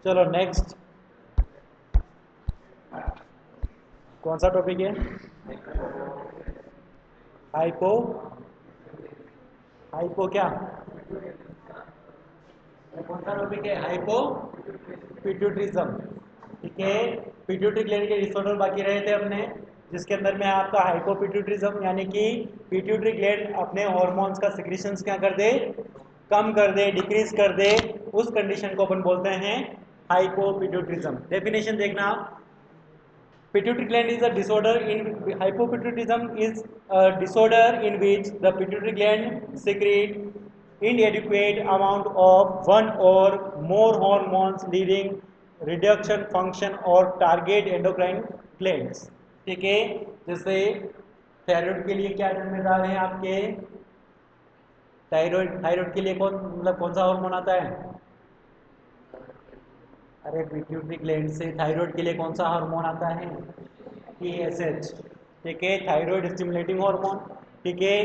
चलो नेक्स्ट, कौन सा टॉपिक है? हाइपो, हाइपो क्या, कौन सा टॉपिक है? हाइपो पिट्यूटरिज्म। ठीक है, पिट्यूटरी ग्लैंड के डिसऑर्डर बाकी रहे थे अपने, जिसके अंदर में आपका हाइपोपिट्यूटरिज्म यानी कि पिट्यूटरी ग्लैंड अपने हॉर्मोन्स का सिक्रीशंस क्या कर दे, कम कर दे, डिक्रीज कर दे, उस कंडीशन को अपन बोलते हैं हाइपोपिट्यूटरिज्म। डेफिनेशन देखना, pituitary gland is a disorder in hypopituitarism is a disorder in which the pituitary gland secrete inadequate amount of one or more hormones leading reduction function or target endocrine glands। ठीक है, जैसे thyroid के लिए क्या जिम्मेदार है आपके, thyroid, thyroid के लिए कौन, मतलब कौन सा हार्मोन आता है? अरे पिट्यूटरी ग्लैंड से थायराइड के लिए कौन सा हार्मोन आता है? TSH। ठीक है, थायराइड स्टिमुलेटिंग हार्मोन। ठीक है,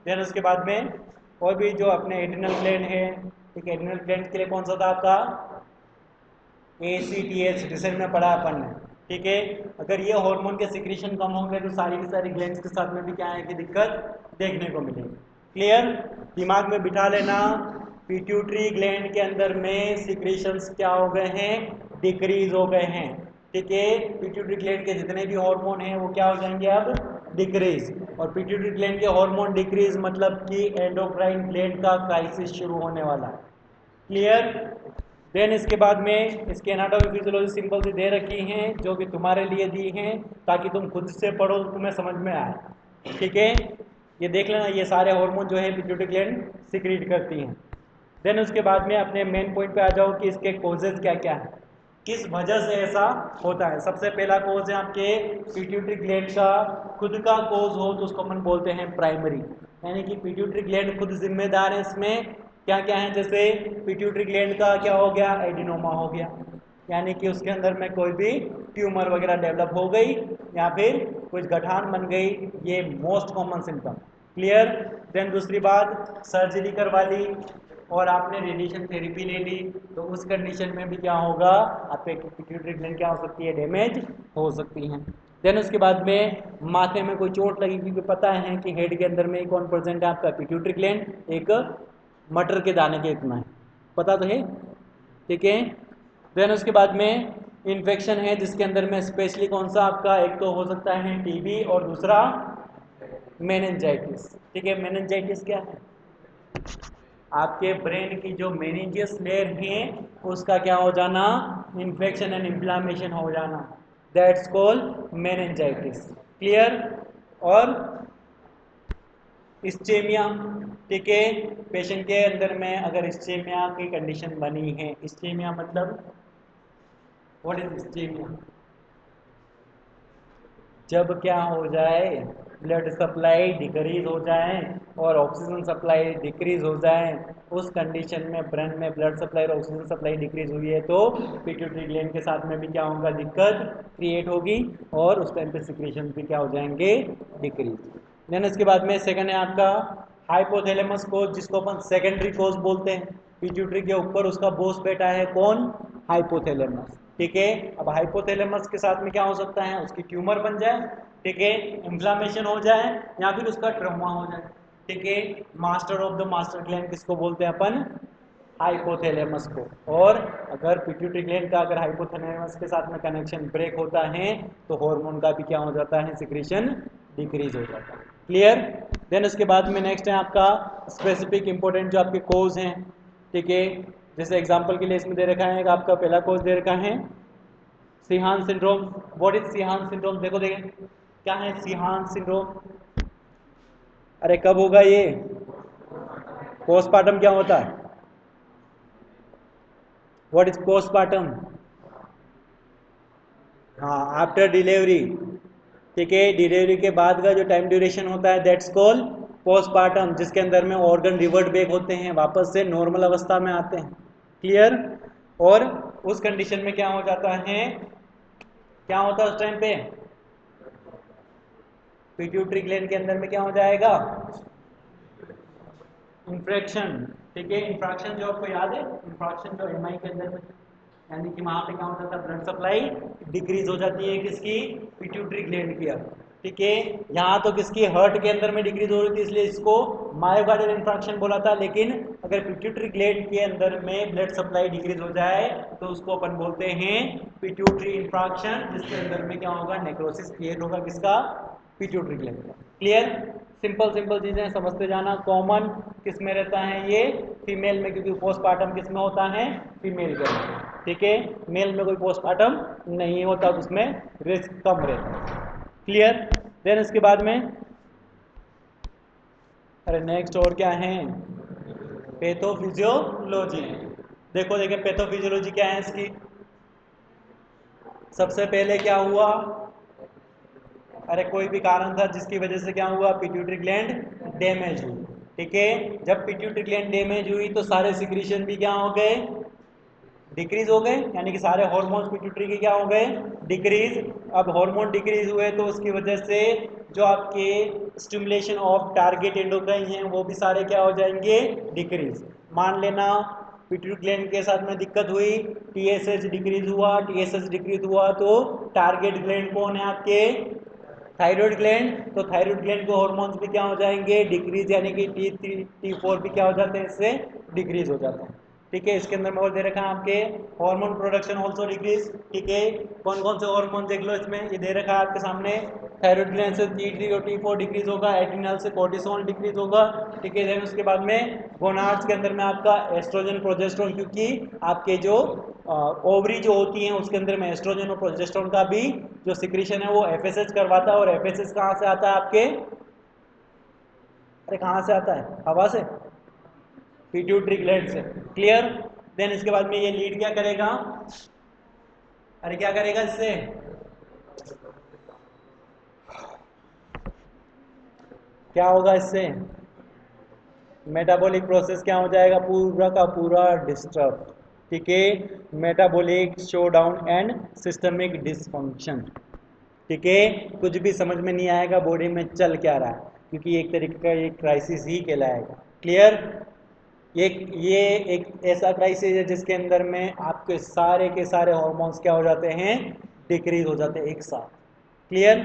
देन उसके बाद में और भी जो अपने एड्रिनल ग्लैंड है, ठीक है, एड्रिनल ग्लैंड के लिए कौन सा था आपका? ACTH, रिसेंट में पढ़ा अपन ने। ठीक है, अगर ये हार्मोन के सिक्रीशन कम होंगे तो सारी की सारी ग्लैंड्स के साथ में भी क्या है कि दिक्कत देखने को मिलेगी। क्लियर, दिमाग में बिठा लेना, पिट्यूटरी ग्लैंड के अंदर में सिक्रीशंस क्या हो गए हैं, डिक्रीज हो गए हैं। ठीक है, पिट्यूटरी ग्लैंड के जितने भी हार्मोन हैं वो क्या हो जाएंगे अब, डिक्रीज। और पिट्यूटरी ग्लैंड के हार्मोन डिक्रीज मतलब कि एंडोक्राइन ग्लैंड का क्राइसिस शुरू होने वाला है। क्लियर, देन इसके बाद में इसके एनाटॉमी फिजियोलॉजी सिंपल सी दे रखी हैं जो कि तुम्हारे लिए दी हैं ताकि तुम खुद से पढ़ो तो तुम्हें समझ में आए। ठीक है, ये देख लेना, ये सारे हार्मोन जो है पिट्यूटरी ग्लैंड सिक्रीट करती हैं। देन उसके बाद में अपने मेन पॉइंट पे आ जाओ कि इसके कोजेज क्या क्या है, किस वजह से ऐसा होता है। सबसे पहला कोज है आपके पिट्यूटरी ग्लैंड का खुद का कोज हो तो उसको अपन बोलते हैं प्राइमरी, यानी कि पिट्यूटरी ग्लैंड खुद जिम्मेदार है इसमें। क्या क्या है, जैसे पिट्यूटरी ग्लैंड का क्या हो गया, एडिनोमा हो गया, यानी कि उसके अंदर में कोई भी ट्यूमर वगैरह डेवलप हो गई या फिर कुछ गठान बन गई, ये most common symptom. Clear, then दूसरी बात, सर्जरी करवा ली और आपने रेडिएशन थेरेपी ले ली तो उस कंडीशन में भी क्या होगा, आपके पिट्यूटरी ग्लैंड क्या हो सकती है, डैमेज हो सकती है। देन उसके बाद में माथे में कोई चोट लगी, क्योंकि पता है कि हेड के अंदर में कौन प्रेजेंट है, आपका पिट्यूटरी ग्लैंड, एक मटर के दाने के इतना है, पता तो है। ठीक है, देन उसके बाद में इन्फेक्शन है जिसके अंदर में स्पेशली कौन सा आपका, एक तो हो सकता है टीबी और दूसरा मेनिंजाइटिस। ठीक है, मेनिंजाइटिस क्या है, आपके ब्रेन की जो मेनिंजियस लेयर है उसका क्या हो जाना, इन्फेक्शन एंड इन्फ्लामेशन हो जाना, दैट्स कॉल्ड मेनिंजाइटिस। क्लियर, और इस्चेमिया। ठीक है, पेशेंट के अंदर में अगर इस्चेमिया की कंडीशन बनी है, इस्चेमिया मतलब व्हाट इज इस्चेमिया, जब क्या हो जाए, ब्लड सप्लाई डिक्रीज हो जाए और ऑक्सीजन सप्लाई डिक्रीज हो जाए, उस कंडीशन में ब्रेन में ब्लड सप्लाई और ऑक्सीजन सप्लाई डिक्रीज हुई है तो पिट्यूटरी ग्लैंड के साथ में भी क्या होगा, दिक्कत क्रिएट होगी और उस टाइम पे सिक्रीशन भी क्या हो जाएंगे, डिक्रीज। देन इसके बाद में सेकंड है आपका हाइपोथैलेमस कोज, जिसको अपन सेकेंडरी कोज बोलते हैं। पिट्यूटरी के ऊपर उसका बॉस बैठा है कौन, हाइपोथैलेमस। ठीक है, अब हाइपोथैलेमस के साथ में क्या हो सकता है, उसकी ट्यूमर बन जाए, ठीक है, इन्फ्लामेशन हो जाए या फिर उसका ट्रॉमा हो जाए। ठीक है, master of the master gland किसको बोलते हैं अपन, हाइपोथैलेमस को। और अगर पिट्यूटरी ग्लैंड का अगर हाइपोथैलेमस के साथ में कनेक्शन ब्रेक होता है तो हार्मोन का भी क्या हो जाता है, सिक्रीशन डिक्रीज हो जाता है। क्लियर, देन उसके बाद में नेक्स्ट है आपका स्पेसिफिक इंपॉर्टेंट जो आपके कोज हैं। ठीक है, जैसे एग्जांपल के लिए इसमें दे रखा है, आपका पहला कोज दे रखा है Ceyhan syndrome. What is Ceyhan syndrome, देखो देखें क्या है सीहान सिंड्रोम, अरे कब होगा ये, पोस्टमार्टम क्या होता है, व्हाट इज पोस्टमार्टम, हाँ आफ्टर डिलीवरी। ठीक है, डिलीवरी के बाद का जो टाइम ड्यूरेशन होता है दैट्स कॉल्ड पोस्टमार्टम, जिसके अंदर में ऑर्गन रिवर्ट बैक होते हैं, वापस से नॉर्मल अवस्था में आते हैं। क्लियर, और उस कंडीशन में क्या हो जाता है, क्या होता है उस टाइम पे, पिट्यूटरी ग्लैंड के अंदर में क्या हो जाएगा, इंफ्रैक्शन। ठीक है, इंफ्रैक्शन जो आपको याद है, इंफ्रैक्शन जो एमआई के अंदर में यानी कि वहां पे क्या हो जाता है, ब्लड सप्लाई डिक्रीज हो जाती है किसकी, पिट्यूटरी ग्लैंड की। अब ठीक है, यहाँ तो किसकी, हार्ट के अंदर में डिक्रीज हो रही थी इसलिए इसको मायोकार्डियल इंफ्राक्शन बोला था, लेकिन अगर पिट्यूटरी ग्लैंड के अंदर में ब्लड सप्लाई डिक्रीज हो जाए तो उसको अपन बोलते हैं पिट्यूटरी इंफ्राक्शन, जिसके अंदर में क्या होगा, नेक्रोसिस क्रिएट होगा किसका, पिट्यूटरी ग्लैंड का। क्लियर, सिंपल सिंपल चीजें समझते जाना। कॉमन किस में रहता है, ये फीमेल में, क्योंकि पोस्टमार्टम किस में होता है, फीमेल के अंदर। ठीक है, मेल में कोई पोस्टमार्टम नहीं होता तो उसमें रिस्क कम रहता है। क्लियर, देन इसके बाद में अरे नेक्स्ट और क्या है, पैथोफिजियोलॉजी। देखो देखिए पैथोफिजियोलॉजी क्या है इसकी। सबसे पहले क्या हुआ, अरे कोई भी कारण था जिसकी वजह से क्या हुआ, पिट्यूटरी ग्लैंड डैमेज हुई। ठीक है, जब पिट्यूटरी ग्लैंड डैमेज हुई तो सारे सिक्रीशन भी क्या हो गए, डिक्रीज हो गए, यानी कि सारे हार्मोन्स पिट्यूटरी के क्या हो गए, डिक्रीज। अब हार्मोन डिक्रीज हुए तो उसकी वजह से जो आपके स्टिमुलेशन ऑफ टारगेट एंडोक्राइन हैं वो भी सारे क्या हो जाएंगे, डिक्रीज। मान लेना पिट्यूटरी ग्लैंड के साथ में दिक्कत हुई, टीएसएच डिक्रीज हुआ, टीएसएच डिक्रीज हुआ तो टारगेट ग्लैंड कौन है आपके, थायराइड ग्लैंड, तो थायराइड ग्लैंड के हार्मोन्स भी क्या हो जाएंगे, डिक्रीज, यानी कि T3 T4 भी क्या हो जाते हैं, इससे डिक्रीज हो जाते हैं। ठीक है, इसके अंदर में और दे रखा है आपके हार्मोन प्रोडक्शन ऑल्सो डिक्रीज। ठीक है, कौन कौन से हार्मोन देख लो इसमें, ये दे रखा है आपके सामने, थायराइड ग्लैंड से T3 और T4 डिक्रीज होगा, एड्रिनल से कोर्टिसोल डिक्रीज होगा। ठीक है, देन उसके बाद में गोनाड्स के अंदर में आपका एस्ट्रोजन प्रोजेस्टेरोन, क्योंकि आपके जो ओवरी जो होती हैं उसके अंदर में एस्ट्रोजन और प्रोजेस्टेरोन का भी जो सिक्रीशन है वो एफएसएच करवाता है, और एफएसएच कहाँ से आता है आपके, अरे कहाँ से आता है, हवा से, पिट्यूटरी ग्लैंड से। क्लियर, देन इसके बाद में ये लीड क्या करेगा, अरे क्या करेगा इससे, क्या होगा इससे, मेटाबॉलिक प्रोसेस क्या हो जाएगा, पूरा का पूरा डिस्टर्ब। ठीक है, metabolic show down and systemic dysfunction. ठीक है, कुछ भी समझ में नहीं आएगा बॉडी में चल क्या रहा है, क्योंकि एक तरीके का एक क्राइसिस ही कहलाएगा। क्लियर, ये एक ऐसा क्राइसिस है जिसके अंदर में आपके सारे के सारे हार्मोन्स क्या हो जाते हैं, डिक्रीज हो जाते हैं एक साथ। क्लियर,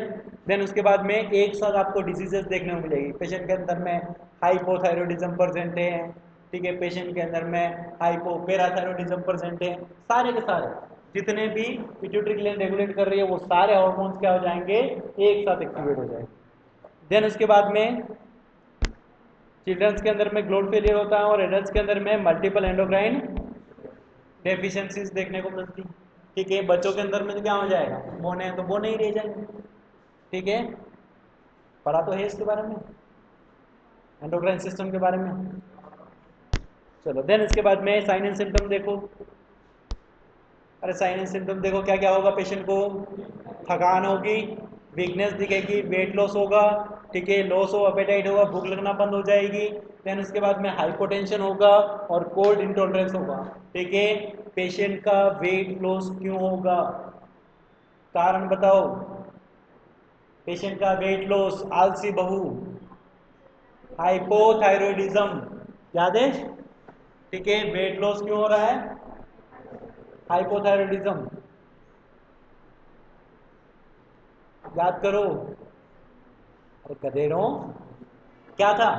देन उसके बाद में एक साथ आपको डिजीजेस देखने को मिलेगी। पेशेंट के अंदर में हाइपोथायरॉयडिज्म प्रेजेंट है, ठीक है, पेशेंट के अंदर में हाइपोपैराथायरॉयडिज्म प्रेजेंट है, सारे के सारे जितने भी पिट्यूटरी ग्लैंड रेगुलेट कर रही है वो सारे हार्मोन्स क्या हो जाएंगे, एक साथ एक्टिवेट हो जाएंगे। देन उसके बाद में चिल्ड्रंस के अंदर में ग्लोड फेलियर होता है और एडल्ट्स के अंदर में मल्टीपल एंडोक्राइन डेफिशिएंसीज देखने को मिलती। ठीक है, बच्चों के अंदर में तो क्या हो जाएगा, बोने हैं तो बोने ही रह जाएंगे। ठीक है, पढ़ा तो है इसके बारे में, एंडोक्राइन सिस्टम के बारे में। चलो, देन इसके बाद में साइन एंड सिम्टम देखो। अरे साइन एंड सिम्टम देखो क्या क्या होगा, पेशेंट को थकान होगी, वीकनेस दिखेगी, वेट लॉस होगा, ठीक है, लॉस ऑफ एपेटाइट होगा, भूख लगना बंद हो जाएगी। देन उसके बाद में हाइपोटेंशन होगा और कोल्ड इंटॉलरेंस होगा। ठीक है, पेशेंट का वेट लॉस क्यों होगा, कारण बताओ, पेशेंट का वेट लॉस, आलसी बहू, हाइपोथायरॉयडिज्म, याद है। ठीक है, वेट लॉस क्यों हो रहा है, हाइपोथायरॉयडिज्म, याद करो। अरे गधेड़ों, क्या था,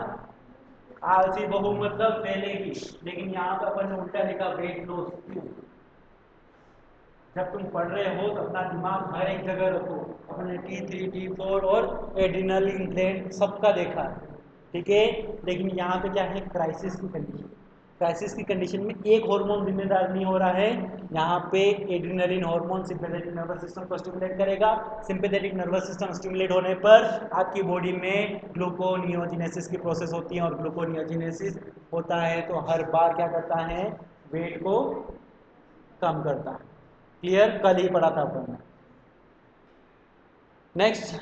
आलसी बहू मतलब फैलेगी, लेकिन यहाँ पर अपन ने उल्टा लिखा, वेट लॉस क्यों। जब तुम पढ़ रहे हो तो अपना दिमाग हर एक जगह रखो। अपने T3 T4 और एड्रिनलिन ग्लैंड सबका देखा है। ठीक है, लेकिन यहाँ पे क्या है, क्राइसिस की कंडीशन, क्राइसिस की कंडीशन में एक हार्मोन जिम्मेदार नहीं हो रहा है। यहाँ पे adrenaline hormone sympathetic nervous system को स्टिमुलेट करेगा। सिंपैथेटिक नर्वस सिस्टम स्टिमुलेट होने पर आपकी बॉडी में ग्लूकोनियोजिनेसिस की प्रोसेस होती है, और ग्लूकोनियोजिनेसिस होता है तो हर बार क्या करता है, वेट को कम करता है। क्लियर, कल ही पढ़ा था अपन ने। नेक्स्ट,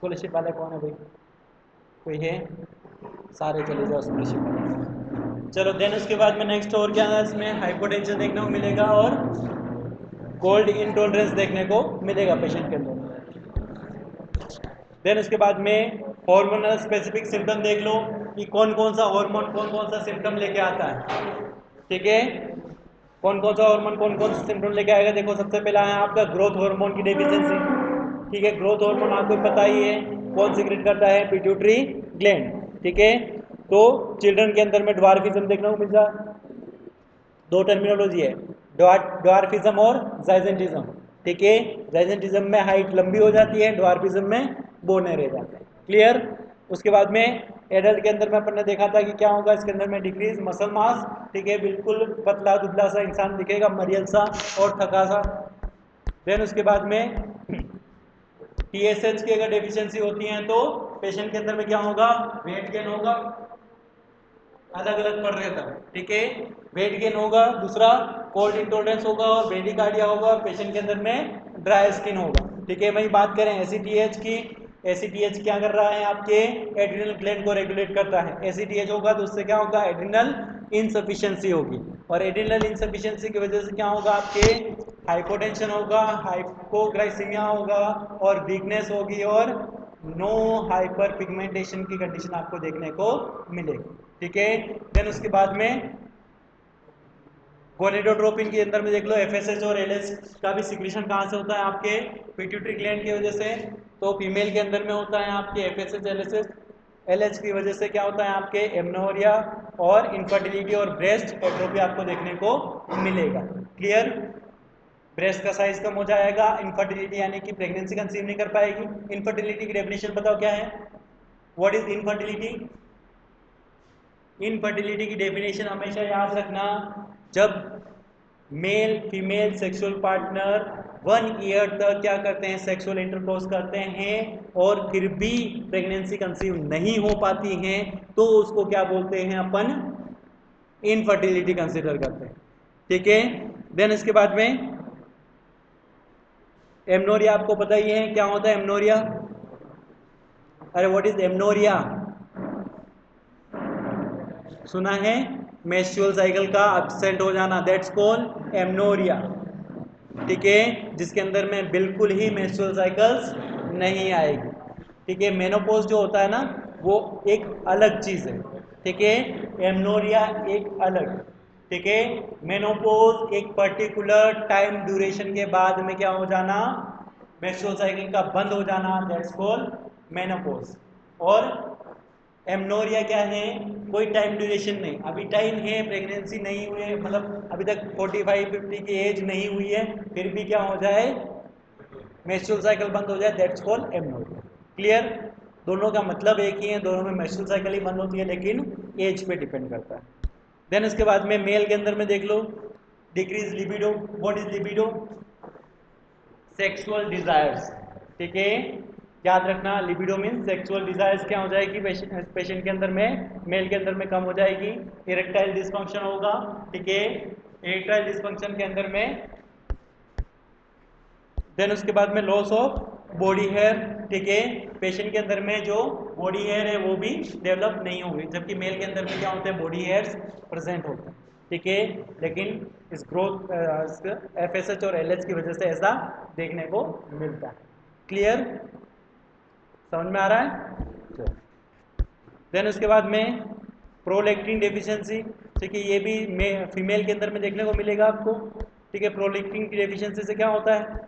स्कॉलरशिप वाले कौन है भाई, कोई है, सारे चले जाओ स्कॉलरशिप वाले। चलो, देन उसके बाद में नेक्स्ट और क्या है, इसमें हाइपोटेंशन देखने को मिलेगा और कोल्ड इंटॉलरेंस देखने को मिलेगा पेशेंट के अंदर। देन उसके बाद में हार्मोनल स्पेसिफिक सिम्टम देख लो कि कौन कौन सा हार्मोन कौन कौन सा सिम्टम लेके आता है, ठीक है। कौन कौन सा हार्मोन कौन कौन सा सिम्टम लेके आएगा, देखो सबसे पहला है आपका ग्रोथ हार्मोन की डेफिशिएंसी, ठीक है। ग्रोथ हार्मोन आपको पता ही है कौन सिक्रेट करता है, पिट्यूटरी ग्लैंड, ठीक है। तो चिल्ड्रन के अंदर में ड्वार्फिज्म देखने को मिलता है, दो टर्मिनोलॉजी है, ड्वार्फिज्म और जाइजेंटिज्म, ठीक है। जाइजेंटिज्म में हाइट लंबी हो जाती है, ड्वार्फिज्म में बौने रह जाते हैं, क्लियर। उसके बाद में एडल्ट के अंदर में अपन ने देखा था कि क्या होगा, इसके अंदर में डिक्रीज मसल मास, ठीक है, बिल्कुल पतला दुबला सा इंसान दिखेगा, मरियल सा और थका सा। देन उसके बाद में टीएसएच की अगर डेफिशिएंसी होती है तो पेशेंट के अंदर में क्या होगा, वेट गेन होगा, अलग अलग पड़ रहे था, ठीक है। वेट गेन होगा, दूसरा कोल्ड इंटॉलरेंस होगा और ब्रेडिकार्डिया होगा, पेशेंट के अंदर में ड्राई स्किन होगा, ठीक है। वही बात करें एसीटीएच की, एसीटीएच क्या कर रहा है, आपके एड्रिनल ग्लैंड को रेगुलेट करता है। एसीटीएच होगा तो उससे क्या होगा, एड्रिनल इनसफिशिएंसी होगी, और एड्रिनल इनसफिशिएंसी की वजह से क्या होगा, आपके हाइपोटेंशन होगा, हाइपोग्लाइसीमिया होगा और वीकनेस होगी और नो हाइपर पिगमेंटेशन की कंडीशन आपको देखने को मिलेगी, ठीक है। देन उसके बाद में गोनेडोट्रोपिन के अंदर में देख लो एफएसएच और एलएच का भी सिक्रीशन कहाँ से होता है, आपके पिट्यूटरी ग्लैंड की वजह से। तो फीमेल के अंदर में होता है आपके एफएसएच एलएच की वजह से क्या होता है, आपके एमनोरिया और इनफर्टिलिटी और ब्रेस्ट एट्रोफी आपको देखने को मिलेगा, क्लियर। ब्रेस्ट का साइज कम हो जाएगा, इनफर्टिलिटी यानी कि प्रेगनेंसी कंसीव नहीं कर पाएगी। इनफर्टिलिटी की डेफिनेशन बताओ क्या है, व्हाट इज इनफर्टिलिटी। इनफर्टिलिटी की डेफिनेशन हमेशा याद रखना, जब male female sexual partner 1 year तक क्या करते हैं, सेक्सुअल इंटरकोर्स करते हैं और फिर भी प्रेगनेंसी कंसीव नहीं हो पाती हैं, तो उसको क्या बोलते हैं, अपन इनफर्टिलिटी कंसिडर करते हैं, ठीक है। देन इसके बाद में एमनोरिया आपको पता ही है क्या होता है एमनोरिया, अरे व्हाट इज एमनोरिया, सुना है, मेंस्ट्रुअल साइकिल का एब्सेंट हो जाना, दैट्स कॉल्ड एमनोरिया, ठीक है। जिसके अंदर में बिल्कुल ही मेंस्ट्रुअल साइकिल्स नहीं आएगी, ठीक है। मेनोपॉज जो होता है ना वो एक अलग चीज है, ठीक है। एमनोरिया एक अलग, ठीक है। मेनोपॉज एक पर्टिकुलर टाइम ड्यूरेशन के बाद में क्या हो जाना, मेंस्ट्रुअल साइकिल का बंद हो जाना, दैट्स कॉल्ड मेनोपॉज। और एमनोरिया क्या है, कोई टाइम ड्यूरेशन नहीं, अभी टाइम है, प्रेगनेंसी नहीं हुई है, मतलब अभी तक 45-50 की एज नहीं हुई है, फिर भी क्या हो जाए, मेंस्ट्रुअल साइकिल बंद हो जाए, दैट्स कॉल्ड एमनोरिया, क्लियर। दोनों का मतलब एक ही है, दोनों में मेंस्ट्रुअल साइकिल ही बंद होती है, लेकिन एज पे डिपेंड करता है। देन उसके बाद में मेल के अंदर में देख लो, decrease libido, what is libido, sexual desires, ठीक है। याद रखना लिबिडो मीन सेक्सुअल डिजायर्स क्या हो जाएगी, पेशेंट के अंदर में, मेल के अंदर में कम हो जाएगी। इरेक्टाइल डिस्फंक्शन होगा, ठीक है। इरेक्टाइल डिस्फंक्शन के अंदर में देन उसके बाद में लॉस ऑफ बॉडी हेयर, ठीक है। पेशेंट के अंदर में जो बॉडी हेयर है वो भी डेवलप नहीं होगी, जबकि मेल के अंदर में क्या होते हैं, बॉडी हेयर्स प्रेजेंट होते हैं, ठीक है। लेकिन इस ग्रोथ एफएसएच और एलएच की वजह से ऐसा देखने को मिलता है, क्लियर, समझ में आ रहा है। देन उसके बाद में प्रोलैक्टिन डेफिशिएंसी, ठीक है, ये भी फीमेल के अंदर में देखने को मिलेगा आपको, ठीक है। प्रोलैक्टिन की डेफिशिएंसी से क्या होता है,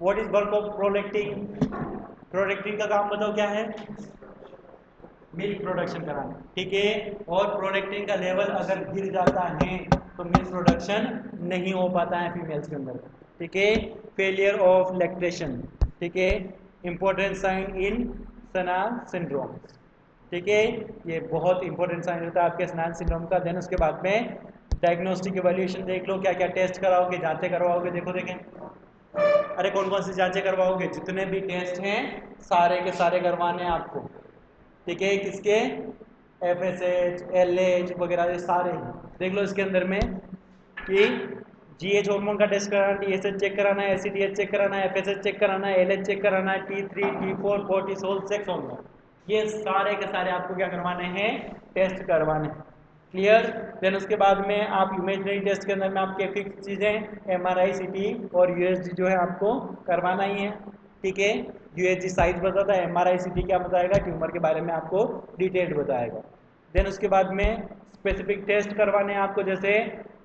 what is work of prolactin, prolactin का काम बताओ क्या है, मिल्क प्रोडक्शन कराना, ठीक है। और प्रोलैक्टिन का लेवल अगर गिर जाता है तो मिल्क प्रोडक्शन नहीं हो पाता है फीमेल्स के अंदर, ठीक है। फेलियर ऑफ लैक्टेशन, ठीक है, इंपॉर्टेंट साइन इन स्नान सिंड्रोम, ठीक है। ये बहुत इंपॉर्टेंट साइन होता है आपके स्नान सिंड्रोम का। देन उसके बाद में डायग्नोस्टिक एवैल्यूएशन देख लो, क्या क्या टेस्ट कराओगे, जांचें करवाओगे, देखो देखें, अरे कौन कौन सी जांचें करवाओगे, जितने भी टेस्ट हैं सारे के सारे करवाने हैं आपको, ठीक है। किसके, एफएसएच एलएच वगैरह ये सारे देख लो। इसके अंदर में कि जीएच हार्मोन का टेस्ट कराना, टीएसएच चेक कराना है, एसीटीएच चेक कराना है, एफएसएच चेक कराना है, एलएच चेक कराना है, T3 T4 cortisol sex hormone, ये सारे के सारे आपको क्या करवाने हैं, टेस्ट करवाने हैं, क्लियर। देन उसके बाद में आप इमेजनरी टेस्ट के अंदर में आपके फिक्स चीज़ें एमआरआई सीटी और यूएसजी जो है आपको करवाना ही है, ठीक है, यूएसजी साइज बताता है, एमआरआई सीटी क्या बताएगा, ट्यूमर के बारे में आपको डिटेल्ड बताएगा। देन उसके बाद में स्पेसिफिक टेस्ट करवाने हैं आपको, जैसे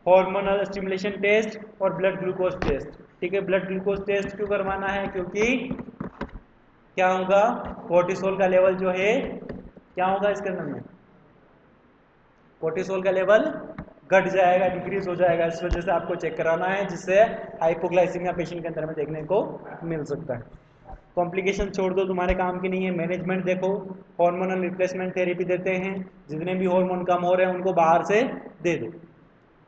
हार्मोनल स्टिमुलेशन टेस्ट और ब्लड ग्लूकोज टेस्ट। ठीक है, ब्लड ग्लूकोज टेस्ट क्यों करवाना है, क्योंकि क्या होगा, कोर्टिसोल का लेवल जो है क्या होगा इसके अंदर में, कोर्टिसोल का लेवल घट जाएगा, डिक्रीज हो जाएगा, इस वजह से आपको चेक कराना है, जिससे हाइपोग्लाइसीमिया पेशेंट के अंदर में देखने को मिल सकता है। कॉम्प्लिकेशन छोड़ दो, तुम्हारे काम की नहीं है। मैनेजमेंट देखो, हार्मोनल रिप्लेसमेंट थेरेपी देते हैं, जितने भी हार्मोन कम हो रहे हैं उनको बाहर से दे दो।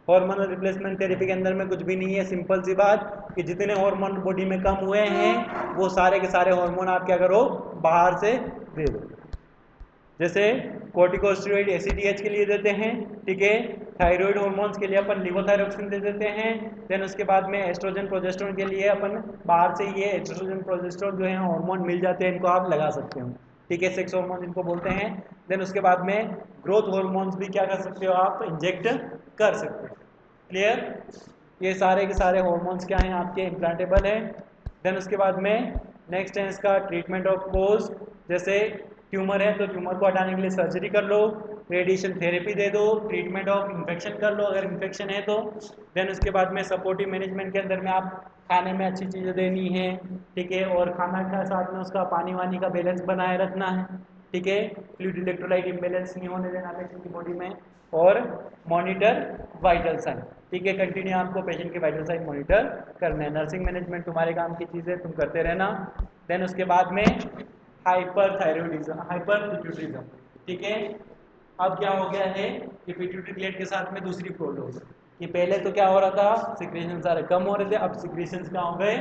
हार्मोनल रिप्लेसमेंट थेरेपी के अंदर में कुछ भी नहीं है, सिंपल सी बात कि जितने हार्मोन बॉडी में कम हुए हैं वो सारे के सारे हार्मोन आप क्या करो, बाहर से दे दो। जैसे कोर्टिकोस्टेरॉइड एसीटीएच के लिए देते हैं, ठीक है, थायराइड हार्मोन्स के लिए अपन लिवोथायरोक्सिन दे देते हैं। देन उसके बाद में एस्ट्रोजन प्रोजेस्टेरोन के लिए अपन बाहर से ये एस्ट्रोजन प्रोजेस्टेरोन जो है हार्मोन मिल जाते हैं, इनको आप लगा सकते हो, ठीक है, सेक्स हार्मोन इनको बोलते हैं। देन उसके बाद में ग्रोथ हार्मोन्स भी क्या कर सकते हो आप, इंजेक्ट कर सकते हो। क्लियर, ये सारे के सारे हार्मोन्स क्या हैं आपके, इम्प्लांटेबल हैं। देन उसके बाद में नेक्स्ट है इसका ट्रीटमेंट ऑफ कोज, जैसे ट्यूमर है तो ट्यूमर को हटाने के लिए सर्जरी कर लो, रेडिएशन थेरेपी दे दो, ट्रीटमेंट ऑफ इन्फेक्शन कर लो अगर इन्फेक्शन है तो। देन उसके बाद में सपोर्टिव मैनेजमेंट के अंदर में आप खाने में अच्छी चीज़ें देनी है, ठीक है, और खाना के साथ में उसका पानी वानी का बैलेंस बनाए रखना है, ठीक है, फ्लूइड इलेक्ट्रोलाइट इम्बैलेंस नहीं होने देना पेशेंट की बॉडी में, और मॉनिटर वाइटल साइन, ठीक है, कंटिन्यू आपको पेशेंट के वाइटल साइन मॉनिटर करना है। नर्सिंग मैनेजमेंट तुम्हारे काम की चीज़ है, तुम करते रहना। देन उसके बाद में हाइपरथायरॉयडिज्म, हाइपरपिट्यूटरिज्म, ठीक है, अब क्या हो गया है कि पिट्यूटरी ग्लैंड के साथ में दूसरी प्रॉब्लम, कि पहले तो क्या हो रहा था, सिक्रीशन सारे कम हो रहे थे, अब सिक्रीशन क्या हो गए,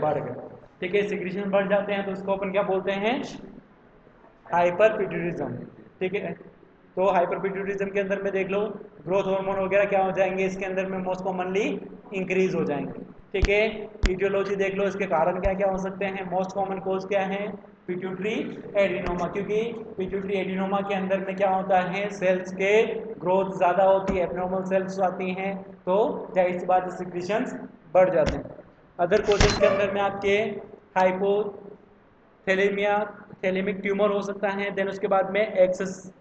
बढ़ गए, ठीक है, सिक्रीशन बढ़ जाते हैं तो उसको अपन क्या बोलते हैं, हाइपरपिट्यूटरिज्म, ठीक है। तो हाइपरपिट्यूटरिज्म के अंदर में देख लो, ग्रोथ हार्मोन वगैरह क्या हो जाएंगे इसके अंदर में, मोस्ट कॉमनली इंक्रीज हो जाएंगे, ठीक है। ईटियोलॉजी देख लो, इसके कारण क्या क्या हो सकते हैं, मोस्ट कॉमन कोज क्या है, पिट्यूटरी एडिनोमा, क्योंकि पिट्यूटरी एडिनोमा के अंदर में क्या होता है, सेल्स के ग्रोथ ज़्यादा होती है, एब्नॉर्मल सेल्स आती हैं, तो जाहिर सी बात सिक्रीशंस बढ़ जाते हैं। अदर कोजेस के अंदर में आपके हाइपोथैलेमिया, थैलेमिक ट्यूमर हो सकता है। देन उसके बाद में excess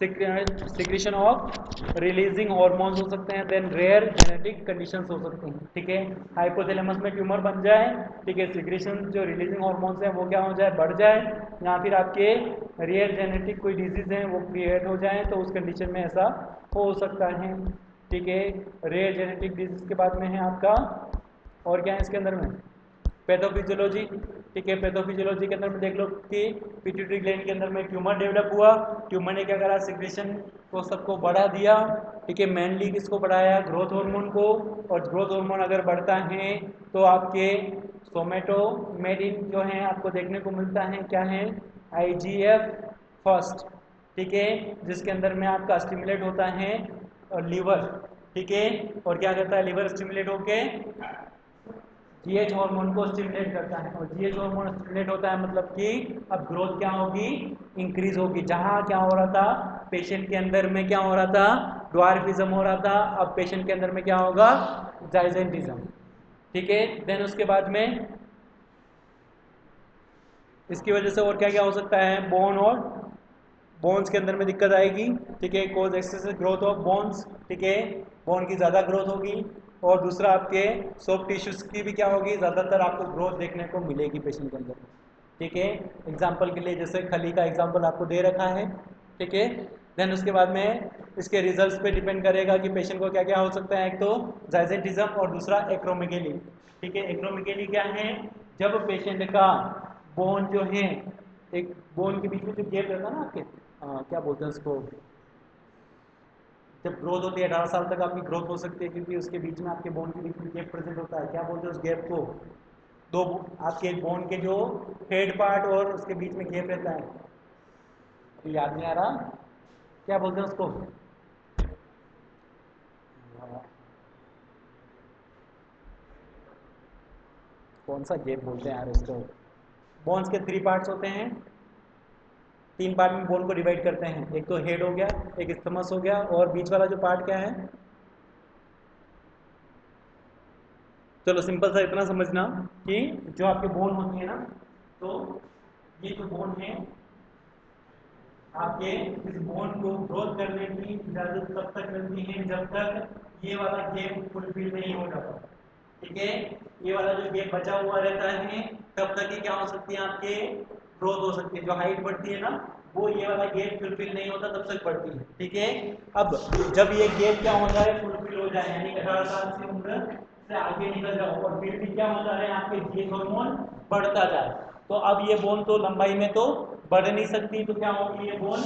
secretion of releasing hormones हो सकते हैं। देन रेयर जेनेटिक कंडीशंस हो सकते हैं, ठीक है, हाइपोथैलेमस में ट्यूमर बन जाए, ठीक है, सिक्रीशन जो रिलीजिंग हार्मोन्स हैं वो क्या हो जाए, बढ़ जाए, या फिर आपके रेयर जेनेटिक कोई डिजीज हैं वो क्रिएट हो जाए, तो उस कंडीशन में ऐसा हो सकता है, ठीक है। रेयर जेनेटिक डिजीज के बाद में है आपका, और क्या है इसके अंदर में, पैथोफिजियोलॉजी, ठीक है, पैथोफिजियोलॉजी के अंदर में देख लो कि पिट्यूटरी ग्लैंड के अंदर में ट्यूमर डेवलप हुआ, ट्यूमर ने क्या करा, सिक्रीशन को सबको बढ़ा दिया, ठीक है, मेनली किसको बढ़ाया, ग्रोथ हार्मोन को, और ग्रोथ हार्मोन अगर बढ़ता है तो आपके सोमेटोमेडिन जो है आपको देखने को मिलता है, क्या है, IGF फर्स्ट, ठीक है, जिसके अंदर में आपका स्टिमुलेट होता है लीवर, ठीक है, और क्या करता है, लीवर स्टिमुलेट होके जीएच हार्मोन को स्टिमुलेट करता है, और जीएच हार्मोन स्टिमुलेट होता है मतलब कि अब ग्रोथ क्या होगी, इंक्रीज होगी। जहाँ क्या हो रहा था, पेशेंट के अंदर में क्या हो रहा था, ड्वार्फिज्म हो रहा था, अब पेशेंट के अंदर में क्या होगा, जाइजेंटिज्म, ठीक है। देन उसके बाद में इसकी वजह से और क्या क्या हो सकता है, बोन और बोन्स के अंदर में दिक्कत आएगी, ठीक है, कोज एक्सेसिव ग्रोथ ऑफ बोन्स, ठीक है, बोन की ज़्यादा ग्रोथ होगी, और दूसरा आपके सॉफ्ट टिश्यूज की भी क्या होगी, ज़्यादातर आपको ग्रोथ देखने को मिलेगी पेशेंट के अंदर, ठीक है। एग्जांपल के लिए जैसे खली का एग्जांपल आपको दे रखा है, ठीक है। देन उसके बाद में इसके रिजल्ट्स पे डिपेंड करेगा कि पेशेंट को क्या क्या हो सकता है, एक तो जाइजेंटिज्म और दूसरा एक्रोमेगेली, ठीक है। एक्रोमेगेली क्या है, जब पेशेंट का बोन जो है, एक बोन के बीच में जो गैप रहता है ना आपके, क्या बोलते हैं उसको, जब ग्रोथ होती है 18 साल तक आपकी ग्रोथ हो सकती है, क्योंकि उसके बीच में आपके बोन के बीच में गैप प्रेजेंट होता है, क्या बोलते हैं उस गैप को, दो आपके बोन के जो हेड पार्ट और उसके बीच में गैप रहता है, तो याद नहीं आ रहा, क्या बोलते हैं उसको, कौन सा गैप बोलते हैं यार उसको, बोन्स के 3 पार्ट्स होते हैं, 3 पार्ट में बोन को डिवाइड करते हैं, एक तो हेड हो गया, एक स्टमस हो गया, और बीच वाला जो पार्ट क्या है, चलो सिंपल सा इतना समझना कि जो आपके बोन होती है ना, तो ये जो बोन है आपके इस बोन को ग्रोथ करने की इजाजत तब तक मिलती है जब तक ये वाला गेप फुलफिल नहीं हो जाता। ठीक है, ये वाला जो गेप बचा हुआ रहता है तब तक ही क्या हो सकती है आपके ग्रोथ हो सकती है। जो हाइट बढ़ती है ना, वो ये वाला गेप फुलफिल नहीं होता तब तक बढ़ती है। ठीक है, अब जब ये गेप क्या हो जाए, फुलफिल हो जाए, यानी 18 साल से उम्र से आगे निकल जाओ और फिर भी क्या हो जा रहे हैं आपके जीएस हार्मोन बढ़ता जाए, तो अब ये बोन तो लंबाई में तो बढ़ नहीं सकती, तो क्या होगी, ये बोन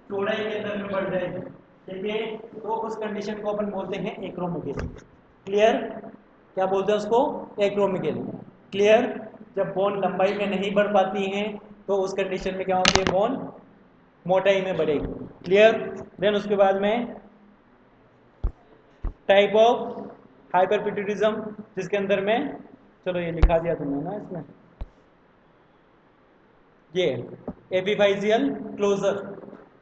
चौड़ाई के अंदर में बढ़ जाएगी। ठीक है, तो उस कंडीशन को अपन बोलते हैं एक्रोमेगेली। क्लियर? क्या बोलते हैं उसको? एक्रोमेगेली। क्लियर? जब बोन लंबाई में नहीं बढ़ पाती हैं तो उस कंडीशन में क्या होती है, बोन मोटाई में बढ़ेगी। क्लियर? देन उसके बाद में टाइप ऑफ हाइपरपिट्यूटिज्म, जिसके अंदर में, चलो ये लिखा दिया तुमने ना इसमें, ये एपिफाइजियल क्लोजर।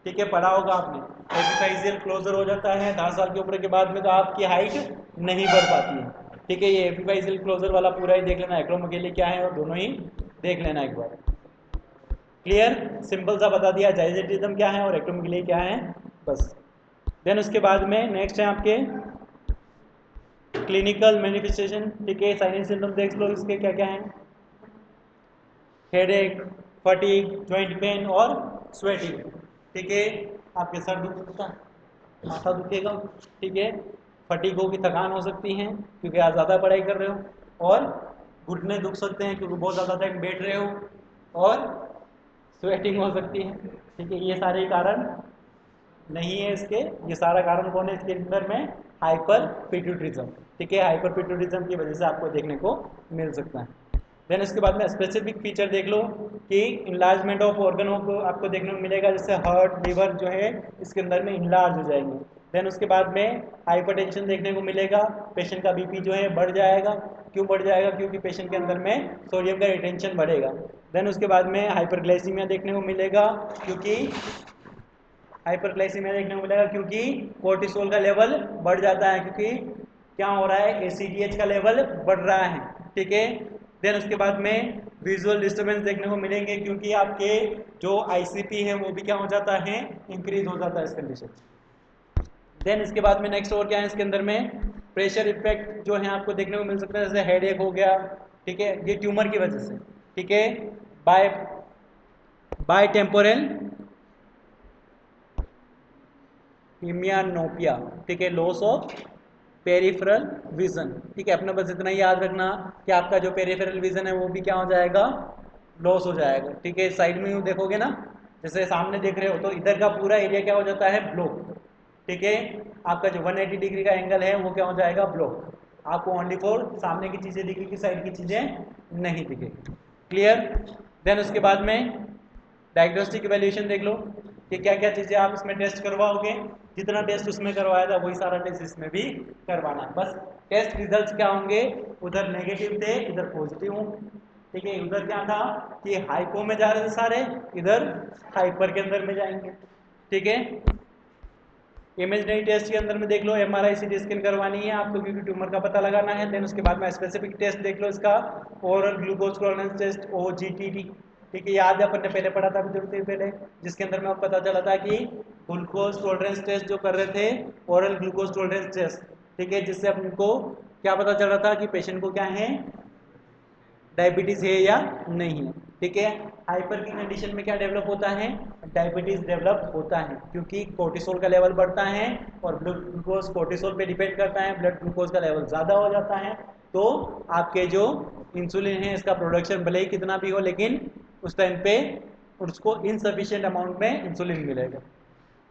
ठीक है, पढ़ा होगा आपने, एपिफाइजियल क्लोजर हो जाता है 10 साल के उम्र के बाद में, तो आपकी हाइट नहीं बढ़ पाती है। ठीक है, ये एपिफाइजियल क्लोजर वाला पूरा ही देख लेना, एक्रोमेगेली क्या है और दोनों ही देख लेना एक बार। क्लियर? सिंपल सा बता दिया जाइजेटिज्म क्या है और एक्रोमेगेली क्या है, बस। देन उसके बाद में नेक्स्ट है आपके क्लिनिकल मैनिफेस्टेशन। ठीक है, साइनस सिंड्रोम देख लो, इसके क्या क्या हैं, हेडेक, फटीग, जॉइंट पेन और स्वेटिंग। ठीक है, आपके सर दुखता, माथा दुखेगा। ठीक है, फटीग होगी, थकान हो सकती है क्योंकि आप ज़्यादा पढ़ाई कर रहे हो, और घुटने दुख सकते हैं क्योंकि बहुत ज़्यादा टाइम बैठ रहे हो, और स्वेटिंग हो सकती है। ठीक है, ये सारे कारण नहीं है इसके, ये सारा कारण कौन है इसके अंदर में, हाइपर पिट्यूटरिज्म। ठीक है, हाइपर पिट्यूटरिज्म की वजह से आपको देखने को मिल सकता है। देन उसके बाद में स्पेसिफिक फीचर देख लो कि इनलार्जमेंट ऑफ ऑर्गनों को आपको देखने को मिलेगा, जैसे हार्ट, लिवर जो है इसके अंदर में इनलार्ज हो जाएंगे। देन उसके बाद में हाइपरटेंशन देखने को मिलेगा, पेशेंट का बीपी जो है बढ़ जाएगा। क्यों बढ़ जाएगा? क्योंकि पेशेंट के अंदर में सोडियम का रिटेंशन बढ़ेगा। देन उसके बाद में हाइपरग्लाइसीमिया देखने को मिलेगा, क्योंकि हाइपरग्लाइसीमिया देखने को मिलेगा क्योंकि कोर्टिसोल का लेवल बढ़ जाता है, क्योंकि क्या हो रहा है, एसीडीएच का लेवल बढ़ रहा है। ठीक है, देन उसके बाद में विजुअल डिस्टर्बेंस देखने को मिलेंगे, क्योंकि आपके जो आईसीपी है वो भी क्या हो जाता है, इंक्रीज हो जाता है इस कंडीशन। देन इसके बाद में नेक्स्ट और क्या है इसके अंदर में, प्रेशर इफेक्ट जो है आपको देखने को मिल सकता है, जैसे हेडेक हो गया। ठीक है, ये ट्यूमर की वजह से। ठीक है, बाय बाय टेम्पोरल हिमियानोपिया। ठीक है, लॉस ऑफ पेरिफेरल विजन। ठीक है, अपने बस इतना ही याद रखना कि आपका जो पेरिफेरल विजन है वो भी क्या हो जाएगा, लॉस हो जाएगा। ठीक है, साइड में यूँ देखोगे ना, जैसे सामने देख रहे हो तो इधर का पूरा एरिया क्या हो जाता है, ब्लॉक। ठीक है, आपका जो 180 डिग्री का एंगल है वो क्या हो जाएगा, ब्लॉक। आपको ओनली फॉर सामने की चीज़ें दिखेगी, साइड की चीज़ें नहीं दिखेगी। क्लियर? देन उसके बाद में डायग्नोस्टिक इवैल्यूएशन देख लो कि क्या क्या चीज़ें आप इसमें टेस्ट करवाओगे, जितना टेस्ट उसमें करवाया था वही सारा टेस्ट इसमें भी करवाना है। बस टेस्ट रिजल्ट्स क्या होंगे, उधर नेगेटिव थे इधर पॉजिटिव होंगे। ठीक है, उधर क्या था कि हाइपो में जा रहे थे सारे, इधर हाइपर के अंदर में जाएंगे। ठीक है, इमेजनरी टेस्ट के अंदर में देख लो, एमआरआई सीटी स्कैन करवानी है आपको क्योंकि ट्यूमर का पता लगाना है। देन उसके बाद में स्पेसिफिक टेस्ट देख लो इसका, oral glucose tolerance test, OGTT. ठीक है, याद है अपन ने पहले पढ़ा था अभी थोड़ी देर पहले, जिसके अंदर में आपको पता चला था कि ग्लूकोज टॉलरेंस टेस्ट जो कर रहे थे, ओरल ग्लूकोज टॉलरेंस टेस्ट। ठीक है, जिससे हमको क्या पता चल रहा था कि पेशेंट को क्या है, डायबिटीज है या नहीं। ठीक है, हाइपर की कंडीशन में क्या डेवलप होता है, डायबिटीज डेवलप होता है, क्योंकि कोर्टिसोल का लेवल बढ़ता है और ब्लड ग्लूकोज कोर्टिसोल पे डिपेंड करता है, ब्लड ग्लूकोज का लेवल ज़्यादा हो जाता है, तो आपके जो इंसुलिन है इसका प्रोडक्शन भले ही कितना भी हो, लेकिन उस टाइम पे उसको इनसफिशिएंट अमाउंट में इंसुलिन मिलेगा।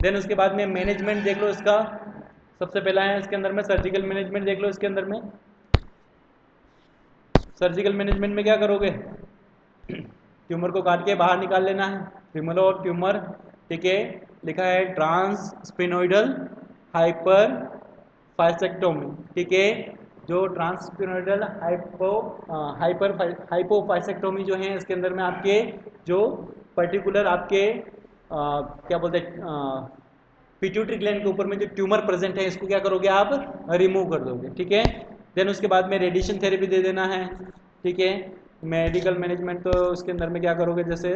देन उसके बाद में मैनेजमेंट देख लो इसका, सबसे पहला है इसके अंदर में सर्जिकल मैनेजमेंट देख लो। इसके अंदर में सर्जिकल मैनेजमेंट में क्या करोगे, ट्यूमर को काट के बाहर निकाल लेना है, ट्यूमर और ट्यूमर। ठीक है, लिखा है ट्रांस स्पिनोइडल हाइपर फाइसेक्टोमी। ठीक है, जो ट्रांसस्पिनोइडल हाइपोफाइसेक्टोमी जो है इसके अंदर में आपके जो पर्टिकुलर आपके क्या बोलते हैं, पिट्यूटरी ग्लैंड के ऊपर में जो ट्यूमर प्रेजेंट है इसको क्या करोगे आप, रिमूव कर दोगे। ठीक है, देन उसके बाद में रेडिएशन थेरेपी दे देना है, ठीक है। मेडिकल मैनेजमेंट तो उसके अंदर में क्या करोगे, जैसे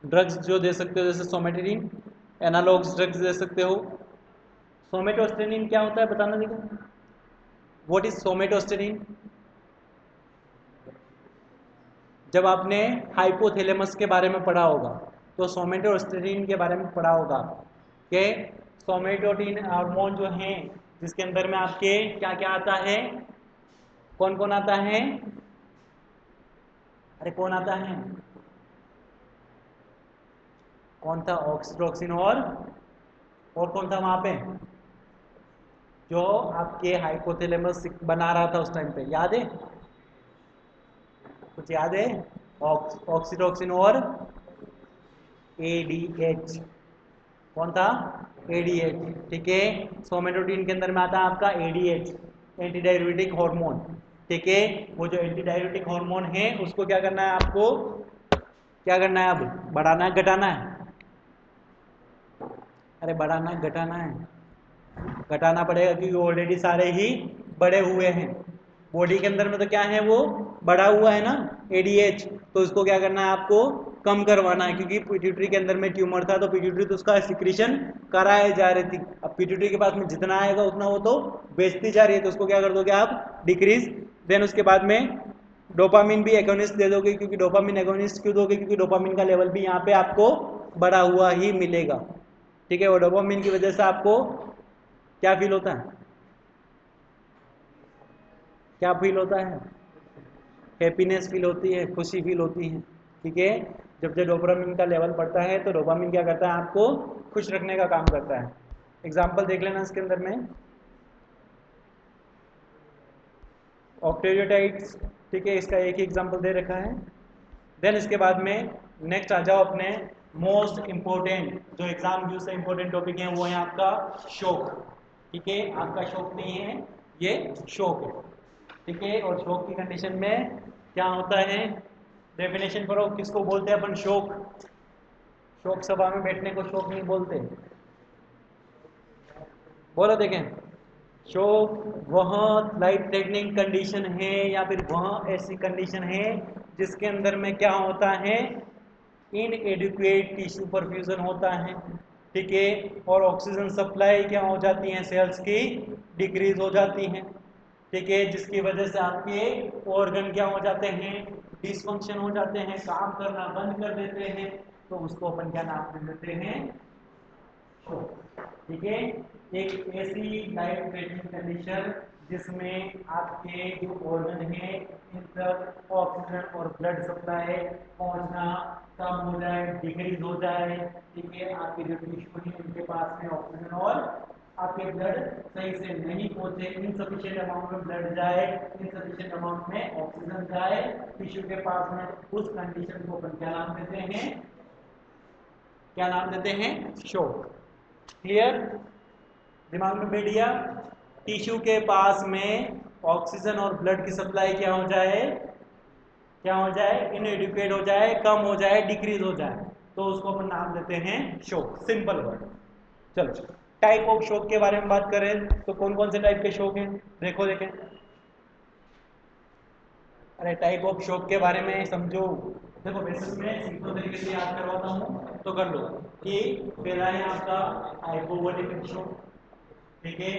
ड्रग्स जो दे सकते हो, जैसे सोमेटिनिन, एनालॉग्स ड्रग्स दे सकते हो। सोमेटोस्टेनिन क्या होता है बताना देखो, व्हाट इज सोमेटोस्टेनिन? जब आपने हाइपोथैलेमस के बारे में पढ़ा होगा तो सोमेटोस्टेरिन के बारे में पढ़ा होगा कि सोमेटोटिन हार्मोन जो है जिसके अंदर में आपके क्या क्या आता है, कौन कौन आता है, अरे कौन आता है, कौन था, ऑक्सीटोसिन और कौन था वहां पे जो आपके हाइपोथैलेमस बना रहा था उस टाइम पे, याद है, कुछ याद है? ऑक्सीटोसिन और एडीएच, कौन था, एडीएच, ठीक है। सोमेटोटिन के अंदर में आता है आपका एडीएच, एंटी डाययूरेटिक हार्मोन, ठीक है। वो जो एंटी डाययूरेटिक हार्मोन है उसको क्या करना है आपको, क्या करना है, अब बढ़ाना है घटाना है, अरे बढ़ाना है घटाना है, घटाना पड़ेगा क्योंकि ऑलरेडी सारे ही बड़े हुए हैं, बॉडी के अंदर में तो क्या है वो बढ़ा हुआ है ना एडीएच, तो उसको क्या करना है आपको कम करवाना है, क्योंकि पिट्यूटरी के अंदर में ट्यूमर था तो पिट्यूटरी तो उसका सिक्रीशन कराए जा रही थी, अब पिट्यूटरी के पास में जितना आएगा उतना वो तो बेचती जा रही है, तो उसको क्या कर दोगे आप, डिक्रीज। देन उसके बाद में डोपामिन भी एगोनिस्ट दे दोगे, क्योंकि डोपामिन एगोनिस्ट क्यों दोगे, क्योंकि डोपामिन का लेवल भी यहाँ पे आपको बढ़ा हुआ ही मिलेगा, ठीक है। वो डोपामिन की वजह से आपको क्या फील होता है, क्या फील होता है, हैप्पीनेस फील होती है, खुशी फील होती है, ठीक है। जब जब डोपामिन का लेवल बढ़ता है तो डोपामिन क्या करता है, आपको खुश रखने का काम करता है। एग्जाम्पल देख लेना इसके अंदर में, ऑक्टेरियोटाइड्स, ठीक है, इसका एक ही एग्जाम्पल दे रखा है। देन इसके बाद में नेक्स्ट आ जाओ अपने मोस्ट इंपॉर्टेंट जो एग्जाम व्यू से इंपॉर्टेंट टॉपिक है, वो है आपका शोक, ठीक है। आपका शोक नहीं है, ये शोक है, ठीक है। और शोक की कंडीशन में क्या होता है, डेफिनेशन करो, किसको बोलते हैं अपन शोक, शोक सभा में बैठने को शोक नहीं बोलते, बोलो देखें, शोक वह लाइफ थ्रेटनिंग कंडीशन है या फिर वह ऐसी कंडीशन है जिसके अंदर में क्या होता है, इनएडिक्वेट टिश्यू परफ्यूजन होता है, ठीक है। और ऑक्सीजन सप्लाई क्या हो जाती है, सेल्स की डिक्रीज हो जाती है, ठीक है, जिसकी वजह से आपके ऑर्गन क्या हो जाते हैं, डिसफंक्शन हो जाते हैं, काम करना बंद कर देते हैं, तो उसको अपन क्या नाम दे देते हैं, ठीक है। एक ऐसी लाइफ थ्रेटनिंग कंडीशन जिसमें आपके जो ऑर्गन है इन तक ऑक्सीजन और ब्लड सप्लाई पहुंचना कम हो जाए, डिक्रीज हो जाए, ठीक है। आपके जो टिश्यू है उनके पास में ऑक्सीजन और आपके ब्लड सही से नहीं पहुंचे, इनसफिशिएंट अमाउंट में ब्लड जाए, इनसफिशिएंट अमाउंट में ऑक्सीजन जाए टिश्यू के पास में, उस कंडीशन को अपन क्या नाम देते हैं, क्या नाम देते हैं, शोक। क्लियर, दिमाग में बैठ गया। टिश्यू के पास में ऑक्सीजन और ब्लड की सप्लाई क्या हो जाए, क्या हो जाए, इनएडिक्वेट हो जाए, कम हो जाए, डिक्रीज हो जाए, तो उसको अपन नाम देते हैं शोक, सिंपल वर्ड। चलो टाइप ऑफ शोक के बारे में बात करें तो कौन कौन से टाइप के शोक हैं, देखो देखें, अरे टाइप ऑफ शोक के बारे में समझो, देखो बेसिक में सिंपल तरीके से याद करवाता हूँ तो कर लो कि पहला है आपका हाइपोवोलेमिक शोक, ठीक है,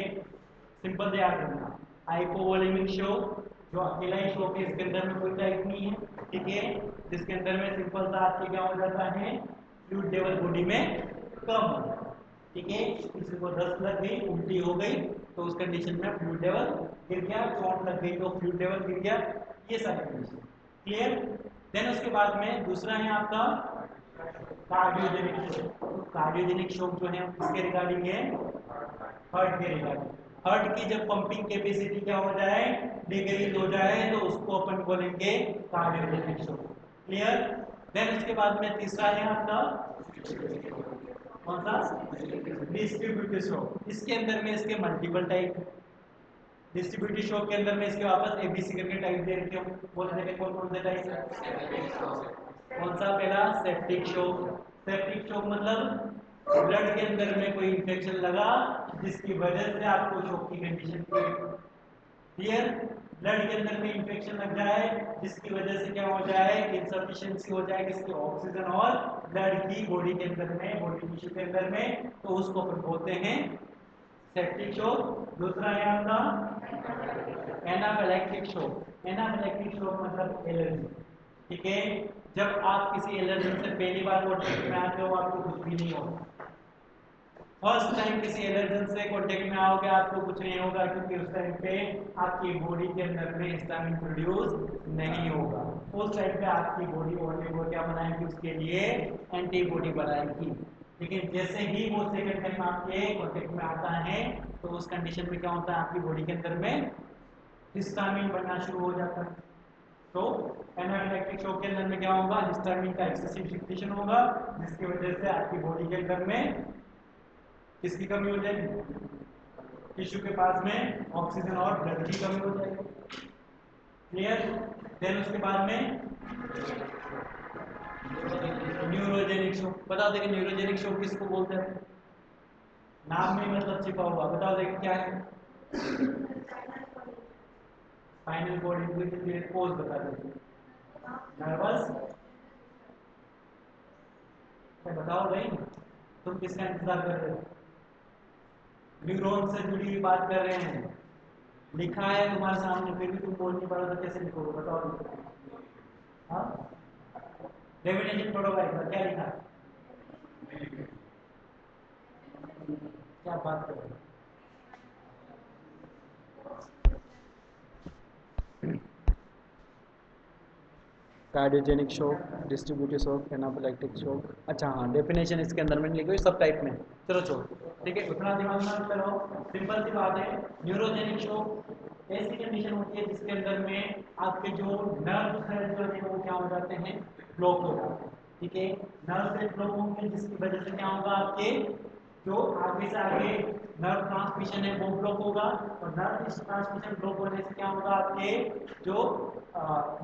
सिंपल से याद रखना, हाइपोवोलेमिक शोक जो अकेला ही शोक है, इसके अंदर में कोई टाइप नहीं है, ठीक है, जिसके अंदर में सिंपल सा आपके क्या हो जाता है, फ्लूइड लेवल बॉडी में कम हो जाता है, ठीक है। किसी को दस्त लग गई, उल्टी हो गई तो उस कंडीशन में फ्लूइड लेवल गिर गया, चोट लग गई तो फ्लूइड लेवल गिर गया, ये सारी कंडीशन क्लियर। देन उसके बाद में दूसरा है आपका कार्डियोजेनिक शोक। कार्डियोजेनिक शोक जो है किसके रिगार्डिंग है, हार्ट के रिगार्डिंग, हार्ट की जब पंपिंग कैपेसिटी क्या हो जाए, डिक्रीज हो जाए, तो उसको अपन बोलेंगे कार्डियोजेनिक शोक, क्लियर। देन उसके बाद में तीसरा है आपका कौन सा, डिस्ट्रीब्यूटिव शोक, इसके अंदर में इसके मल्टीपल टाइप, डिस्ट्रीब्यूटिव शोक के अंदर में इसके वापस एबीसी करके टाइप दे रखे हो, बोल देंगे कौन कौन से टाइप, कौन सा, पहला सेप्टिक शोक, सेप्टिक शोक मतलब ब्लड के अंदर में कोई इंफेक्शन लगा जिसकी वजह से आपको शोक की कंडीशन क्रिएट, क्लियर। ब्लड के अंदर में इंफेक्शन लग जाए जिसकी वजह से क्या हो जाए, इनसफिशिएंसी हो जाए किसकी, ऑक्सीजन और ब्लड की बॉडी के अंदर में, बॉडी टिश्यू के अंदर में, तो उसको अपन बोलते हैं सेप्टिक शॉक। दूसरा है आपका एनाफिलैक्टिक शॉक। एनाफिलैक्टिक शॉक मतलब एलर्जी, ठीक है। जब आप किसी एलर्जन से पहली बार कांटेक्ट में आते हो आपको कुछ भी नहीं होगा। फर्स्ट टाइम किसी एलर्जन से कांटेक्ट में आओगे आपको कुछ नहीं होगा, क्योंकि उस टाइम पे आपकी बॉडी के अंदर में हिस्टामिन प्रोड्यूस नहीं होगा। उस टाइम पे आपकी बॉडी ओनली वो क्या बनाएगी, उसके लिए एंटीबॉडी बनाएगी। लेकिन जैसे ही वो सेकंड टाइम आपके कांटेक्ट में आता है तो उस कंडीशन में क्या होता है, आपकी बॉडी के अंदर में हिस्टामिन बनना शुरू हो जाता है। तो एनाफिलैक्टिक शॉक के अंदर में क्या होगा, हिस्टामिन का एक्सेसिव सिक्रीशन होगा, जिसकी वजह से आपकी बॉडी के अंदर में किसकी कमी हो जाएगी, टिश्यू के पास में ऑक्सीजन और ब्लड की कमी हो जाएगी। क्लियर। देन उसके बाद में न्यूरोजेनिक शॉक। बताओ देखिए न्यूरोजेनिक शॉक किसको बोलते हैं, नाम में मतलब छिपा हुआ, बताओ देखिए क्या है। स्पाइनल कॉर्ड की पोज बता दीजिए। नर्वस, बताओ भाई तुम किसका इंतजार कर रहे हो, न्यूरॉन से जुड़ी हुई बात कर रहे हैं, लिखा है तुम्हारे सामने फिर भी तुम बोल नहीं पा रहे तो कैसे लिखोगे, बताओ। हाँ, डेफिनेशन पढ़ो भाई, क्या लिखा है, क्या बात कर रहे हो। Cardiogenic shock, distributive shock, anaphylactic shock. अच्छा हाँ, डेफिनेशन इसके अंदर मैंने लिखी हुई सब टाइप में। चलो छोड़ो, ठीक है, उतना दिमाग में करो। सिंपल सी बात है, न्यूरोजेनिक शॉक ऐसी कंडीशन होती है जिसके अंदर में आपके जो नर्व सेल्स जो है वो क्या हो जाते हैं, ब्लॉक हो जाते हैं। ठीक है, नर्व सेल ब्लॉक होंगे जिसकी वजह से क्या होगा, आपके जो आगे से आगे नर्व ट्रांसमिशन है वो ब्लॉक होगा, और नर्व ट्रांसमिशन ब्लॉक होने से क्या होगा, आपके जो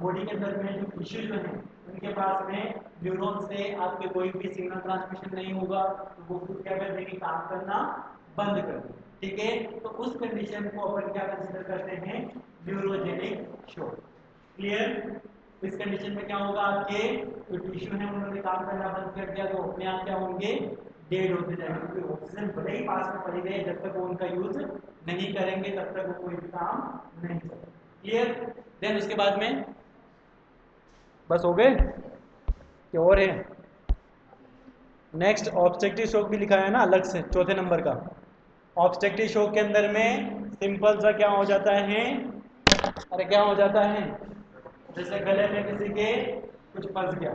बॉडी के अंदर में जो टिश्यूज हैं उनके पास में न्यूरॉन से आपके कोई भी सिग्नल ट्रांसमिशन नहीं होगा, तो वो खुद क्या कर देंगे, काम करना बंद कर देंगे। ठीक है, तो उस कंडीशन को अपन क्या कंसीडर करते हैं, न्यूरोजेनिक शॉक। क्लियर। इस कंडीशन में क्या होगा, आपके जो टिश्यू है उन्होंने काम करना बंद कर दिया तो अपने आप क्या होंगे, डेड होते जाएंगे, क्योंकि ऑक्सीजन भले ही पास में पड़ी रहे जब तक वो उनका यूज नहीं करेंगे तब तक वो कोई भी काम नहीं करेंगे। क्लियर। देन उसके बाद में बस हो गए कि और है, नेक्स्ट ऑब्स्ट्रक्टिव शॉक भी लिखा है ना अलग से चौथे नंबर का। ऑब्स्ट्रक्टिव शॉक के अंदर में सिंपल सा क्या हो जाता है, अरे क्या हो जाता है, जैसे गले में किसी के कुछ फंस गया,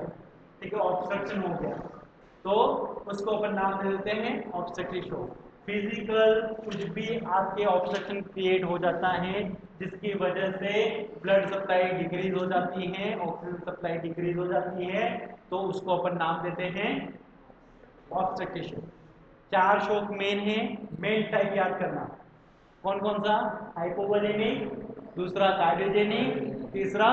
ठीक है, ऑब्स्ट्रक्शन हो गया, तो उसको अपन नाम दे देते हैं ऑब्स्ट्रक्टिव शॉक। फिजिकल कुछ भी आपके ऑब्स्ट्रक्शन क्रिएट हो जाता है जिसकी वजह से ब्लड सप्लाई डिक्रीज हो जाती है, ऑक्सीजन सप्लाई डिक्रीज हो जाती है, तो उसको अपन नाम देते हैं ऑब्स्ट्रक्टिव शॉक। चार शॉक मेन है, मेन टाइप याद करना, कौन कौन सा, हाइपोवोलेमिक, दूसरा कार्डियोजेनिक, तीसरा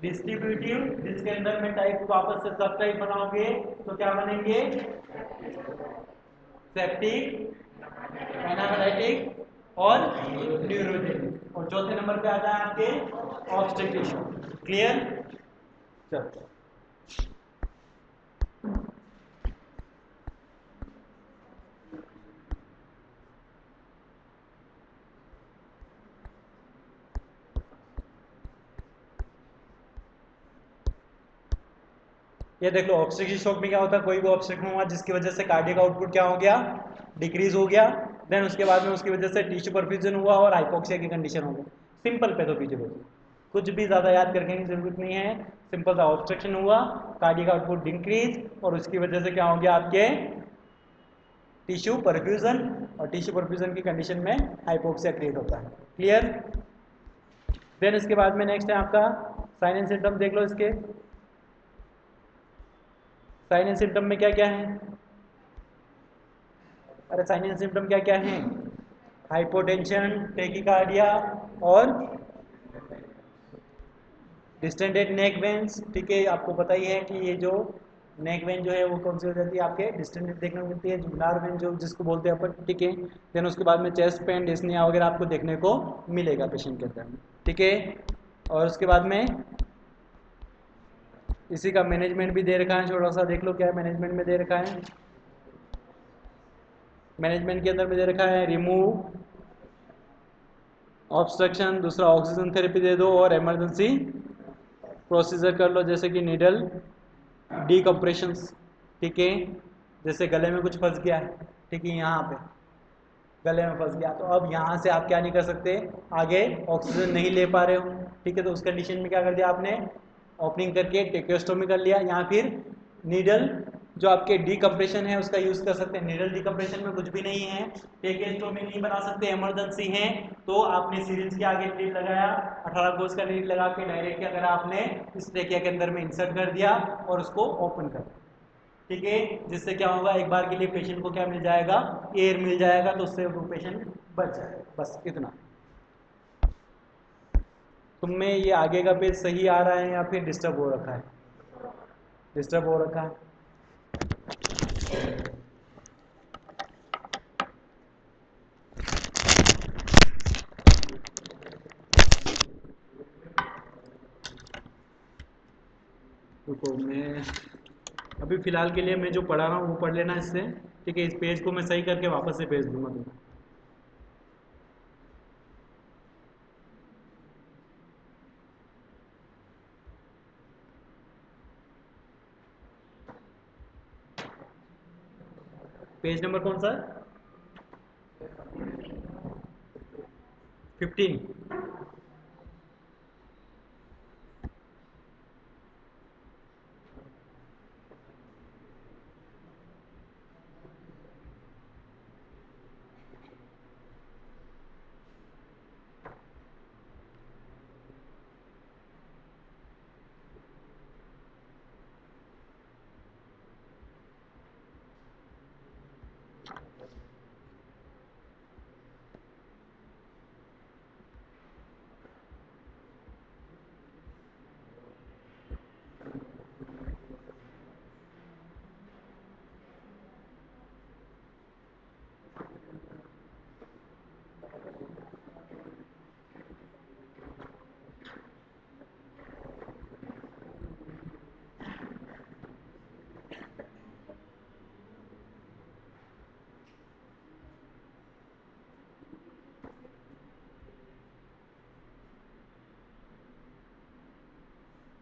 डिस्ट्रीब्यूटिव, जिसके अंदर में टाइप वापस से सब टाइप बनाओगे तो क्या बनेंगे, सेप्टिक, एनाफिलैक्टिक और न्यूरोजेनिक, और चौथे नंबर पे आता है आपके ऑब्स्ट्रक्टिव शॉक। क्लियर। चलो ये देख लो, ऑब्स्ट्रक्टिव शॉक में क्या होता है, कोई भी ऑब्स्ट्रक्शन हुआ जिसकी वजह से कार्डियक आउटपुट क्या हो गया, डिक्रीज हो गया। देन उसके बाद में उसकी वजह से टिश्यू परफ्यूजन हुआ और हाइपोक्सिया की कंडीशन हो गई। सिंपल पैथोफिजियोलॉजी, कुछ भी ज़्यादा याद करने की जरूरत नहीं है। सिंपल सा ऑब्स्ट्रक्शन हुआ, कार्डियक आउटपुट डिक्रीज, और उसकी वजह से क्या हो गया, आपके टिश्यू परफ्यूजन, और टिश्यू परफ्यूजन की कंडीशन में हाइपोक्सिया क्रिएट होता है। क्लियर। देन इसके बाद में नेक्स्ट है आपका साइन एंड सिम्टम। देख लो इसके साइन एंड सिम्टम में क्या क्या है, अरे साइन एंड सिम्टम क्या क्या है, हाइपोटेंशन, टेकिकार्डिया और डिस्टेंडेड नेक वेन्स। ठीक है, आपको पता ही है कि ये जो नेक वेन जो है वो कौन सी हो जाती है आपके डिस्टेंट देखने को मिलती है, जुगुलार वेन जो जिसको बोलते हैं अपन, ठीक है। देन उसके बाद में चेस्ट पेन, डिस्निया वगैरह आपको देखने को मिलेगा पेशेंट के अंदर में, ठीक है। और उसके बाद में इसी का मैनेजमेंट भी दे रखा है, थोड़ा सा देख लो क्या मैनेजमेंट में दे रखा है। मैनेजमेंट के अंदर में दे रखा है रिमूव ऑब्स्ट्रक्शन, दूसरा ऑक्सीजन थेरेपी दे दो, और इमरजेंसी प्रोसीजर कर लो जैसे कि नीडल डीकम्प्रेशंस, ठीक है। जैसे गले में कुछ फंस गया है, ठीक है, यहाँ पे गले में फंस गया, तो अब यहाँ से आप क्या नहीं कर सकते, आगे ऑक्सीजन नहीं ले पा रहे हो, ठीक है। तो उस कंडीशन में क्या कर दिया आपने, ओपनिंग करके टेक्योस्टोमी कर लिया, या फिर नीडल जो आपके डीकम्प्रेशन है उसका यूज कर सकते हैं। नीडल डीकम्प्रेशन में कुछ भी नहीं है, टेक्योस्टोमी नहीं बना सकते, इमरजेंसी है, तो आपने सिरिंज के आगे नीड लगाया, 18 गोज का नीड लगा के डायरेक्ट क्या करा आपने, इस ट्रेकिया के अंदर में इंसर्ट कर दिया और उसको ओपन कर दिया, ठीक है। जिससे क्या होगा, एक बार के लिए पेशेंट को क्या मिल जाएगा, एयर मिल जाएगा, तो उससे वो पेशेंट बच जाएगा, बस इतना। तुम में ये आगे का पेज सही आ रहा है या फिर डिस्टर्ब हो रखा है, डिस्टर्ब हो रखा है। रुको, मैं अभी फ़िलहाल के लिए मैं जो पढ़ा रहा हूँ वो पढ़ लेना इससे, ठीक है। इस पेज को मैं सही करके वापस से भेज दूंगा तुम्हें। पेज नंबर कौन सा है, 15।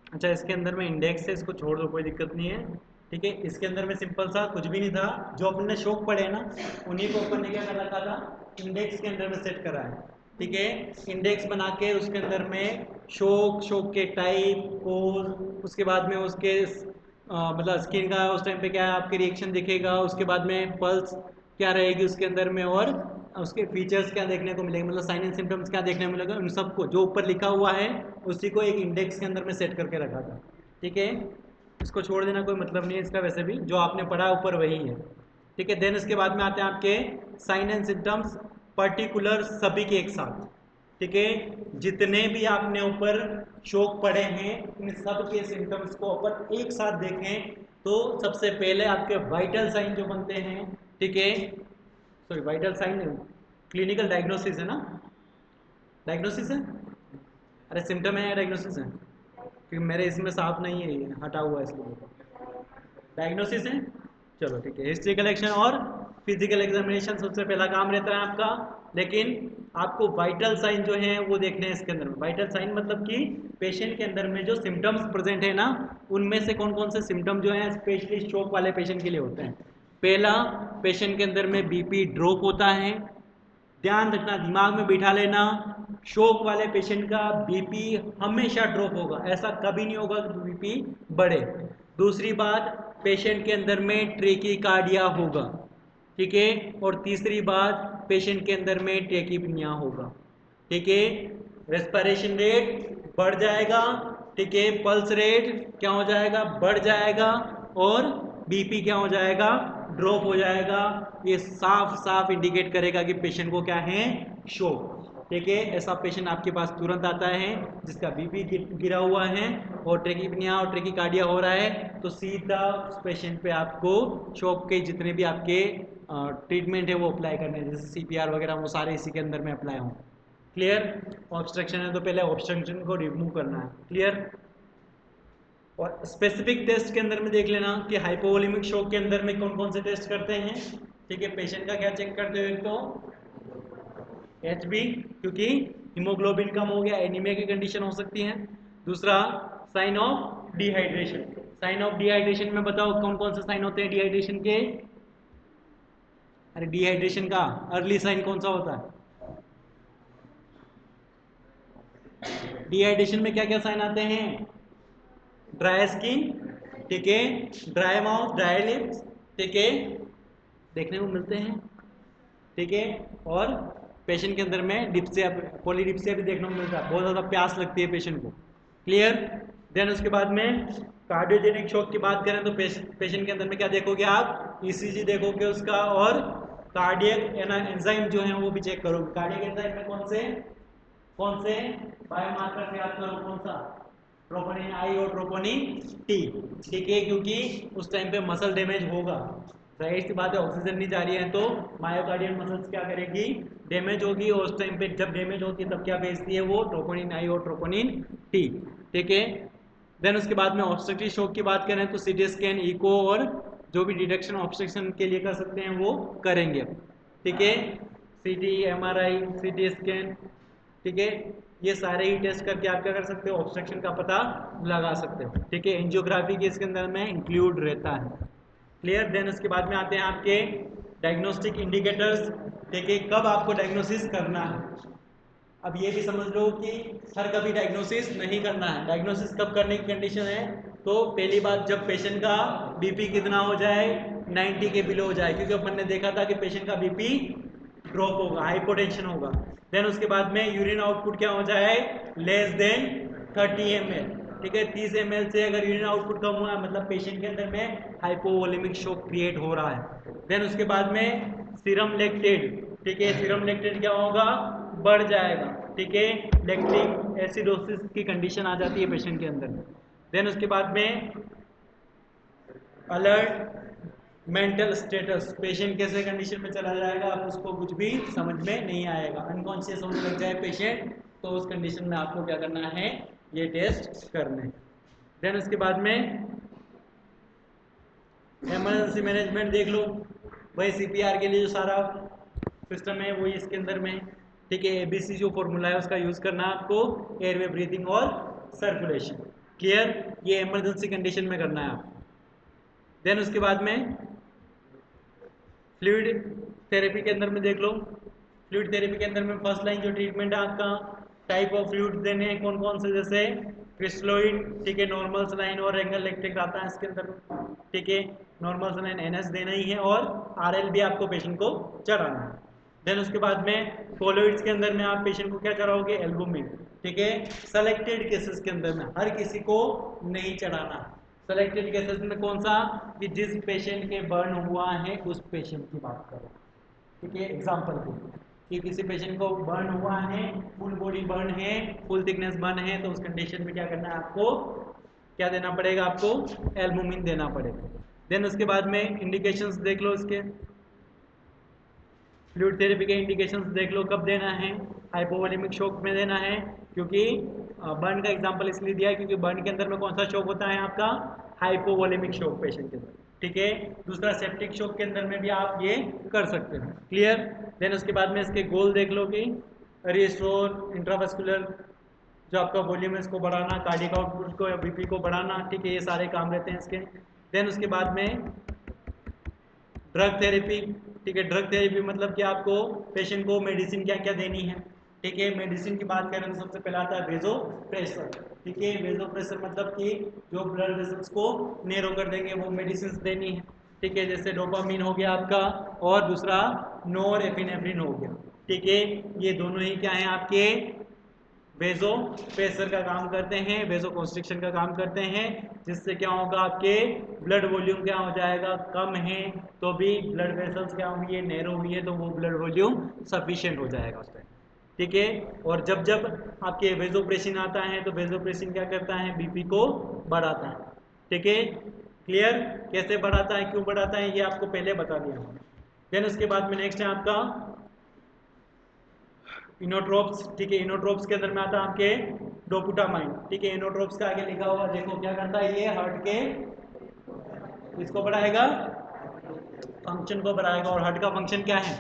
अच्छा, इसके अंदर में इंडेक्स है, इसको छोड़ दो, कोई दिक्कत नहीं है, ठीक है। इसके अंदर में सिंपल सा कुछ भी नहीं था, जो अपने शौक पढ़े ना उन्हीं को अपन ने क्या कर रखा था, इंडेक्स के अंदर में सेट करा है, ठीक है। इंडेक्स बना के उसके अंदर में शौक, शौक के टाइप, पोज, उसके बाद में उसके मतलब स्किन का उस टाइम पे क्या है आपके रिएक्शन दिखेगा, उसके बाद में पल्स क्या रहेगी उसके अंदर में, और उसके फीचर्स क्या देखने को मिलेंगे, मतलब साइन एंड सिम्टम्स क्या देखने को मिलेगा, उन सबको जो ऊपर लिखा हुआ है उसी को एक इंडेक्स के अंदर में सेट करके रखा था, ठीक है। इसको छोड़ देना कोई मतलब नहीं है इसका, वैसे भी जो आपने पढ़ा ऊपर वही है, ठीक है। देन इसके बाद में आते हैं आपके साइन एंड सिम्टम्स पर्टिकुलर, सभी के एक साथ, ठीक है। जितने भी आपने ऊपर शोक पढ़े हैं इन सब के सिम्टम्स को अपन एक साथ देखें तो सबसे पहले आपके वाइटल साइन जो बनते हैं, ठीक है, sorry vital sign clinical diagnosis है ना, डायग्नोसिस है, अरे सिम्टम है या डायग्नोसिस है, क्योंकि मेरे इसमें साफ नहीं है, ये हटा हुआ है इसलिए डायग्नोसिस है। चलो ठीक है, हिस्ट्री कलेक्शन और फिजिकल एग्जामिनेशन सबसे पहला काम रहता है आपका, लेकिन आपको वाइटल साइन जो है वो देखने हैं इसके अंदर में। वाइटल साइन मतलब कि पेशेंट के अंदर में जो सिम्टम्स प्रेजेंट है ना, उनमें से कौन कौन से सिम्टम जो है स्पेशली स्ट्रोक वाले पेशेंट के लिए होते हैं। पहला, पेशेंट के अंदर में बीपी ड्रॉप होता है, ध्यान रखना, दिमाग में बिठा लेना, शोक वाले पेशेंट का बीपी हमेशा ड्रॉप होगा, ऐसा कभी नहीं होगा कि बीपी बढ़े। दूसरी बात, पेशेंट के अंदर में ट्रेकीकार्डिया होगा, ठीक है। और तीसरी बात, पेशेंट के अंदर में ट्रेकीपिनिया होगा, ठीक है। रेस्पिरेशन रेट बढ़ जाएगा, ठीक है, पल्स रेट क्या हो जाएगा, बढ़ जाएगा, और बीपी क्या हो जाएगा, ड्रॉप हो जाएगा। ये साफ साफ इंडिकेट करेगा कि पेशेंट को क्या है, शोक। ठीक है, ऐसा पेशेंट आपके पास तुरंत आता है जिसका बीपी गिरा हुआ है और ट्रेकिपनिया और ट्रेकिकार्डिया हो रहा है, तो सीधा उस पेशेंट पे आपको शॉक के जितने भी आपके ट्रीटमेंट है वो अप्लाई करने हैं, जैसे सीपीआर वगैरह वो सारे इसी के अंदर में अप्लाई हों। क्लियर? ऑब्स्ट्रक्शन है तो पहले ऑब्स्ट्रक्शन को रिमूव करना है। क्लियर? और स्पेसिफिक टेस्ट के अंदर में देख लेना कि हाइपोवोलेमिक शॉक के अंदर में कौन कौन से टेस्ट करते हैं। ठीक है, पेशेंट का क्या चेक करते हो, एक तो एचबी क्योंकि हीमोग्लोबिन कम हो गया, एनीमिया की कंडीशन हो सकती है। दूसरा sign of dehydration. Sign of dehydration में बताओ कौन कौन से साइन होते हैं डिहाइड्रेशन के। अरे डिहाइड्रेशन का अर्ली साइन कौन सा होता है? डिहाइड्रेशन में क्या क्या साइन आते हैं? ड्राई स्किन, ठीक है, ड्राई माउथ, ड्राई लिप्स, ठीक है, देखने को मिलते हैं। ठीक है, और पेशेंट के अंदर में डिप्सिया, पॉलीडिप्सिया भी देखने को मिलता है, बहुत ज़्यादा प्यास लगती है पेशेंट को। क्लियर? देन उसके बाद में कार्डियोजेनिक शॉक की बात करें तो पेशेंट के अंदर में क्या देखोगे आप? ईसीजी देखोगे उसका, और कार्डियक एंजाइम जो है वो भी चेक करोगे। कार्डियक एंजाइम में कौन से बायोमार्कर से याद करो, कौन सा? ट्रोपोनिन आई और ट्रोपोनिन टी। ठीक है, क्योंकि उस टाइम पे मसल डैमेज होगा, जाहिर सी बात है, ऑक्सीजन नहीं जा रही है तो मायोकार्डियल मसल्स क्या करेगी? डैमेज होगी, और उस टाइम पे जब डैमेज होती है तब क्या भेजती है वो? ट्रोपोनिन आई और ट्रोपोनिन टी। ठीक है, देन उसके बाद में ऑब्स्ट्रक्टिव शॉक की बात करें तो सीटी स्कैन, इको और जो भी डिटेक्शन ऑब्स्ट्रक्शन के लिए कर सकते हैं वो करेंगे। ठीक है, सीटी, एमआरआई, सीटी स्कैन, ठीक है, ये सारे ही टेस्ट करके आप क्या कर सकते हो? ऑब्स्ट्रक्शन का पता लगा सकते हो। ठीक है, एंजियोग्राफी के इसके अंदर में इंक्लूड रहता है। क्लियर? देन उसके बाद में आते हैं आपके डायग्नोस्टिक इंडिकेटर्स। ठीक है, कब आपको डायग्नोसिस करना है। अब ये भी समझ लो कि हर कभी डायग्नोसिस नहीं करना है। डायग्नोसिस कब करने की कंडीशन है? तो पहली बात, जब पेशेंट का बीपी कितना हो जाए? 90 के बिलो हो जाए, क्योंकि अपन ने देखा था कि पेशेंट का बीपी ड्रॉप होगा, हाइपोटेंशन होगा। देन उसके बाद में यूरिन आउटपुट क्या हो जाए? Less than 30 ml। ठीक है, 30 ml से अगर यूरिन आउटपुट कम हुआ है मतलब पेशेंट के अंदर में हाइपोवोलेमिक शॉक क्रिएट हो रहा है। देन उसके बाद में सीरम लैक्टेट, ठीक है, सीरम लैक्टेट क्या होगा? बढ़ जाएगा। ठीक है, लैक्टिक एसिडोसिस की कंडीशन आ जाती है पेशेंट के अंदर। देन उसके बाद में अलर्ट मेंटल स्टेटस, पेशेंट कैसे कंडीशन में चला जाएगा आप उसको कुछ भी समझ में नहीं आएगा, अनकॉन्शियस होने लग जाए पेशेंट, तो उस कंडीशन में आपको क्या करना है? ये टेस्ट करने। देन उसके बाद में इमरजेंसी मैनेजमेंट देख लो, वही सीपीआर के लिए जो सारा सिस्टम है वही इसके अंदर में। ठीक है, एबीसी जो फॉर्मूला है उसका यूज करना है आपको, एयरवे, ब्रीथिंग और सर्कुलेशन। क्लियर? ये इमरजेंसी कंडीशन में करना है आपको। देन उसके बाद में फ्लूइड थेरेपी के अंदर में देख लो, फ्लूइड थेरेपी के अंदर में फर्स्ट लाइन जो ट्रीटमेंट है आपका, टाइप ऑफ फ्लूइड देने हैं कौन कौन से, जैसे क्रिस्टलोइड, ठीक है, नॉर्मल सलाइन और रेंगल लैक्टिक आता है इसके अंदर। ठीक है, नॉर्मल सलाइन एनएस देना ही है, और आरएल भी आपको पेशेंट को चढ़ाना है। देन उसके बाद में कोलोइड्स के अंदर में आप पेशेंट को क्या चढ़ाओगे? एल्बुमिन। ठीक है, सेलेक्टेड केसेस के अंदर में, हर किसी को नहीं चढ़ाना। सेलेक्टेड केसेस में कौन सा? कि जिस पेशेंट के बर्न हुआ है उस पेशेंट की बात करो। ठीक है, एग्जांपल के लिए कि किसी पेशेंट को बर्न हुआ है, फुल बॉडी बर्न है, फुल थिकनेस बर्न है, तो उस कंडीशन में क्या करना है आपको? क्या देना पड़ेगा आपको? एल्बुमिन देना पड़ेगा। देन उसके बाद में इंडिकेशंस देख लो इसके, फ्लूइड थेरेपी के इंडिकेशंस देख लो, कब देना है? हाइपोवोलेमिक शॉक में देना है, क्योंकि बर्न का एग्जांपल इसलिए दिया है क्योंकि बर्न के अंदर में कौन सा शॉक होता है आपका? हाइपोवोलेमिक शॉक पेशेंट के अंदर। ठीक है, दूसरा सेप्टिक शॉक के अंदर में भी आप ये कर सकते हैं। क्लियर? देन उसके बाद में इसके गोल देख लो कि रिस्टोर इंट्रावेस्कुलर जो आपका वॉल्यूम है इसको बढ़ाना, कार्डियक आउटपुट को या बीपी को बढ़ाना। ठीक है, ये सारे काम रहते हैं इसके। देन उसके बाद में ड्रग थेरेपी। ठीक है, ड्रग थेरेपी मतलब कि आपको पेशेंट को मेडिसिन क्या क्या देनी है। ठीक है, मेडिसिन की बात करें तो सबसे पहला आता है वेजो प्रेशर। ठीक है, वेजो प्रेशर मतलब कि जो ब्लड वेसल्स को नैरो कर देंगे वो मेडिसिन देनी है। ठीक है, जैसे डोपामिन हो गया आपका, और दूसरा नोरएपिनेफ्रिन हो गया। ठीक है, ये दोनों ही क्या है आपके? वेजो प्रेशर का काम करते हैं, वेजो कॉन्स्ट्रिक्शन का काम करते हैं, जिससे क्या होगा? आपके ब्लड वॉल्यूम क्या हो जाएगा? कम है तो भी ब्लड वेसल्स क्या हुई है? नैरो हुई है, तो वो ब्लड वॉल्यूम सफिशिएंट हो जाएगा उस टाइम। ठीक है। और जब जब आपके वेजोप्रेसिन आता है तो वेजोप्रेसिन क्या करता है, बीपी को बढ़ाता है। ठीक है, क्लियर? कैसे बढ़ाता है, क्यों बढ़ाता है, ये आपको पहले बता दिया। देन उसके बाद में नेक्स्ट है आपका इनोट्रोप्स। ठीक है, इनोट्रोप्स के अंदर में आता है आपके डोपुटामाइन। ठीक है, इनोट्रोप्स का आगे लिखा हुआ देखो क्या करता है, ये हार्ट के इसको बढ़ाएगा, फंक्शन को बढ़ाएगा। और हार्ट का फंक्शन क्या है,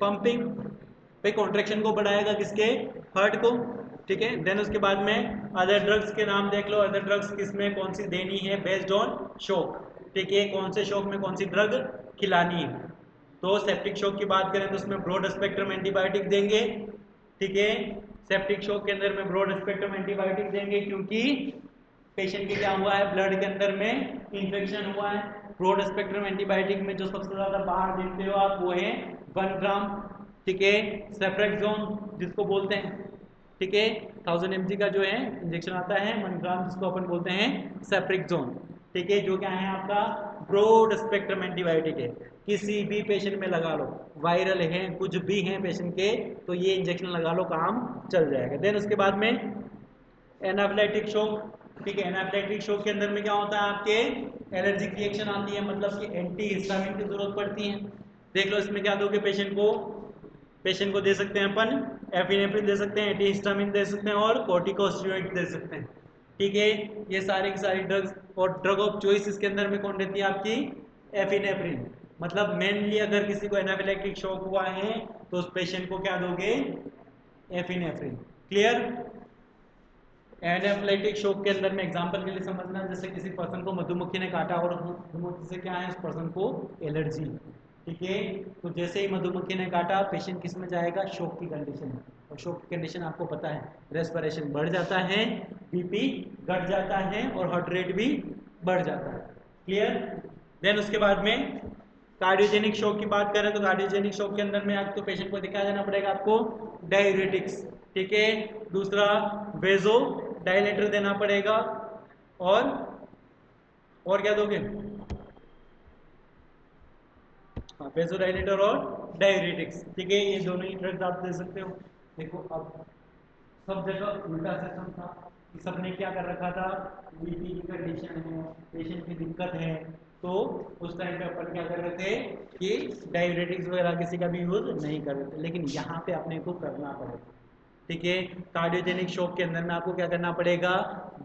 पंपिंग पे, कॉन्ट्रेक्शन को बढ़ाएगा, किसके, हार्ट को। ठीक है, देन उसके बाद में अदर ड्रग्स के नाम देख लो। अदर ड्रग्स किसमें कौन सी देनी है, बेस्ड ऑन शॉक। ठीक है, कौन से शॉक में कौन सी ड्रग खिलानी है। तो सेप्टिक शॉक की बात करें तो उसमें ब्रॉड स्पेक्ट्रम एंटीबायोटिक देंगे। ठीक है, सेप्टिक शॉक के अंदर में ब्रॉड स्पेक्ट्रम एंटीबायोटिक देंगे क्योंकि पेशेंट के क्या हुआ है, ब्लड के अंदर में इन्फेक्शन हुआ है। ब्रॉड स्पेक्ट्रम एंटीबायोटिक में जो सबसे ज्यादा बाहर देखते हो आप वो है 1 ग्राम। ठीक है, सेफ्रेक्सोन जिसको बोलते हैं। ठीक है, 1000 mg का जो है इंजेक्शन आता है 1 ग्राम, जिसको अपन बोलते हैं सेफ्रेक्सोन। ठीक है, जो क्या है आपका ब्रॉड स्पेक्ट्रम एंटीबायोटिक है। किसी भी पेशेंट में लगा लो, वायरल है, कुछ भी है पेशेंट के, तो ये इंजेक्शन लगा लो, काम चल जाएगा। देन उसके बाद में एनाफिलैक्टिक शॉक। ठीक है, एनाफिलैक्टिक शॉक के अंदर में क्या होता है, आपके एलर्जिक रिएक्शन आती है, मतलब कि एंटी हिस्टामिन की जरूरत पड़ती है। देख लो इसमें क्या दोगे पेशेंट को, पेशेंट को दे सकते हैं अपन एफिनेफ्रिन दे सकते हैं, एंटी हिस्टामिन दे सकते हैं और कॉर्टिकोस्टेरॉइड दे सकते हैं। ठीक है, ये सारी की सारी ड्रग्स। और ड्रग ऑफ चॉइस इसके अंदर में कौन रहती है आपकी, एफिनेफ्रिन। मतलब मेनली अगर किसी को एनाफिलैक्टिक शॉक हुआ है तो उस पेशेंट को क्या दोगे, एफिनेफ्रिन। क्लियर? एनाफिलैक्टिक शॉक के अंदर में एग्जांपल के लिए समझना, जैसे किसी पर्सन को मधुमक्खी ने काटा और मधुमक्खी से क्या है, उस पर्सन को एलर्जी। ठीक है, तो जैसे ही मधुमक्खी ने काटा पेशेंट किस में जाएगा, शॉक की कंडीशन में। और शॉक की कंडीशन आपको पता है, रेस्पिरेशन बढ़ जाता है, बीपी घट जाता है और हार्ट रेट भी बढ़ जाता है। क्लियर? देन उसके बाद में कार्डियोजेनिक शॉक की बात करें तो कार्डियोजेनिक शॉक के अंदर में आपको पेशेंट को दिखाया जाना पड़ेगा आपको डाययूरेटिक्स। ठीक है, दूसरा वेजो डायलेटर देना पड़ेगा। और क्या दोगे, हाँ, वेजो डायलेटर और डाययूरेटिक्स। ठीक है, ये दोनों ही ड्रग्स आप दे सकते हो। देखो अब सब जगह उल्टा सिस्टम था कि सबने क्या कर रखा था, बीपी की कंडीशन है, पेशेंट की दिक्कत है, तो उस टाइम पे अपन क्या कर रहे थे कि डाययूरेटिक्स वगैरह किसी का भी यूज नहीं कर रहे थे। लेकिन यहाँ पे अपने को करना पड़ेगा। ठीक है, कार्डियोजेनिक शॉक के अंदर में आपको क्या करना पड़ेगा,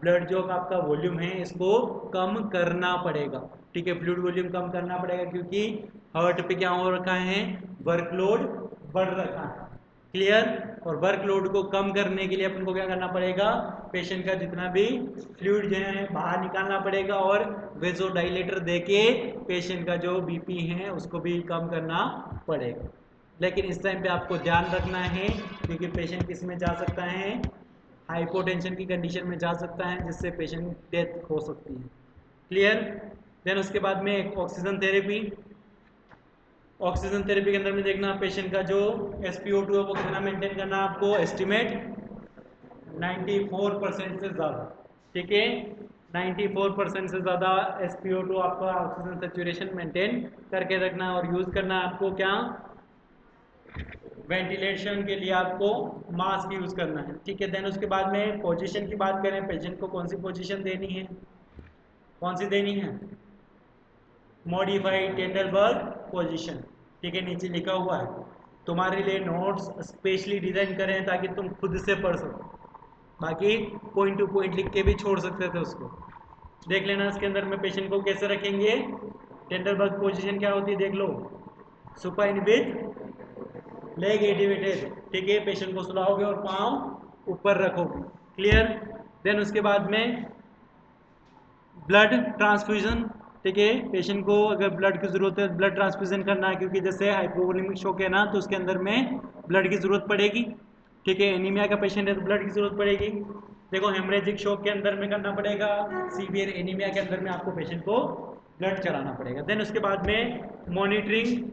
ब्लड जो आपका वॉल्यूम है इसको कम करना पड़ेगा। ठीक है, फ्लूइड वॉल्यूम कम करना पड़ेगा क्योंकि हार्ट पे क्या हो रखा है, वर्कलोड बढ़ रखा है। क्लियर? और वर्कलोड को कम करने के लिए अपन को क्या करना पड़ेगा, पेशेंट का जितना भी फ्लूइड जो है बाहर निकालना पड़ेगा और वेजोडाइलेटर देके पेशेंट का जो बीपी है उसको भी कम करना पड़ेगा। लेकिन इस टाइम पे आपको ध्यान रखना है क्योंकि पेशेंट किस में जा सकता है, हाइपोटेंशन की कंडीशन में जा सकता है, जिससे पेशेंट डेथ हो सकती है। क्लियर? देन उसके बाद में एक ऑक्सीजन थेरेपी। ऑक्सीजन थेरेपी के अंदर में देखना पेशेंट का जो SpO2 है वो कितना मेंटेन करना आपको, एस्टिमेट 94% से ज़्यादा। ठीक है, 94% से ज़्यादा SpO2 आपका ऑक्सीजन सेचुरेशन मेंटेन करके रखना। और यूज़ करना आपको क्या, वेंटिलेशन के लिए आपको मास्क यूज़ करना है। ठीक है, देन उसके बाद में पोजीशन की बात करें, पेशेंट को कौन सी पोजीशन देनी है, कौन सी देनी है, मॉडिफाइड टेंडरबर्ग पोजीशन। ठीक है, नीचे लिखा हुआ है, तुम्हारे लिए नोट्स स्पेशली डिजाइन करें ताकि तुम खुद से पढ़ सको, बाकी पॉइंट टू पॉइंट लिख के भी छोड़ सकते थे उसको। देख लेना इसके अंदर में पेशेंट को कैसे रखेंगे, टेंडरबर्ग पोजीशन क्या होती है देख लो, सुपाइन विथ लेग एलिवेटेड। ठीक है, पेशेंट को सुलाओगे और पाँव ऊपर रखोगे। क्लियर? देन उसके बाद में ब्लड ट्रांसफ्यूजन। ठीक है, पेशेंट को अगर ब्लड की जरूरत है ब्लड ट्रांसफ्यूजन करना है क्योंकि जैसे हाइपोवोलेमिक शॉक है ना तो उसके अंदर में ब्लड की जरूरत पड़ेगी। ठीक है, एनीमिया का पेशेंट है तो ब्लड की जरूरत पड़ेगी। देखो हेमरेजिक शॉक के अंदर में करना पड़ेगा, सीवियर एनीमिया के अंदर में आपको पेशेंट को ब्लड चढ़ाना पड़ेगा। देन उसके बाद में मॉनिटरिंग।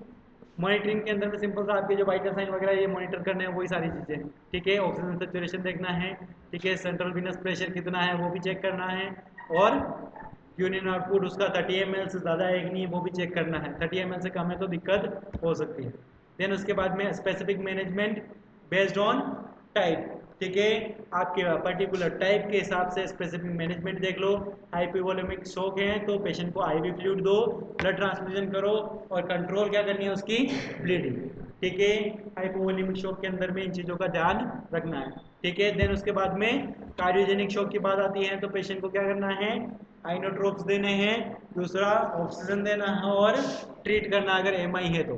मॉनिटरिंग के अंदर में सिंपल सा आपके जो वाइटल साइन वगैरह ये मॉनिटर करने हैं वही सारी चीज़ें। ठीक है, ऑक्सीजन सेचुरेशन देखना है। ठीक है, सेंट्रल विनस प्रेशर कितना है वो भी चेक करना है। और यूरिन आउटपुट उसका 30 ml से ज़्यादा है कि नहीं वो भी चेक करना है। 30 ml से कम है तो दिक्कत हो सकती है। देन उसके बाद में specific management based on type, ठीक है, आपके पर्टिकुलर टाइप के हिसाब से स्पेसिफिक मैनेजमेंट देख लो। हाइपोवोलेमिक शॉक है तो पेशेंट को आईवी फ्लूइड दो, ब्लड ट्रांसफ्यूजन करो और कंट्रोल क्या करनी है उसकी ब्लीडिंग, ठीक है। हाइपोवोलेमिक शॉक के अंदर में इन चीज़ों का ध्यान रखना है, ठीक है। देन उसके बाद में कार्डियोजेनिक शॉक की बात आती है तो पेशेंट को क्या करना है, आइनोट्रोप्स देने हैं, दूसरा ऑक्सीजन देना है और ट्रीट करना अगर एमआई है तो,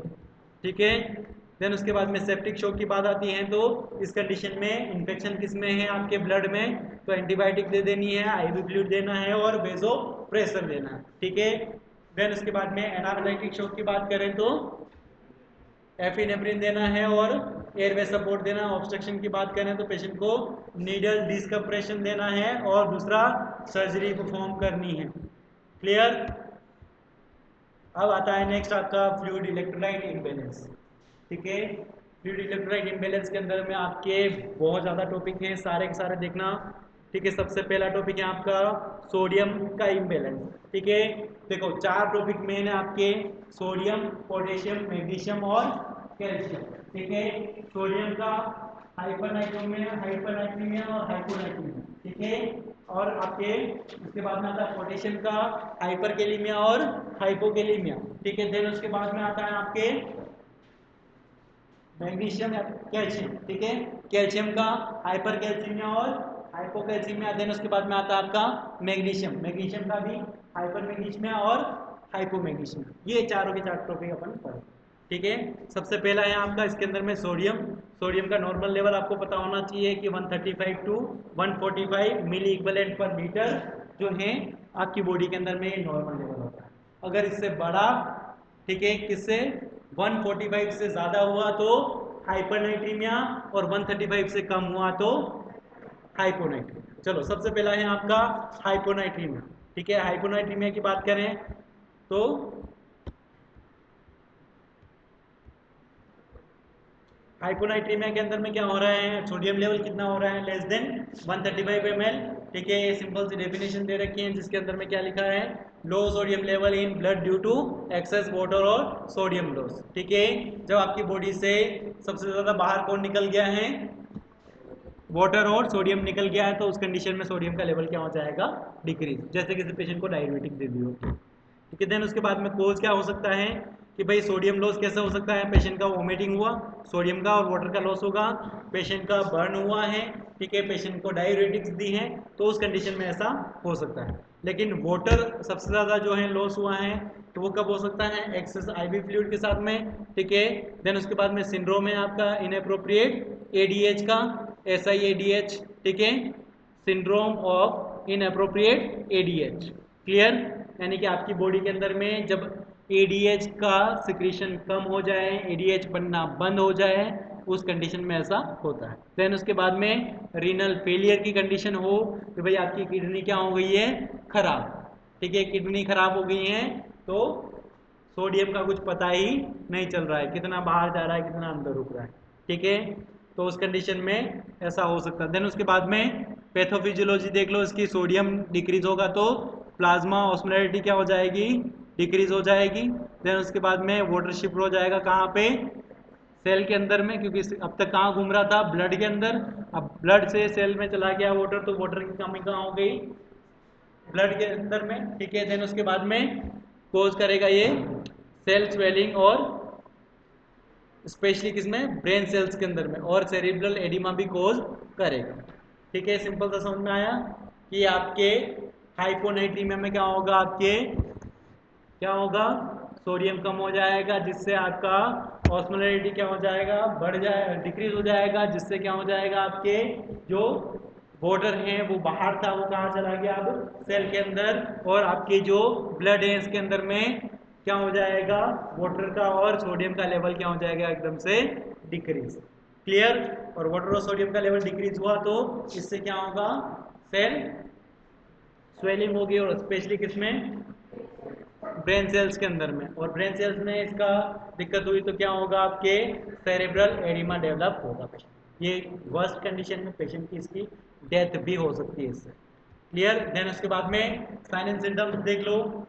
ठीक है। देन उसके बाद में सेप्टिक शॉक की बात आती है तो इस कंडीशन में इन्फेक्शन किस में है, आपके ब्लड में, तो एंटीबायोटिक दे देनी है, आईवी फ्लूइड देना है और वेजो प्रेशर देना है, ठीक है। देन उसके बाद में एनाफिलैक्टिक शॉक की बात करें तो एफिनेफ्रिन देना है और एयरवे सपोर्ट देना। ऑब्स्ट्रक्शन की बात करें तो पेशेंट को नीडल डिस्कम्प्रेशन देना है और दूसरा सर्जरी परफॉर्म करनी है, क्लियर। अब आता है नेक्स्ट आपका फ्लूइड इलेक्ट्रोलाइट इम्बैलेंस, ठीक है। फ्लूइड इलेक्ट्रोलाइट इम्बैलेंस के अंदर में आपके बहुत ज़्यादा टॉपिक हैं, सारे के सारे देखना, ठीक है। सबसे पहला टॉपिक है आपका सोडियम का इम्बैलेंस, ठीक है। देखो 4 टॉपिक मेन है आपके, सोडियम, पोटेशियम, मैग्नीशियम और कैल्शियम, ठीक है। सोडियम का हाइपरनाइट्रोमिया, हाइपरनाइट्रीमिया और हाइपोनाइट्रीमिया, ठीक है। और आपके उसके बाद में आता है पोटेशियम का हाइपरकैलिमिया और हाइपोकैलिमिया, ठीक है। देन उसके बाद में आता है आपके मैग्नीशियम या कैल्शियम, ठीक है। कैल्शियम का हाइपरकैल्सीमिया और हाइपोकैल्सीमिया। देन उसके बाद में आता है आपका मैग्नीशियम, मैग्नीशियम का भी हाइपरमैग्नीशियमिया और हाइपोमैग्नीशियम। ये चारों के 4 टॉपिक अपन पढ़े, ठीक है। सबसे पहला है आपका इसके अंदर में सोडियम। सोडियम का नॉर्मल लेवल आपको पता होना चाहिए कि 135 to 145 milliequivalent per litre जो है आपकी बॉडी के अंदर में नॉर्मल लेवल होता है। अगर इससे बड़ा, ठीक है, किससे 145 से ज़्यादा हुआ तो हाइपरनाइट्रीमिया और 135 से कम हुआ तो हाइपोनाइट्रीमिया। चलो सबसे पहला है आपका हाइपोनाइट्रीमिया, ठीक है। हाइपोनाइट्रीमिया की बात करें तो हाइपोनाइट्रीमिया के अंदर में क्या हो रहा है, सोडियम लेवल कितना हो रहा है, लेस देन 135 ml, ठीक है। ये सिंपल सी डेफिनेशन दे रखी है जिसके अंदर में क्या लिखा है, low sodium level in blood due to excess water और सोडियम लॉस, ठीक है। जब आपकी बॉडी से सबसे ज़्यादा बाहर कौन निकल गया है, वाटर और सोडियम निकल गया है, तो उस कंडीशन में सोडियम का लेवल क्या हो जाएगा, डिक्रीज, जैसे किसी पेशेंट को डायबिटिक दे दी हो, ठीक है। देन उसके बाद में कोज क्या हो सकता है कि भाई सोडियम लॉस कैसे हो सकता है, पेशेंट का वोमिटिंग हुआ, सोडियम का और वाटर का लॉस होगा, पेशेंट का बर्न हुआ है, ठीक है, पेशेंट को डायूरेटिक्स दी हैं, तो उस कंडीशन में ऐसा हो सकता है। लेकिन वाटर सबसे ज़्यादा जो है लॉस हुआ है तो वो कब हो सकता है, एक्सेस आईवी फ्लूइड के साथ में, ठीक है। देन उसके बाद में सिंड्रोम है आपका इनएप्रोप्रिएट एडीएच का, SIADH, ठीक है, syndrome of inappropriate ADH, clear. यानी कि आपकी बॉडी के अंदर में जब एडीएच का सिक्रीशन कम हो जाए, एडीएच बनना बंद हो जाए, उस कंडीशन में ऐसा होता है। देन उसके बाद में रीनल फेलियर की कंडीशन हो कि भाई आपकी किडनी क्या हो गई है, खराब, ठीक है, किडनी खराब हो गई है तो सोडियम का कुछ पता ही नहीं चल रहा है, कितना बाहर जा रहा है कितना अंदर रुक रहा है, ठीक है। तो उस कंडीशन में ऐसा हो सकता है। देन उसके बाद में पैथोफिजियोलॉजी देख लो इसकी, सोडियम डिक्रीज होगा तो प्लाज्मा ऑस्मोलैरिटी क्या हो जाएगी, डिक्रीज हो जाएगी। देन उसके बाद में वाटर शिफ्ट हो जाएगा कहाँ पे, सेल के अंदर में, क्योंकि अब तक कहाँ घूम रहा था, ब्लड के अंदर, अब ब्लड से सेल में चला गया वाटर, तो वाटर की कमी कहाँ हो गई, ब्लड के अंदर में, ठीक है। देन उसके बाद में कोज करेगा ये सेल स्वेलिंग और स्पेशली किसमें, ब्रेन सेल्स के अंदर में, और सेरिब्रल एडिमा भी कोज करेगा, ठीक है। सिंपल सा समझ में आया कि आपके हाइपोनाइट्रीमिया में क्या होगा, आपके क्या होगा, सोडियम कम हो जाएगा जिससे आपका ऑस्मोलैरिटी क्या हो जाएगा, बढ़ जाए, डिक्रीज हो जाएगा, जिससे क्या हो जाएगा, आपके जो वाटर है वो बाहर था वो कहाँ चला गया, अब सेल के अंदर, और आपके जो ब्लड है इसके अंदर में क्या हो जाएगा, वाटर का और सोडियम का लेवल क्या हो जाएगा, एकदम से डिक्रीज, क्लियर। और वाटर और सोडियम का लेवल डिक्रीज हुआ तो इससे क्या होगा, सेल स्वेलिंग होगी, और स्पेशली किसमें, ब्रेन सेल्स के अंदर में, और ब्रेन सेल्स में इसका दिक्कत हुई तो क्या होगा, आपके सेरेब्रल एडिमा डेवलप होगा। ये वर्स्ट कंडीशन में पेशेंट की इसकी डेथ भी हो सकती है इससे, क्लियर। देन उसके बाद में साइन एंड सिम्टम्स देख लो।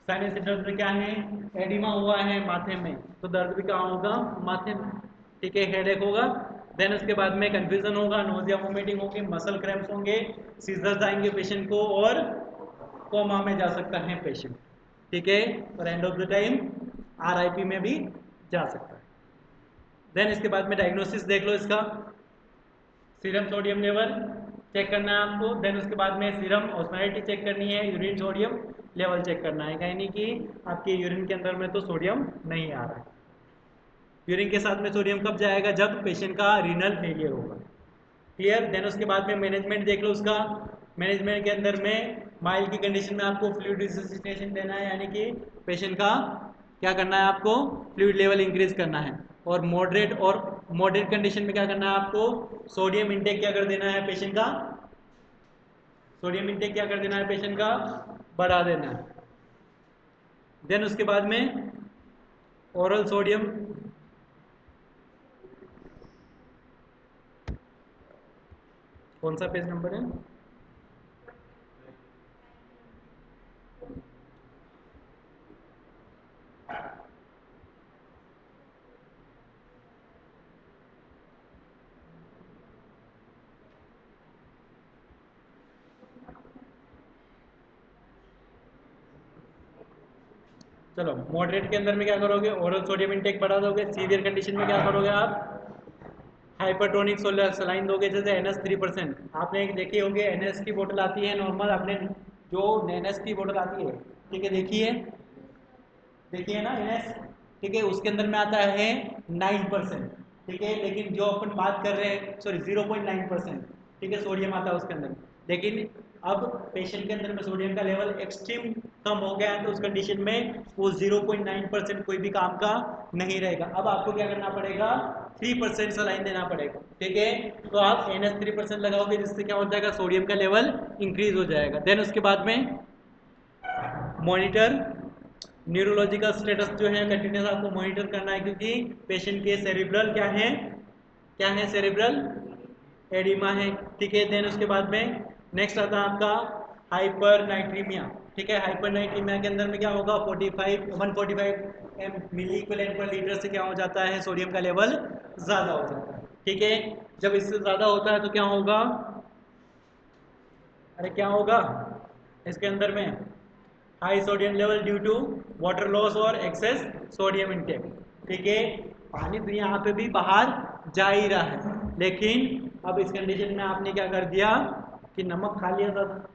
साइनस दर्द क्या है, एडिमा हुआ है माथे में, तो दर्द भी कहाँ होगा, माथे में, ठीक है, हेडेक होगा। देन उसके बाद में कंफ्यूजन होगा, नोजिया वोमिटिंग होगी, मसल क्रैम्प्स होंगे, सीजर्स आएंगे पेशेंट को, और कोमा में जा सकता है पेशेंट, ठीक है, और end of the time RIP में भी जा सकता है। देन इसके बाद में डायग्नोसिस देख लो इसका, सीरम सोडियम लेवल चेक करना है आपको। देन उसके बाद में सीरम ऑस्मोलैरिटी चेक करनी है, यूरिन सोडियम लेवल चेक करना है, यानी कि आपके यूरिन के अंदर में तो सोडियम नहीं आ रहा है। यूरिन के साथ में सोडियम कब जाएगा, जब पेशेंट का रीनल फेलियर होगा, क्लियर। देन उसके बाद में मैनेजमेंट देख लो उसका, मैनेजमेंट के अंदर में माइल्ड की कंडीशन में आपको फ्लूइड रिससिटेशन देना है, यानी कि पेशेंट का क्या करना है, आपको फ्लूइड लेवल इंक्रीज करना है। और मॉडरेट कंडीशन में क्या करना है, आपको सोडियम इंटेक क्या कर देना है पेशेंट का, सोडियम इंटेक क्या कर देना है पेशेंट का, बढ़ा देना है। देन उसके बाद में ओरल सोडियम, कौन सा पेज नंबर है, चलो मॉडरेट के अंदर में क्या करोगे, ओरल सोडियम इंटेक बढ़ा दोगे। सीवियर कंडीशन में क्या करोगे आप, हाइपरटोनिक सलाइन दोगे, जैसे NS3%। आपने एक देखी होगी NS की बोतल आती है नॉर्मल, आपने जो NS की बोतल आती है, ठीक है, देखिए ना NS, ठीक है, उसके अंदर में आता है 9%, ठीक है, लेकिन जो अपन बात कर रहे हैं, सॉरी 0.9%, ठीक है, सोडियम आता है उसके अंदर। लेकिन अब पेशेंट के अंदर में सोडियम का लेवल एक्सट्रीम कम हो गया है, तो उस कंडीशन में वो 0.9% कोई भी काम का नहीं रहेगा। अब आपको क्या करना पड़ेगा, 3% सलाइन देना पड़ेगा, ठीक है। तो आप NS 3% लगाओगे, जिससे क्या हो जाएगा, सोडियम का लेवल इंक्रीज हो जाएगा। देन उसके बाद में मॉनिटर न्यूरोलॉजिकल स्टेटस जो है कंटिन्यूस आपको मॉनिटर करना है, क्योंकि पेशेंट के सेरिब्रल क्या है सेरिब्रल एडिमा है, ठीक है। देन उसके बाद में नेक्स्ट आता है आपका हाइपर नाइट्रीमिया, ठीक है। हाइपर नाइट्रीमिया के अंदर में क्या होगा, 145 मिली इक्विवेलेंट पर लीटर से क्या हो जाता है, सोडियम का लेवल ज़्यादा हो जाता है, ठीक है। जब इससे ज़्यादा होता है तो क्या होगा, अरे क्या होगा इसके अंदर में, high sodium level due to water loss और एक्सेस सोडियम इंटेक, ठीक है। पानी तो यहाँ पे भी बाहर जा ही रहा है, लेकिन अब इस कंडीशन में आपने क्या कर दिया कि नमक खा लिया ज़्यादा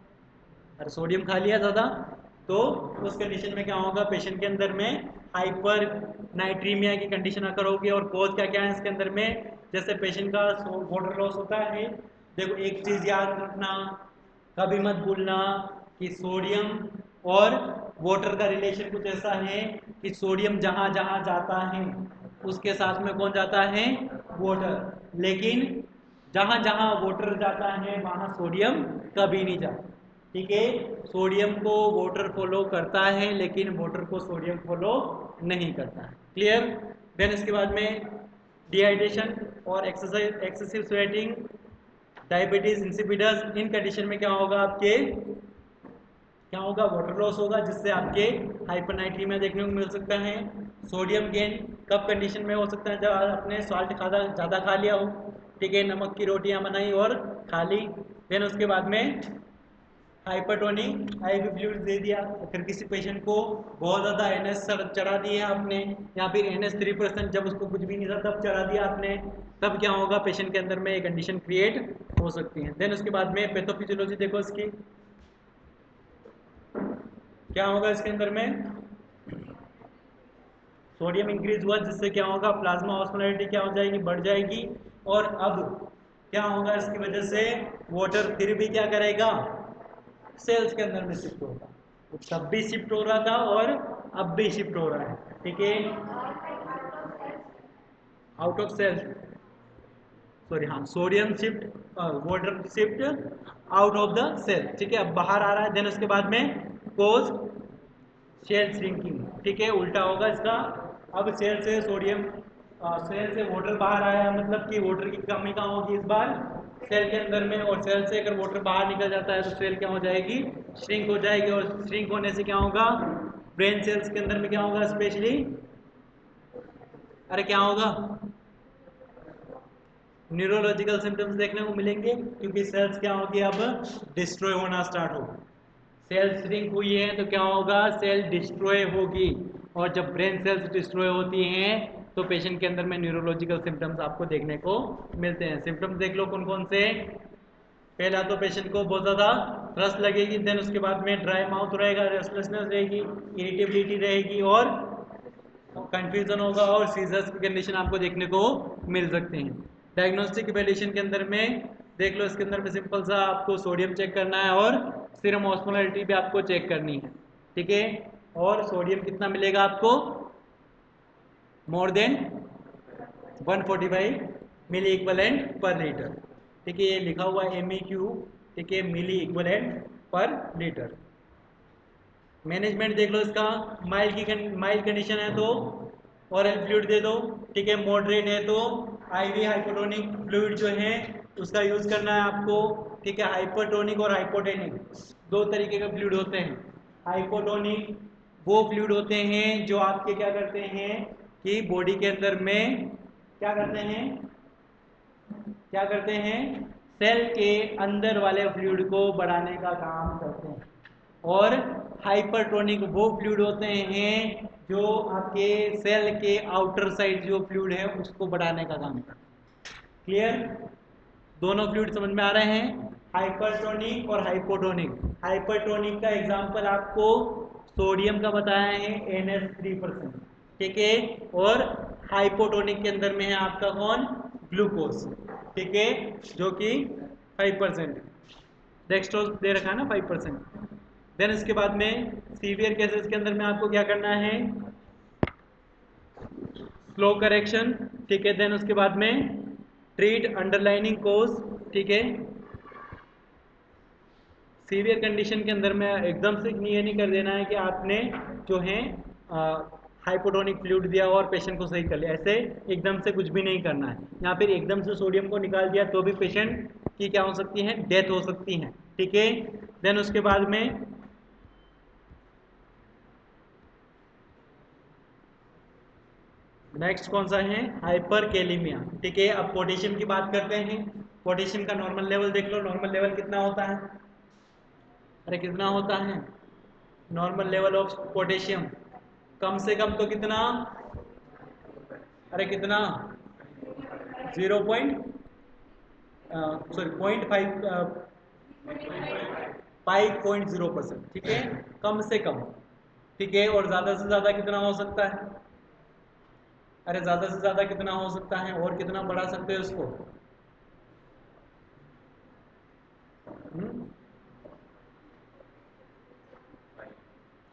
और सोडियम खा लिया ज़्यादा, तो उस कंडीशन में क्या होगा, पेशेंट के अंदर में हाइपर नाइट्रीमिया की कंडीशन अकर होगी। और कोज क्या क्या है इसके अंदर में, जैसे पेशेंट का वाटर लॉस होता है। देखो एक चीज़ याद रखना, कभी मत भूलना कि सोडियम और वाटर का रिलेशन कुछ ऐसा है कि सोडियम जहाँ जहाँ जाता है उसके साथ में कौन जाता है, वाटर। लेकिन जहाँ जहाँ वाटर जाता है वहाँ सोडियम कभी नहीं जाता, ठीक है। सोडियम को वाटर फॉलो करता है, लेकिन वाटर को सोडियम फॉलो नहीं करता है, क्लियर। देन इसके बाद में डिहाइड्रेशन और exercise, excessive sweating, diabetes insipidus, in condition में क्या होगा, आपके क्या होगा, वाटर लॉस होगा, जिससे आपके हाइपरनाइट्रीमिया देखने को मिल सकता है। सोडियम गेन कब कंडीशन में हो सकता है, जब आपने सॉल्ट खादा ज़्यादा खा लिया हो, ठीक है, नमक की रोटियां बनाई और खा ली। देन उसके बाद में हाइपरटोनिक आईवी फ्लूइड दे दिया, अगर किसी पेशेंट को बहुत ज़्यादा NS चढ़ा दिया आपने, या फिर NS 3% जब उसको कुछ भी नहीं था तब चढ़ा दिया आपने, तब क्या होगा, पेशेंट के अंदर में एक कंडीशन क्रिएट हो सकती है। देन उसके बाद में पैथोफिजियोलॉजी देखो इसकी, क्या होगा इसके अंदर में, सोडियम इंक्रीज हुआ, जिससे क्या होगा, प्लाज्मा ऑस्मोलैरिटी क्या हो जाएगी, बढ़ जाएगी। और अब क्या होगा, इसकी वजह से वाटर फिर भी क्या करेगा, सेल्स के अंदर में शिफ्ट होगा। तो तब भी शिफ्ट हो रहा था और अब भी शिफ्ट हो रहा है, ठीक है, आउट ऑफ सेल्स, सॉरी हाँ, sodium shift, water shift out of the cell, ठीक है, अब बाहर आ रहा है। देन उसके बाद में कोज सेल श्रिंकिंग, ठीक है, उल्टा होगा इसका। अब सेल से सोडियम, सेल से वाटर बाहर आया, मतलब कि वाटर की कमी कहाँ होगी इस बार, सेल के अंदर में। और सेल से अगर वाटर बाहर निकल जाता है तो सेल क्या हो जाएगी, श्रिंक हो जाएगी, और श्रिंक होने से क्या होगा, ब्रेन सेल्स के अंदर में क्या होगा स्पेशली, अरे क्या होगा, न्यूरोलॉजिकल सिम्टम्स देखने को मिलेंगे, क्योंकि सेल्स क्या होगी अब डिस्ट्रॉय होना स्टार्ट होगी। सेल श्रिंक हुई है तो क्या होगा, सेल डिस्ट्रॉय होगी, और जब ब्रेन सेल्स डिस्ट्रॉय होती हैं तो पेशेंट के अंदर में न्यूरोलॉजिकल सिम्टम्स आपको देखने को मिलते हैं। सिम्टम्स देख लो कौन कौन से। पहला तो पेशेंट को बहुत ज़्यादा रस लगेगी, देन उसके बाद में ड्राई माउथ रहेगा, रेस्टलेसनेस रहेगी, इरिटेबिलिटी रहेगी, और कंफ्यूजन होगा, और सीजर्स की कंडीशन आपको देखने को मिल सकते हैं। डायग्नोस्टिक इवैल्यूएशन के अंदर में देख लो, इसके अंदर में सिंपल सा आपको सोडियम चेक करना है और सीरम ऑस्मोलैरिटी भी आपको चेक करनी है, ठीक है। और सोडियम कितना मिलेगा आपको, मोर देन 145 मिली इक्वलेंट पर लीटर, ठीक है। ये लिखा हुआ है MEQ, ठीक है, मिली इक्वलेंट पर लीटर। मैनेजमेंट देख लो इसका, माइल्ड कंडीशन है तो ओरल फ्लूइड दे दो, ठीक है। मॉडरेट है तो IV हाइपोटोनिक फ्लूइड जो है उसका यूज करना है आपको, ठीक है। हाइपरटोनिक और हाइपोटेनिक दो तरीके के फ्लूइड होते हैं। हाइपोटोनिक वो फ्लूइड होते हैं जो आपके क्या करते हैं कि बॉडी के अंदर में क्या करते हैं, सेल के अंदर वाले फ्लूइड को बढ़ाने का काम करते हैं। और हाइपरटोनिक वो फ्लूइड होते हैं जो आपके सेल के आउटर साइड जो फ्लूइड है उसको बढ़ाने का काम करते हैं। क्लियर, दोनों फ्लूइड समझ में आ रहे हैं, हाइपरटोनिक और हाइपोटोनिक। हाइपरटोनिक का एग्जांपल आपको सोडियम का बताया है NH3%, ठीक है। और हाइपोटोनिक के अंदर में है आपका कौन, ग्लूकोज, ठीक है, जो कि 5%, डेक्सट्रोज दे रखा है ना 5%। देन इसके बाद में सीवियर केसेस के अंदर में आपको क्या करना है, स्लो करेक्शन, ठीक है। देन उसके बाद में ट्रीट अंडरलाइनिंग कोज, ठीक है। सीवियर कंडीशन के अंदर में एकदम से ये नहीं कर देना है कि आपने जो है हाइपोटोनिक फ्लूइड दिया और पेशेंट को सही कर लिया, ऐसे एकदम से कुछ भी नहीं करना है। या फिर एकदम से सोडियम को निकाल दिया तो भी पेशेंट की क्या हो सकती है, डेथ हो सकती है, ठीक है। देन उसके बाद में नेक्स्ट कौन सा है, हाइपरकेलेमिया, ठीक है। अब पोटेशियम की बात करते हैं। पोटेशियम का नॉर्मल लेवल देख लो, नॉर्मल लेवल कितना होता है, अरे कितना होता है नॉर्मल लेवल ऑफ पोटेशियम, कम से कम तो कितना, अरे कितना 5.0%, ठीक है, कम से कम, ठीक है। और ज़्यादा से ज़्यादा कितना हो सकता है, अरे ज़्यादा से ज़्यादा कितना हो सकता है, और कितना बढ़ा सकते हो इसको,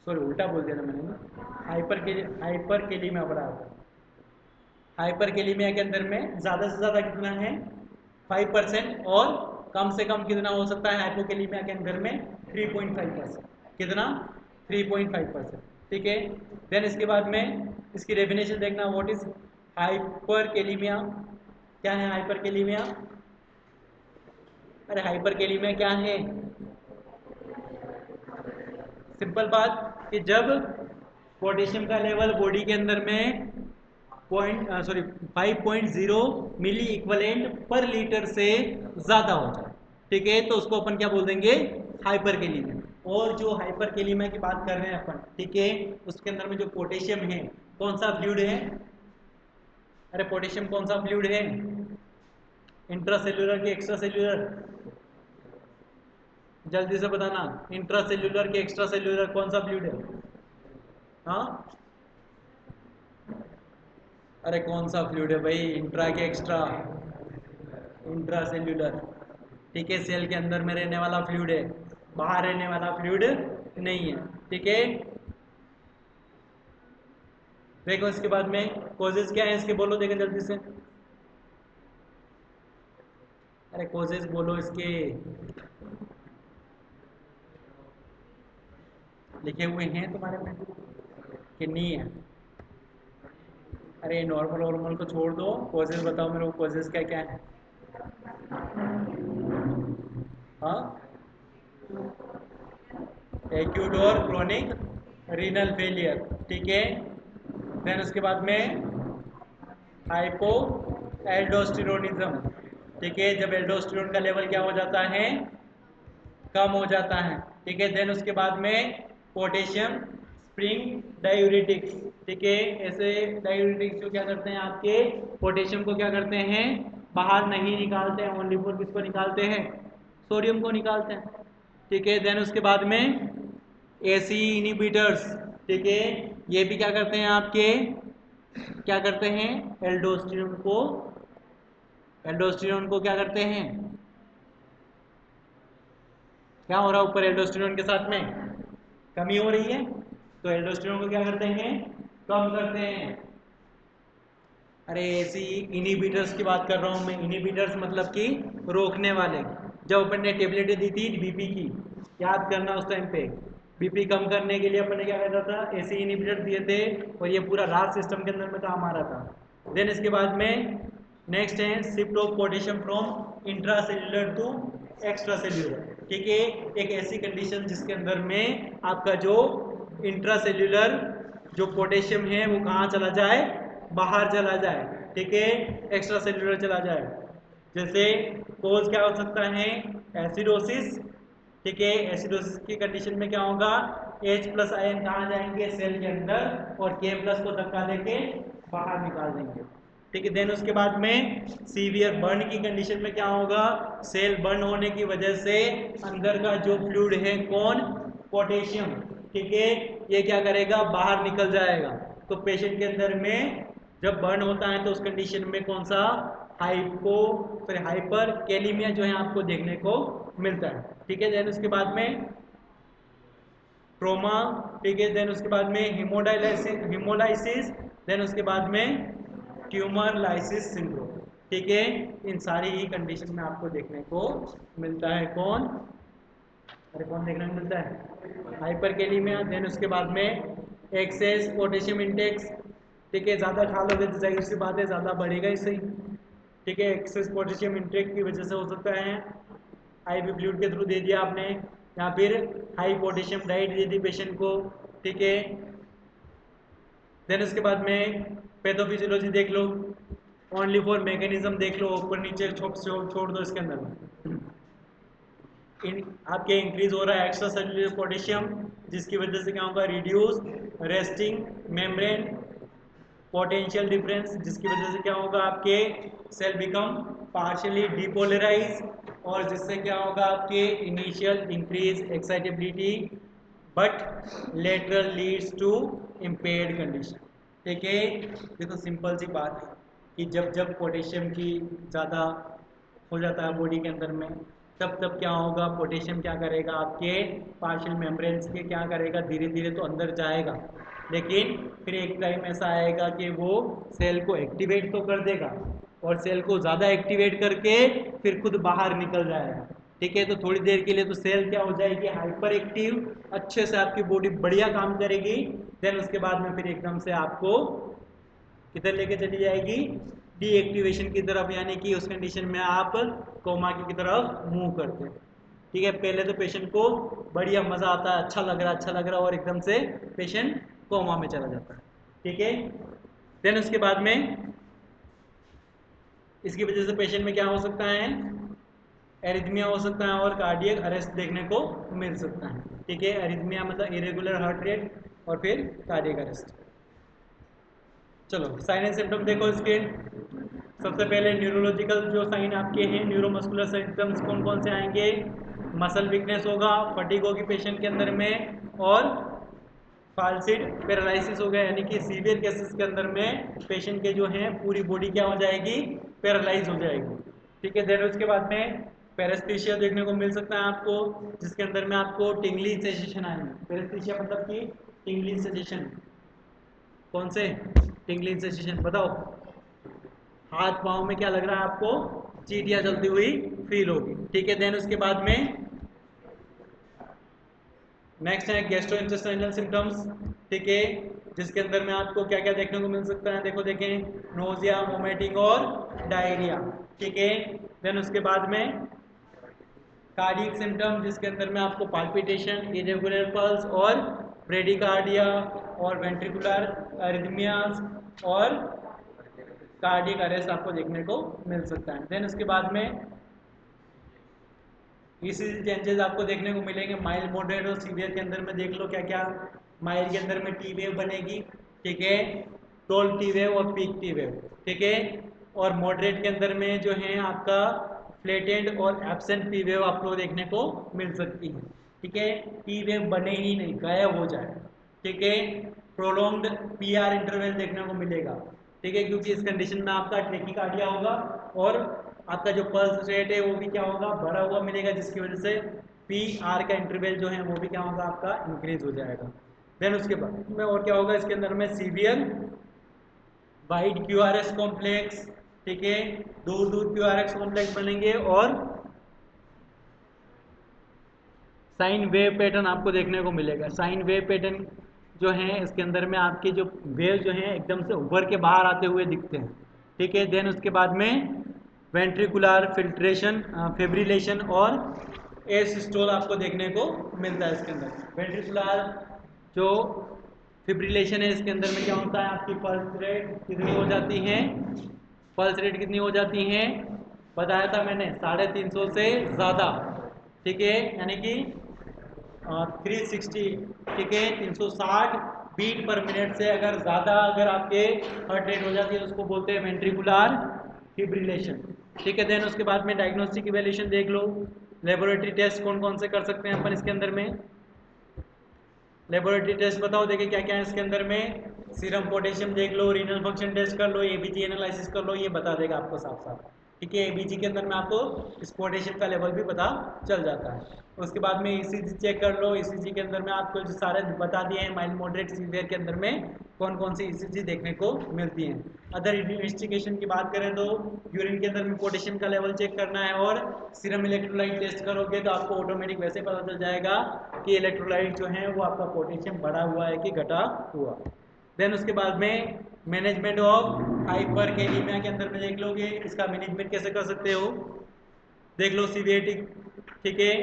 सॉरी उल्टा बोल दिया था मैंने ना, हाइपरकेलेमिया बढ़ा था। हाइपरकेलेमिया के अंदर में ज़्यादा से ज़्यादा कितना है 5%, और कम से कम कितना हो सकता है हाइपोकेलेमिया के अंदर में 3.5%, कितना 3.5%, ठीक है। देन इसके बाद में इसकी डेफिनेशन देखना, व्हाट इज हाइपरकेलेमिया, क्या है हाइपरकेलेमिया, अरे हाइपरकेलेमिया क्या है, सिंपल बात कि जब पोटेशियम का लेवल बॉडी के अंदर में 5.0 मिली इक्वलेंट पर लीटर से ज़्यादा हो जाए, ठीक है, तो उसको अपन क्या बोल देंगे, हाइपरकेलेमिया। और जो हाइपरकेलेमिया की बात कर रहे हैं अपन, ठीक है, उसके अंदर में जो पोटेशियम है कौन सा फ्लूइड है, अरे पोटेशियम कौन सा फ्लूइड है, इंट्रासेल्युलर के एक्स्ट्रा सेल्युलर, जल्दी से बताना, इंट्रासेल्युलर के एक्स्ट्रा सेल्युलर कौन सा फ्लूइड है, हाँ, अरे कौन सा फ्लूइड है भाई, इंट्रा के एक्स्ट्रा, इंट्रा सेल्यूलर, ठीक है, सेल के अंदर में रहने वाला फ्लूइड है, बाहर रहने वाला फ्लूइड नहीं है, ठीक है। देखो इसके बाद में कोजेस क्या है इसके, बोलो देखो जल्दी से, अरे कोजेस बोलो इसके, लिखे हुए हैं तुम्हारे में कि नहीं है, अरे नॉर्मल नॉर्मल को छोड़ दो, कोजेस बताओ मेरे को, कोजेस क्या क्या है, हाँ, एक्यूट और क्रोनिक रीनल फेलियर, ठीक है। देन उसके बाद में हाइपो एल्डोस्टेरोनिज्म, ठीक है, जब एल्डोस्टेरोन का लेवल क्या हो जाता है, कम हो जाता है, ठीक है। देन उसके बाद में पोटेशियम स्प्रिंग डायूरेटिक्स, ठीक है, ऐसे डायूरेटिक्स जो क्या करते हैं आपके पोटेशियम को क्या करते हैं, बाहर नहीं निकालते हैं, ओनली फॉर किसको निकालते हैं, सोडियम को निकालते हैं, ठीक है। देन उसके बाद में एसी इनिबिटर्स, ठीक है, ये भी क्या करते हैं आपके, क्या करते हैं, एल्डोस्टेरोन को क्या करते हैं, क्या हो रहा है ऊपर एल्डोस्टेरोन के साथ में कमी हो रही है, तो एल्डोस्टेरोन को क्या करते हैं, कम करते हैं। अरे ऐसी इनिबिटर्स की बात कर रहा हूं मैं, इनिबिटर्स मतलब कि रोकने वाले। जब अपन ने टेबलेटें दी थी बीपी की, याद करना उस टाइम पे बीपी कम करने के लिए अपन ने क्या करता था, ऐसे इनिबिटर दिए थे और ये पूरा रास सिस्टम के अंदर में काम आ रहा था। देन इसके बाद में नेक्स्ट है shift of potassium from intracellular to extra cellular, ठीक है, एक ऐसी कंडीशन जिसके अंदर में आपका जो इंट्रासेल्युलर जो पोटेशियम है वो कहाँ चला जाए, बाहर चला जाए, ठीक है, एक्स्ट्रा सेल्युलर चला जाए। जैसे कोज क्या हो सकता है, एसिडोसिस, ठीक है, एसिडोसिस की कंडीशन में क्या होगा, H+ आयन कहाँ जाएंगे, सेल के अंदर, और K+ को धक्का देके बाहर निकाल देंगे, ठीक है। देन उसके बाद में सीवियर बर्न की कंडीशन में क्या होगा, सेल बर्न होने की वजह से अंदर का जो फ्लूइड है कौन, पोटेशियम, ठीक है, ये क्या करेगा, बाहर निकल जाएगा। तो पेशेंट के अंदर में जब बर्न होता है तो उस कंडीशन में कौन सा, हाइपर कैलीमिया जो है आपको देखने को मिलता है, ठीक है। देन उसके बाद में ट्रोमा, ठीक है। देन उसके बाद में हिमोलाइसिस, देन उसके बाद में ट्यूमर लाइसिस सिंड्रोम, ठीक है। इन सारी ही कंडीशन में आपको देखने को मिलता है कौन, अरे कौन देखने को मिलता है, हाइपरकेलेमिया। देन उसके बाद में एक्सेस पोटेशियम इंटेक्स, ठीक है, ज़्यादा खा लोगे तो जाहिर सी बात है ज़्यादा बढ़ेगा ही सही, ठीक है। एक्सेस पोटेशियम इंटेक की वजह से हो सकता है, आईवी फ्लूइड के थ्रू दे दिया आपने, या फिर हाई पोटेशियम डाइट दे दी पेशेंट को, ठीक है। देन उसके बाद में पैथोफिजियोलॉजी देख लो, ओनली फॉर मैकेनिज्म देख लो, ऊपर नीचे छोड़ दो इसके अंदर। आपके इंक्रीज हो रहा है एक्स्ट्रा सेल्युलर पोटेशियम, जिसकी वजह से क्या होगा, reduce resting membrane potential difference, जिसकी वजह से क्या होगा, आपके सेल बिकम पार्शियली डिपोलराइज, और जिससे क्या होगा, आपके initial increase excitability but lateral leads to impaired condition, ठीक है। देखो सिंपल सी बात है कि जब जब पोटेशियम की ज़्यादा हो जाता है बॉडी के अंदर में, तब तब क्या होगा, पोटेशियम क्या करेगा, आपके पार्शियल मेम्ब्रेन्स के क्या करेगा, धीरे धीरे तो अंदर जाएगा, लेकिन फिर एक टाइम ऐसा आएगा कि वो सेल को एक्टिवेट तो कर देगा, और सेल को ज़्यादा एक्टिवेट करके फिर खुद बाहर निकल जाएगा, ठीक है। तो थोड़ी देर के लिए तो सेल क्या हो जाएगी, हाइपर एक्टिव, अच्छे से आपकी बॉडी बढ़िया काम करेगी। देन उसके बाद में फिर एकदम से आपको किधर लेके चली जाएगी, डीएक्टिवेशन की तरफ, यानी कि उस कंडीशन में आप कोमा की तरफ मूव करते हैं, ठीक है। पहले तो पेशेंट को बढ़िया मज़ा आता है, अच्छा लग रहा है, और एकदम से पेशेंट कोमा में चला जाता है, ठीक है। देन उसके बाद में इसकी वजह से पेशेंट में क्या हो सकता है, एरिथमिया हो सकता है, और कार्डियक अरेस्ट देखने को मिल सकता है, ठीक है। एरिथमिया मतलब इरेगुलर हार्ट रेट, और फिर कार्डियक अरेस्ट। चलो साइन एंड सिम्टम देखो इसके। सबसे पहले न्यूरोलॉजिकल जो साइन आपके हैं, न्यूरोमस्कुलर सिम्टम्स कौन कौन से आएंगे, मसल वीकनेस होगा, फटीग होगी पेशेंट के अंदर में, और फाल्सिड पैरालिसिस हो गया, यानी कि सीवियर केसेस के अंदर में पेशेंट के जो हैं पूरी बॉडी क्या हो जाएगी, पैरालाइज हो जाएगी, ठीक है। देन उसके बाद में पैरेस्थीसिया देखने को मिल सकता है आपको, जिसके अंदर में आपको टिंगली सेंसेशन आएंगे। पैरेस्थीसिया मतलब कि टिंगली सेंसेशन, कौन से टिंगली सेंसेशन बताओ, हाथ पाँव में क्या लग रहा है आपको, चीटियाँ जलती हुई फील होगी, ठीक है। देन उसके बाद में नेक्स्ट है गैस्ट्रोइंटेस्टाइनल सिम्टम्स, ठीक है, जिसके अंदर में आपको क्या क्या देखने को मिल सकता है, देखो देखें, नोजिया, वोमिटिंग और डायरिया, ठीक है। देन उसके बाद में कार्डियक सिम्टम, जिसके अंदर में आपको पाल्पिटेशन, इरेगुलर पल्स और ब्रेडिकार्डिया और वेंट्रिकुलर अरिथमियाज और कार्डियक अरेस्ट आपको देखने को मिल सकता है। देन उसके बाद में ईसीजी चेंजेस आपको देखने को मिलेंगे माइल्ड, मॉडरेट और सीवियर के अंदर में। देख लो क्या क्या। माइल्ड के अंदर में टी वेव बनेगी, ठीक है, टोल टी वेव और पीक टी वेव, ठीक है। और मॉडरेट के अंदर में जो है आपका फ्लैटेंड और एब्सेंट पी वेव आपको देखने को मिल सकती है, ठीक है। टी वेव बने ही नहीं, गायब हो जाए, ठीक है। प्रोलॉन्ग्ड पीआर इंटरवल देखने को मिलेगा, ठीक है, क्योंकि इस कंडीशन में आपका ट्रेकिकार्डिया होगा और आपका जो पल्स रेट है वो भी क्या होगा, बढ़ा हुआ मिलेगा, जिसकी वजह से पी आर का इंटरवल जो है वो भी क्या होगा आपका इंक्रीज हो जाएगा। देन उसके बाद में और क्या होगा इसके अंदर में, severe wide Q R S complex, ठीक है, दूर दूर क्यू आर एस कॉम्प्लेक्स बनेंगे और साइन वेव पैटर्न आपको देखने को मिलेगा। साइन वेव पैटर्न जो है इसके अंदर में आपके जो वेव जो है एकदम से उभर के बाहर आते हुए दिखते हैं, ठीक है। देन उसके बाद में वेंट्रिकुलर फिल्ट्रेशन, फिब्रिलेशन और एयर सिस्टोल आपको देखने को मिलता है इसके अंदर। वेंट्रिकुलर जो फिब्रिलेशन है इसके अंदर में क्या होता है, आपकी पल्स रेट कितनी हो जाती है, पल्स रेट कितनी हो जाती है, बताया था मैंने 350 से ज़्यादा, ठीक है, यानी कि 360, ठीक है, 360 बीट पर मिनट से अगर ज़्यादा अगर आपके हार्ट रेट हो जाती है तो उसको बोलते हैं वेंट्रिकुलर फिब्रिलेशन, ठीक है। देन उसके बाद में डायग्नोस्टिक इवैल्यूएशन देख लो। लेबोरेटरी टेस्ट कौन कौन से कर सकते हैं अपन इसके अंदर में, लेबोरेटरी टेस्ट बताओ, देखिए क्या क्या है इसके अंदर में। सीरम पोटेशियम देख लो, रीनल फंक्शन टेस्ट कर लो, एबीजी एनालिसिस कर लो, ये बता देगा आपको साफ साफ, ठीक है। एबीजी के अंदर में आपको इस पोटेशियम का लेवल भी पता चल जाता है। उसके बाद में ईसीजी चेक कर लो, ईसीजी के अंदर में आपको जो सारे बता दिए हैं माइल्ड, मॉडरेट, सीवियर के अंदर में कौन कौन सी ईसीजी देखने को मिलती हैं। अदर इन्वेस्टिगेशन की बात करें तो यूरिन के अंदर में पोटेशियम का लेवल चेक करना है और सीरम इलेक्ट्रोलाइट टेस्ट करोगे तो आपको ऑटोमेटिक वैसे पता चल जाएगा कि इलेक्ट्रोलाइट जो है वो आपका पोटेशियम बढ़ा हुआ है कि घटा हुआ। देन उसके बाद में मैनेजमेंट ऑफ हाइपरकैलेमिया के अंदर में देख लोगे, इसका मैनेजमेंट कैसे कर सकते हो, देख लो। सीवियरिटी, ठीक है,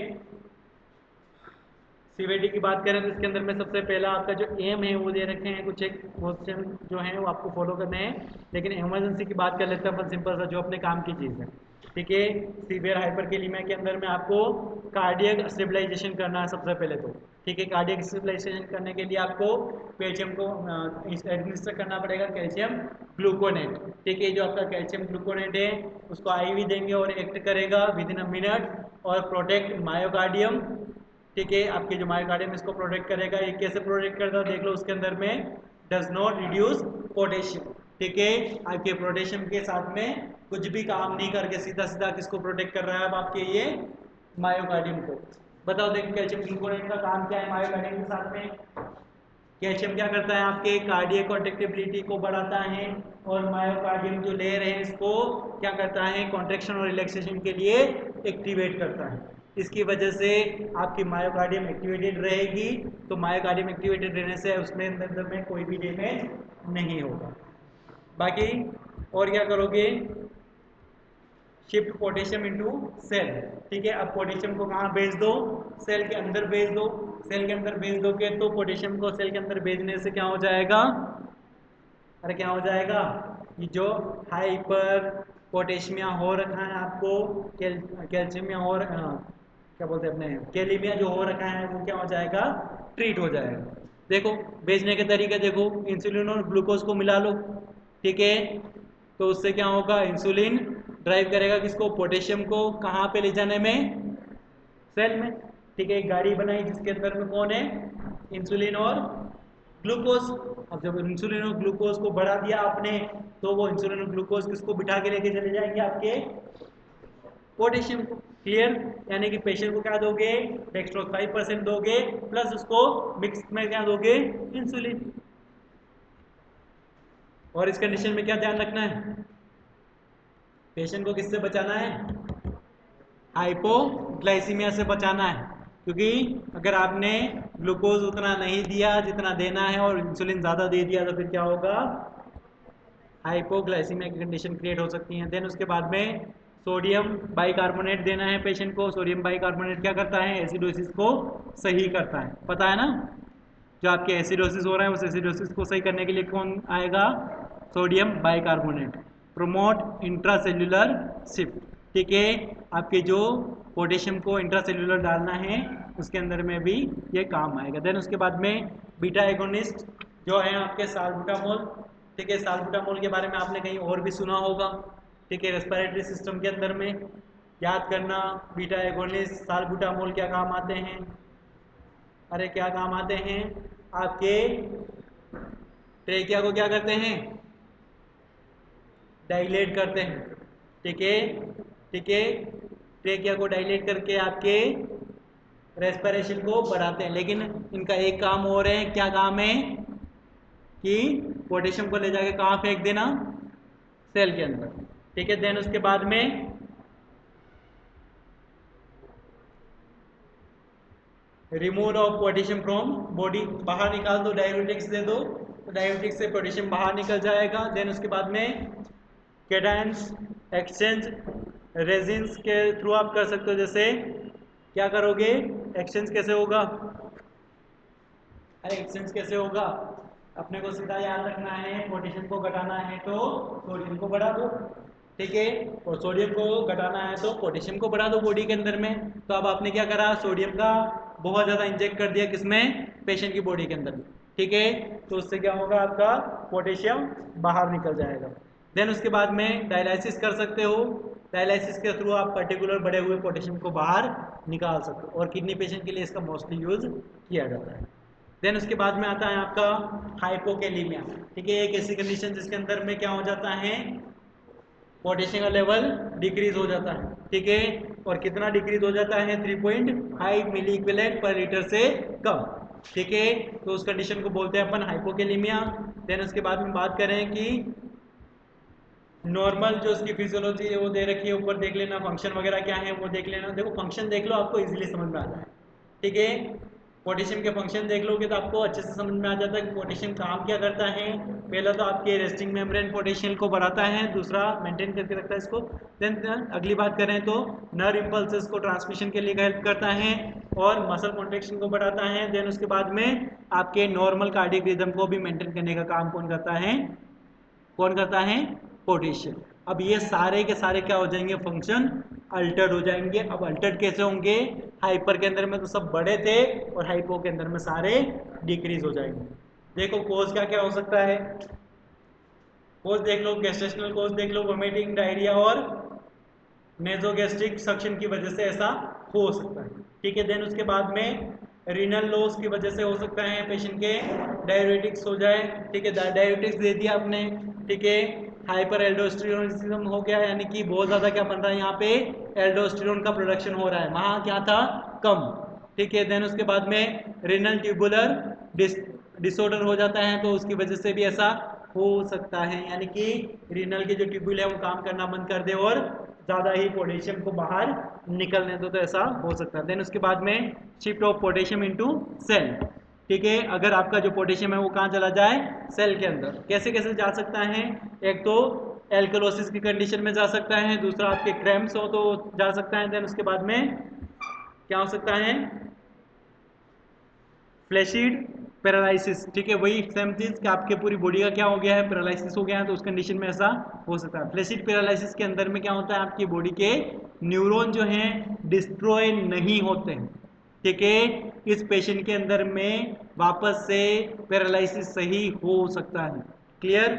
सीवीटी की बात करें तो इसके अंदर में सबसे पहला आपका जो एम है वो दे रखे हैं, कुछ एक क्वेश्चन जो है वो आपको फॉलो करने हैं, लेकिन इमरजेंसी की बात कर लेते हैं अपन सिंपल सा जो अपने काम की चीज़ है, ठीक है। सीवियर हाइपरकैलेमिया के अंदर में आपको कार्डियक स्टेबलाइजेशन करना है सबसे पहले तो, ठीक है। कार्डियक स्टेबलाइजेशन करने के लिए आपको कैल्शियम को एडमिनिस्टर करना पड़ेगा, कैल्शियम ग्लूकोनेट, ठीक है। जो आपका कैल्शियम ग्लूकोनेट है उसको आईवी देंगे और एक्ट करेगा विद इन अ मिनट और प्रोटेक्ट मायोकार्डियम, ठीक है। आपके जो मायोकार्डियम इसको प्रोटेक्ट करेगा। ये कैसे प्रोटेक्ट करता है देख लो, उसके अंदर में डज नॉट रिड्यूस पोटेशियम, ठीक है। आपके पोटेशियम के साथ में कुछ भी काम नहीं करके सीधा सीधा किसको प्रोटेक्ट कर रहा है अब आपके ये मायोकार्डियम को। बताओ देखो कैल्शियम ग्लूकोनेट का काम क्या है मायोकार्डियम के साथ में। कैल्शियम क्या करता है, आपके कार्डियक कॉन्ट्रैक्टिबिलिटी को बढ़ाता है और मायोकार्डियम जो लेयर है इसको क्या करता है, कॉन्ट्रैक्शन और रिलैक्सेशन के लिए एक्टिवेट करता है। इसकी वजह से आपकी मायोकार्डियम एक्टिवेटेड रहेगी, तो मायोकार्डियम एक्टिवेटेड रहने से उसमें अंदर में कोई भी डैमेज नहीं होगा। बाकी और क्या करोगे, शिफ्ट पोटेशियम इनटू सेल, ठीक है। अब पोटेशियम को कहाँ भेज दो, सेल के अंदर भेज दो। सेल के अंदर भेज दोगे तो पोटेशियम को सेल के अंदर भेजने से क्या हो जाएगा, अरे क्या हो जाएगा, ये जो हाइपर पोटेशियमिया हो रखा है आपको, कैल्शियमिया और क्या बोलते हैं अपने कैलीमिया जो हो रखा है वो क्या हो जाएगा, ट्रीट हो जाएगा। देखो भेजने के तरीके देखो, इंसुलिन और ग्लूकोज को मिला लो, ठीक है, तो उससे क्या होगा, इंसुलिन ड्राइव करेगा किसको, पोटेशियम को, कहाँ पे ले जाने में, सेल में, ठीक है। एक गाड़ी बनाई जिसके अंदर में कौन है, इंसुलिन और ग्लूकोज। अब जब इंसुलिन और ग्लूकोज को बढ़ा दिया आपने तो वो इंसुलिन और ग्लूकोज किसको बिठा के लेके चले जाएंगे, आपके पोटेशियम को। क्लियर, यानी कि पेशेंट को क्या दोगे, डेक्सट्रोज 5% दोगे प्लस उसको मिक्स में क्या दोगे, इंसुलिन। और इस कंडीशन में क्या ध्यान रखना है, पेशेंट को किससे बचाना है, हाइपोग्लाइसीमिया से बचाना है, क्योंकि अगर आपने ग्लूकोज उतना नहीं दिया जितना देना है और इंसुलिन ज़्यादा दे दिया तो फिर क्या होगा, हाइपोग्लाइसीमिया की कंडीशन क्रिएट हो सकती है। देन उसके बाद में सोडियम बाइकार्बोनेट देना है पेशेंट को। सोडियम बाइकार्बोनेट क्या करता है, एसिडोसिस को सही करता है, पता है ना। जो आपके एसिडोसिस हो रहा है उस एसिडोसिस को सही करने के लिए कौन आएगा, sodium bicarbonate. Promote intracellular shift, ठीक है, आपके जो पोटेशियम को इंट्रासेल्युलर डालना है उसके अंदर में भी ये काम आएगा। देन उसके बाद में बीटा एगोनिस्ट जो है आपके साल्बुटामोल, ठीक है, साल्बुटामोल के बारे में आपने कहीं और भी सुना होगा, ठीक है, रेस्पिरेटरी सिस्टम के अंदर में। याद करना बीटा एगोनिस्ट साल्बुटामोल क्या काम आते हैं, अरे क्या काम आते हैं, आपके ट्रेकिया को क्या करते हैं, डाइलेट करते हैं, ठीक है, ठीक है, ट्रेकिया को डाइलेट करके आपके रेस्पिरेशन को बढ़ाते हैं। लेकिन इनका एक काम और है, क्या काम है कि पोटेशियम को ले जाके कहाँ फेंक देना, सेल के अंदर, ठीक है। देन उसके बाद में remove of potassium from body, बाहर निकाल दो, डायूरेटिक्स दे दो तो डायूरेटिक्स से पोटेशियम बाहर निकल जाएगा। देन उसके बाद में कैटायंस एक्सचेंज रेजिन्स के थ्रू आप कर सकते हो। जैसे क्या करोगे, एक्सचेंज कैसे होगा, अरे एक्सचेंज कैसे होगा, अपने को सीधा याद रखना है, पोटेशियम को घटाना है तो सोडियम को बढ़ा दो, ठीक है, और सोडियम को घटाना है तो पोटेशियम को बढ़ा दो बॉडी के अंदर में। तो अब आपने क्या करा, सोडियम का बहुत ज़्यादा इंजेक्ट कर दिया किसमें, पेशेंट की बॉडी के अंदर में, ठीक है, तो उससे क्या होगा, आपका पोटेशियम बाहर निकल जाएगा। देन उसके बाद में डायलिसिस कर सकते हो, डायलिसिस के थ्रू आप पर्टिकुलर बढ़े हुए पोटेशियम को बाहर निकाल सकते हो, और किडनी पेशेंट के लिए इसका मोस्टली यूज किया जाता है। देन उसके बाद में आता है आपका हाइपोकेलीमिया, ठीक है, एक ऐसी कंडीशन जिसके अंदर में क्या हो जाता है, पोटेशियम का लेवल डिक्रीज हो जाता है, ठीक है, और कितना डिक्रीज हो जाता है, 3.5 मिली इक्विवेलेंट पर लीटर से कम, ठीक है, तो उस कंडीशन को बोलते हैं अपन हाइपोकेलीमिया। देन उसके बाद में बात करें कि नॉर्मल जो उसकी फिजियोलॉजी है वो दे रखी है, ऊपर देख लेना, फंक्शन वगैरह क्या है वो देख लेना। देखो फंक्शन देख लो, आपको इजीली समझ में आ जाए, ठीक है, पोटेशियम के फंक्शन देख लोगे तो आपको अच्छे से समझ में आ जाता है कि पोटेशियम काम क्या करता है। पहला तो आपके रेस्टिंग मेम्ब्रेन पोटेशियम को बढ़ाता है, दूसरा मेंटेन करके रखता है इसको। देन अगली बात करें तो नर्व इम्पल्सेस को ट्रांसमिशन के लिए हेल्प करता है और मसल कॉन्ट्रेक्शन को बढ़ाता है। देन उसके बाद में आपके नॉर्मल कार्डियक रिदम को भी मेंटेन करने का काम कौन करता है, कौन करता है, पोटेशियम। अब ये सारे के सारे क्या हो जाएंगे, फंक्शन अल्टर्ड हो जाएंगे। अब अल्टर्ड कैसे होंगे, हाइपर के अंदर में तो सब बड़े थे और हाइपो के अंदर में सारे डिक्रीज हो जाएंगे। देखो कोज क्या क्या हो सकता है, कोज देख लो, गैस्ट्रेशनल कोज देख लो, वोमिटिंग, डायरिया और नेजोगैस्ट्रिक सक्शन की वजह से ऐसा हो सकता है, ठीक है। देन उसके बाद में रीनल लॉस की वजह से हो सकता है पेशेंट के डायरेटिक्स हो जाए, ठीक है, डायरेटिक्स दे दिया आपने, ठीक है, हाइपर एल्डोस्टेरोनिज्म हो गया, यानी कि बहुत ज़्यादा क्या बन रहा है यहाँ पे, एल्डोस्टेरोन का प्रोडक्शन हो रहा है, वहाँ क्या था, कम, ठीक है। देन उसके बाद में रीनल ट्यूबुलर डिसऑर्डर हो जाता है, तो उसकी वजह से भी ऐसा हो सकता है, यानी कि रीनल के जो ट्यूब्यूल है वो काम करना बंद कर दे और ज़्यादा ही पोटेशियम को बाहर निकलने दो, तो ऐसा हो सकता है। देन उसके बाद में shift of potassium into cell, ठीक है, अगर आपका जो पोटेशियम है वो कहाँ चला जाए, सेल के अंदर। कैसे कैसे जा सकता है, एक तो एल्कलोसिस की कंडीशन में जा सकता है, दूसरा आपके क्रैम्प्स हो तो जा सकता है। देन उसके बाद में क्या हो सकता है, फ्लैसिड पैरालिसिस, ठीक है, वही सेम चीज कि आपके पूरी बॉडी का क्या हो गया है, पैरालिसिस हो गया है, तो उस कंडीशन में ऐसा हो सकता है। फ्लैसिड पैरालिसिस के अंदर में क्या होता है, आपकी बॉडी के न्यूरॉन जो हैं डिस्ट्रॉय नहीं होते हैं, ठीक है, इस पेशेंट के अंदर में वापस से पैरालिसिस सही हो सकता है। क्लियर,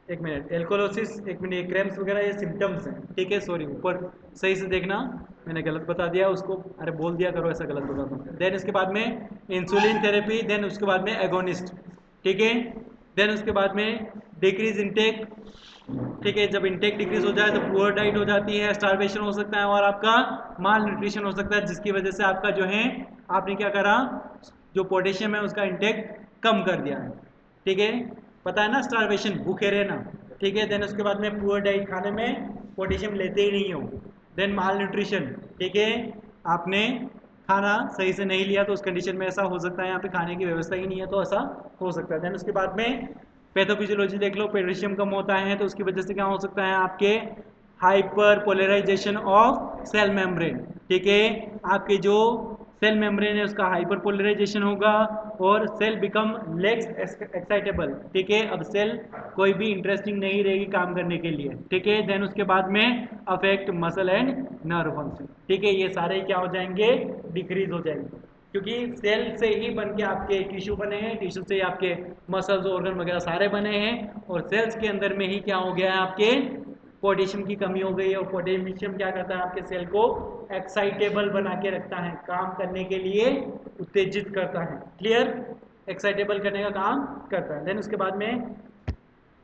एक मिनट, एल्कोलोसिस, एक मिनट, क्रैम्प्स वगैरह ये सिम्टम्स हैं, ठीक है, सॉरी ऊपर सही से देखना, मैंने गलत बता दिया उसको, अरे बोल दिया करो ऐसा गलत बता दूँ। देन इसके बाद में इंसुलिन थेरेपी, देन उसके बाद में एगोनिस्ट, ठीक है, देन उसके बाद में डिक्रीज इंटेक, ठीक है, जब इंटेक डिक्रीज हो जाए तो पुअर डाइट हो जाती है, स्टारवेशन हो सकता है और आपका माल न्यूट्रिशन हो सकता है, जिसकी वजह से आपका जो है आपने क्या करा, जो पोटेशियम है उसका इंटेक कम कर दिया है, ठीक है, पता है ना, स्टारवेशन, भूखे रहना, ठीक है। देन उसके बाद में पुअर डाइट, खाने में पोटेशियम लेते ही नहीं हो। देन माल न्यूट्रिशन, ठीक है, आपने खाना सही से नहीं लिया तो उस कंडीशन में ऐसा हो सकता है, यहाँ पे खाने की व्यवस्था ही नहीं है तो ऐसा हो सकता है। देन उसके बाद में पैथोफिजियोलॉजी देख लो, पोटेशियम कम होता है तो उसकी वजह से क्या हो सकता है, आपके hyperpolarization of cell membrane, ठीक है, आपके जो सेल मेम्ब्रेन है उसका हाइपरपोलराइजेशन होगा और सेल बिकम लेस एक्साइटेबल, ठीक है। अब सेल कोई भी इंटरेस्टिंग नहीं रहेगी काम करने के लिए, ठीक है। देन उसके बाद में affect muscle and nerve function, ठीक है। ये सारे क्या हो जाएंगे, डिक्रीज हो जाएंगे, क्योंकि सेल से ही बन के आपके टिश्यू बने हैं, टिश्यू से ही आपके मसल्स ऑर्गन वगैरह सारे बने हैं, और सेल्स के अंदर में ही क्या हो गया है, आपके पोटेशियम की कमी हो गई है। और पोटेशियम क्या करता है, आपके सेल को एक्साइटेबल बना के रखता है, काम करने के लिए उत्तेजित करता है, क्लियर, एक्साइटेबल करने का काम करता है। देन उसके बाद में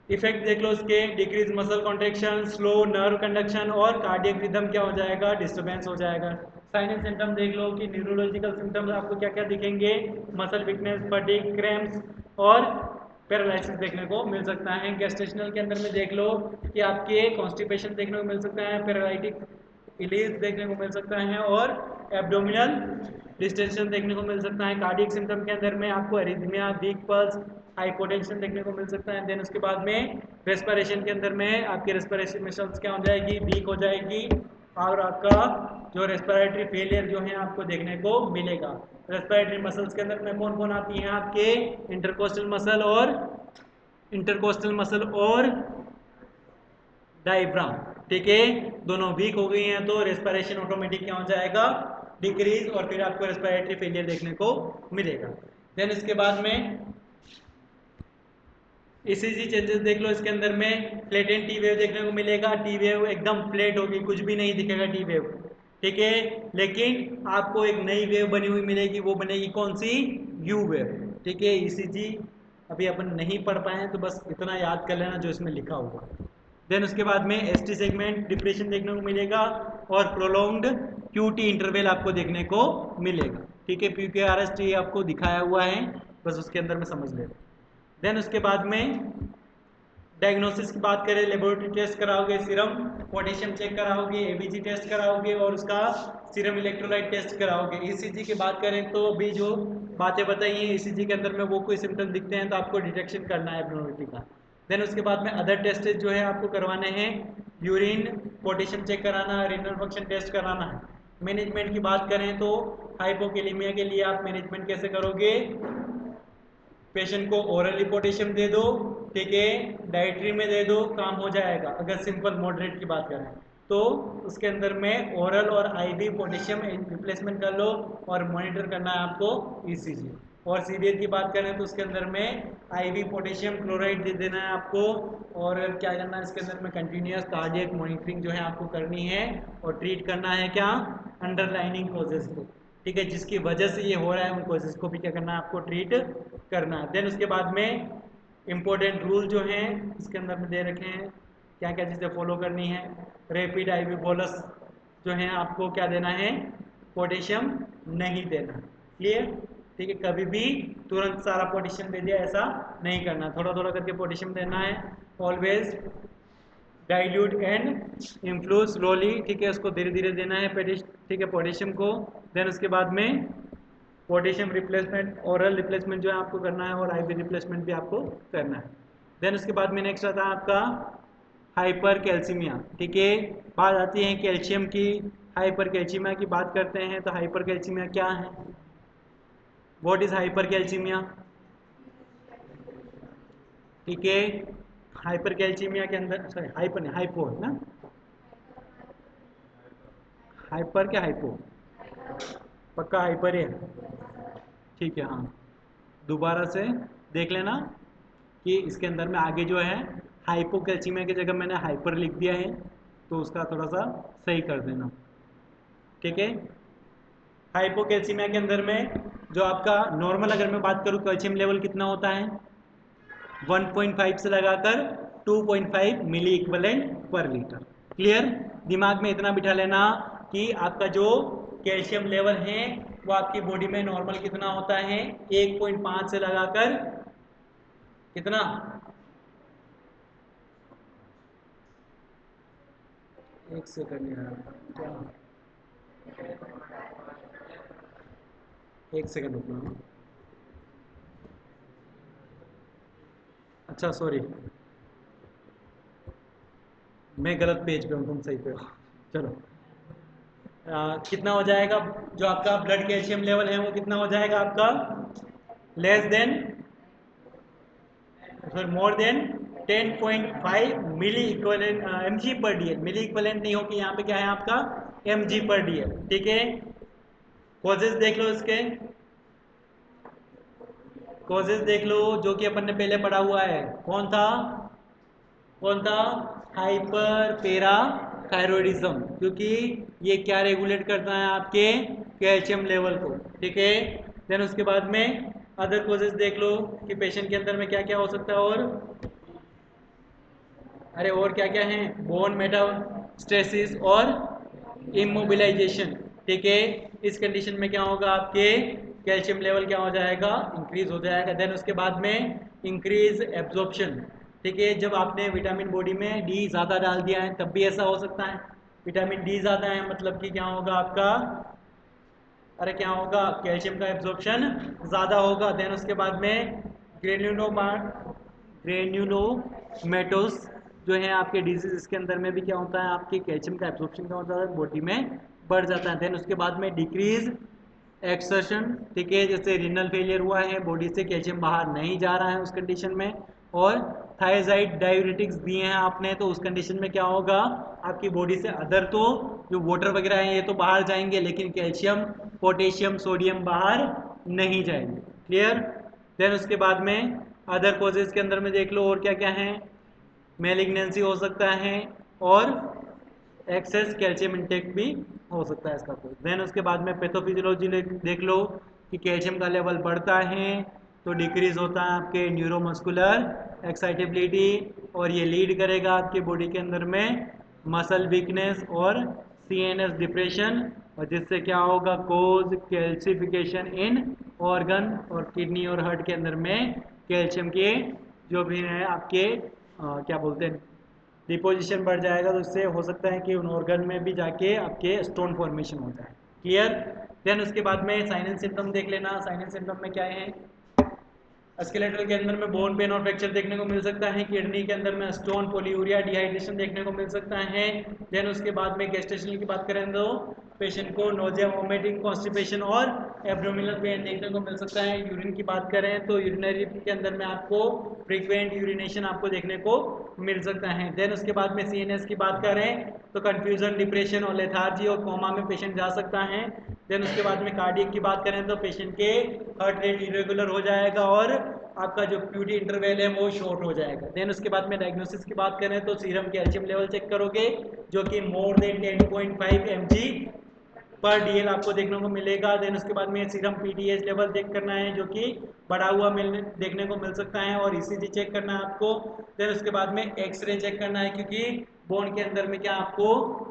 इफेक्ट देख लो उसके, decrease muscle contraction, slow nerve conduction और कार्डियक रिदम क्या हो जाएगा, डिस्टर्बेंस हो जाएगा। साइन एंड सिम्टम देख लो कि न्यूरोलॉजिकल सिम्टम्स आपको क्या क्या दिखेंगे, मसल वीकनेस, फटीग, क्रैम्प्स और पैरालिसिस देखने को मिल सकता है। गैस्ट्रेशनल के अंदर में देख लो कि आपके कॉन्स्टिपेशन देखने को मिल सकता है, पैरालिटिक इलीज देखने को मिल सकता है और एब्डोमिनल डिस्टेंशन देखने को मिल सकता है। कार्डियक सिम्टम के अंदर में आपको एरिथमिया, वीक पल्स, हाइपोटेंशन देखने को मिल सकता है। देन उसके बाद में रेस्पिरेशन के अंदर में आपकी रेस्पिरेशन मसल्स क्या हो जाएगी, वीक हो जाएगी और आपका जो रेस्पिरेटरी फेलियर जो है आपको देखने को मिलेगा। रेस्पिरेटरी मसल्स के अंदर में कौन कौन आती हैं, आपके इंटरकोस्टल मसल और डायफ्राम, ठीक है। दोनों वीक हो गई हैं तो रेस्पिरेशन ऑटोमेटिक क्या हो जाएगा, डिक्रीज, और फिर आपको रेस्पिरेटरी फेलियर देखने को मिलेगा। देन इसके बाद में ईसीजी चेंजेस देख लो, इसके अंदर में फ्लैटेंट टी वेव देखने को मिलेगा, टी वेव एकदम फ्लैट होगी, कुछ भी नहीं दिखेगा टी वेव, ठीक है। लेकिन आपको एक नई वेव बनी हुई मिलेगी, वो बनेगी कौन सी, यू वेव, ठीक है। ईसीजी अभी अपन नहीं पढ़ पाए हैं तो बस इतना याद कर लेना जो इसमें लिखा हुआ। देन उसके बाद में एसटी सेगमेंट डिप्रेशन देखने को मिलेगा और प्रोलॉन्ग्ड क्यूटी इंटरवल आपको देखने को मिलेगा, ठीक है। पीक्यूआरएसटी आपको दिखाया हुआ है, बस उसके अंदर में समझ लेना। देन उसके बाद में डायग्नोसिस की बात करें, लेबोरेटरी टेस्ट कराओगे, सीरम पोटेशियम चेक कराओगे, एबीजी टेस्ट कराओगे और उसका सीरम इलेक्ट्रोलाइट टेस्ट कराओगे। ईसीजी की बात करें तो अभी जो बातें बताई हैं, ईसीजी के अंदर में वो कोई सिम्टम दिखते हैं तो आपको डिटेक्शन करना है एब्नॉर्मलिटी का। देन उसके बाद में अदर टेस्ट जो है आपको करवाने हैं, यूरिन पोटेशियम चेक कराना, रीनल फंक्शन टेस्ट कराना है। मैनेजमेंट की बात करें तो हाइपोकेलेमिया के लिए आप मैनेजमेंट कैसे करोगे, पेशेंट को ओरली पोटेशियम दे दो, ठीक है, डाइट्री में दे दो, काम हो जाएगा। अगर सिंपल मॉडरेट की बात करें तो उसके अंदर में ओरल और आईवी पोटेशियम रिप्लेसमेंट कर लो और मॉनिटर करना है आपको ईसीजी। और सीवियर की बात करें तो उसके अंदर में आईवी पोटेशियम क्लोराइड दे देना है आपको, और क्या करना है इसके अंदर में कंटिन्यूस कार्डियक मॉनिटरिंग जो है आपको करनी है, और ट्रीट करना है क्या, अंडरलाइनिंग कॉजेज को, ठीक है, जिसकी वजह से ये हो रहा है उन कॉजेज को भी क्या करना है आपको ट्रीट करना है। देन उसके बाद में इंपॉर्टेंट रूल जो हैं इसके अंदर में दे रखे हैं, क्या क्या चीज़ें फॉलो करनी है। रैपिड आईवी बोलस जो है आपको क्या देना है, पोटेशियम नहीं देना, क्लियर, ठीक है। कभी भी तुरंत सारा पोटेशियम दे दिया ऐसा नहीं करना, थोड़ा थोड़ा करके पोटेशियम देना है। ऑलवेज डाइल्यूट एंड इन्फ्लूस स्लोली, ठीक है, उसको धीरे धीरे देना है, ठीक है, पोटेशियम को। देन उसके बाद में पोटेशियम रिप्लेसमेंट, ओरल रिप्लेसमेंट जो है आपको करना है, और आईवी रिप्लेसमेंट भी आपको करना है। देन उसके बाद में नेक्स्ट आता है आपका हाइपर कैल्सीमिया, ठीक है। बात आती है कैल्शियम की, हाइपर कैल्सीमिया की बात करते हैं तो हाइपर कैल्सीमिया क्या है, व्हाट इज हाइपर कैल्सीमिया, ठीक है। हाइपर कैल्सीमिया के अंदर, सॉरी हाइपर नहीं, हाइपो है ना, हाइपर क्या हाइपो, पक्का हाइपर है, ठीक है, हाँ। दोबारा से देख लेना कि इसके अंदर में आगे जो है हाइपोकैल्सीमिया की जगह मैंने हाइपर लिख दिया है, तो उसका थोड़ा सा सही कर देना, ठीक है। हाइपोकैल्सीमिया के अंदर में जो आपका नॉर्मल, अगर मैं बात करूँ कैल्शियम लेवल कितना होता है, 1.5 से लगाकर 2.5 मिली इक्विवेलेंट पर लीटर, क्लियर। दिमाग में इतना बिठा लेना कि आपका जो कैल्शियम लेवल है वो आपकी बॉडी में नॉर्मल कितना होता है, 1.5 से लगाकर कितना, एक सेकंड यार, क्या, एक सेकंड रुकना, अच्छा सॉरी, मैं गलत पेज पे हूँ, तुम सही पे हो, चलो। कितना हो जाएगा, जो आपका ब्लड कैल्शियम लेवल है वो कितना हो जाएगा आपका, less than sorry more than 10.5 milliequivalent mg per D L. Milliequivalent नहीं होगी, यहाँ पे क्या है आपका mg पर डी एल। ठीक है, कॉजेज देख लो इसके, कॉजेज देख लो जो कि अपन ने पहले पढ़ा हुआ है। कौन था, कौन था, हाइपर पेरा थायरॉइडिज्म, क्योंकि ये क्या रेगुलेट करता है आपके कैल्शियम लेवल को। ठीक है, देन उसके बाद में अदर कॉजेज देख लो कि पेशेंट के अंदर में क्या क्या हो सकता है। और अरे और क्या क्या है, बोन मेटास्टेसिस और इमोबिलाइजेशन। ठीक है, इस कंडीशन में क्या होगा, आपके कैल्शियम लेवल क्या हो जाएगा, इंक्रीज हो जाएगा। देन उसके बाद में इंक्रीज एब्जॉर्प्शन। ठीक है, जब आपने विटामिन बॉडी में डी ज़्यादा डाल दिया है तब भी ऐसा हो सकता है। विटामिन डी ज़्यादा है मतलब कि क्या होगा आपका, अरे क्या होगा, कैल्शियम का एब्जॉर्प्शन ज़्यादा होगा। देन उसके बाद में ग्रेन्यूलोमेटोस जो है आपके डिजीज, इसके अंदर में भी क्या होता है, आपके कैल्शियम का एब्जॉर्प्शन क्या होता है, बॉडी में बढ़ जाता है। देन उसके बाद में डिक्रीज एक्सर्शन। ठीक है, जैसे रिनल फेलियर हुआ है, बॉडी से कैल्शियम बाहर नहीं जा रहा है उस कंडीशन में, और थायजाइड डायूरेटिक्स दिए हैं आपने, तो उस कंडीशन में क्या होगा, आपकी बॉडी से अदर तो जो वाटर वगैरह है ये तो बाहर जाएंगे, लेकिन कैल्शियम पोटेशियम सोडियम बाहर नहीं जाएंगे। क्लियर। देन उसके बाद में अदर कॉजेज के अंदर में देख लो और क्या क्या है, मेलिग्नेंसी हो सकता है और एक्सेस कैल्शियम इंटेक भी हो सकता है इसका कोई। देन उसके बाद में पैथोफिजियोलॉजी देख लो कि कैल्शियम का लेवल बढ़ता है तो डिक्रीज होता है आपके न्यूरोमस्कुलर एक्साइटेबिलिटी, और ये लीड करेगा आपके बॉडी के अंदर में मसल वीकनेस और सीएनएस डिप्रेशन, और जिससे क्या होगा, कोज कैल्सिफिकेशन इन ऑर्गन और किडनी और हार्ट के अंदर में कैल्शियम के जो भी है आपके क्या बोलते हैं डिपोजिशन बढ़ जाएगा, तो उससे हो सकता है कि उन ऑर्गन में भी जाके आपके स्टोन फॉर्मेशन हो जाए। क्लियर। देन उसके बाद में साइन एंड सिम्टम देख लेना। साइन एंड सिम्टम में क्या है, स्केलेटल के अंदर में बोन पेन और फ्रैक्चर देखने को मिल सकता है, किडनी के अंदर में स्टोन पोलियूरिया डिहाइड्रेशन देखने को मिल सकता है। देन उसके बाद में गैस्ट्रेशन की बात करें तो पेशेंट को नोजिया वोमिटिंग कॉन्स्टिपेशन और एब्डोमिनल पेन देखने को मिल सकता है। यूरिन की बात करें तो यूरिनरी के अंदर में आपको फ्रीक्वेंट यूरिनेशन आपको देखने को मिल सकता है। देन उसके बाद में सीएनएस की बात करें तो कंफ्यूजन डिप्रेशन और लेथार्जी और कोमा में पेशेंट जा सकता है। देन उसके बाद में कार्डियक की बात करें तो पेशेंट के हार्ट रेट इरेगुलर हो जाएगा और आपका जो क्यूटी इंटरवल है वो शॉर्ट हो जाएगा। देन उसके बाद में डायग्नोसिस की बात करें तो सीरम कैल्शियम लेवल चेक करोगे जो कि मोर देन 10.5 mg पर डीएल आपको देखने को मिलेगा। देन उसके बाद में सीरम पीटीएच लेवल चेक करना है जो कि बढ़ा हुआ देखने को मिल सकता है, और ईसीजी चेक करना है आपको। देन उसके बाद में एक्सरे चेक करना है क्योंकि बोन के अंदर में क्या आपको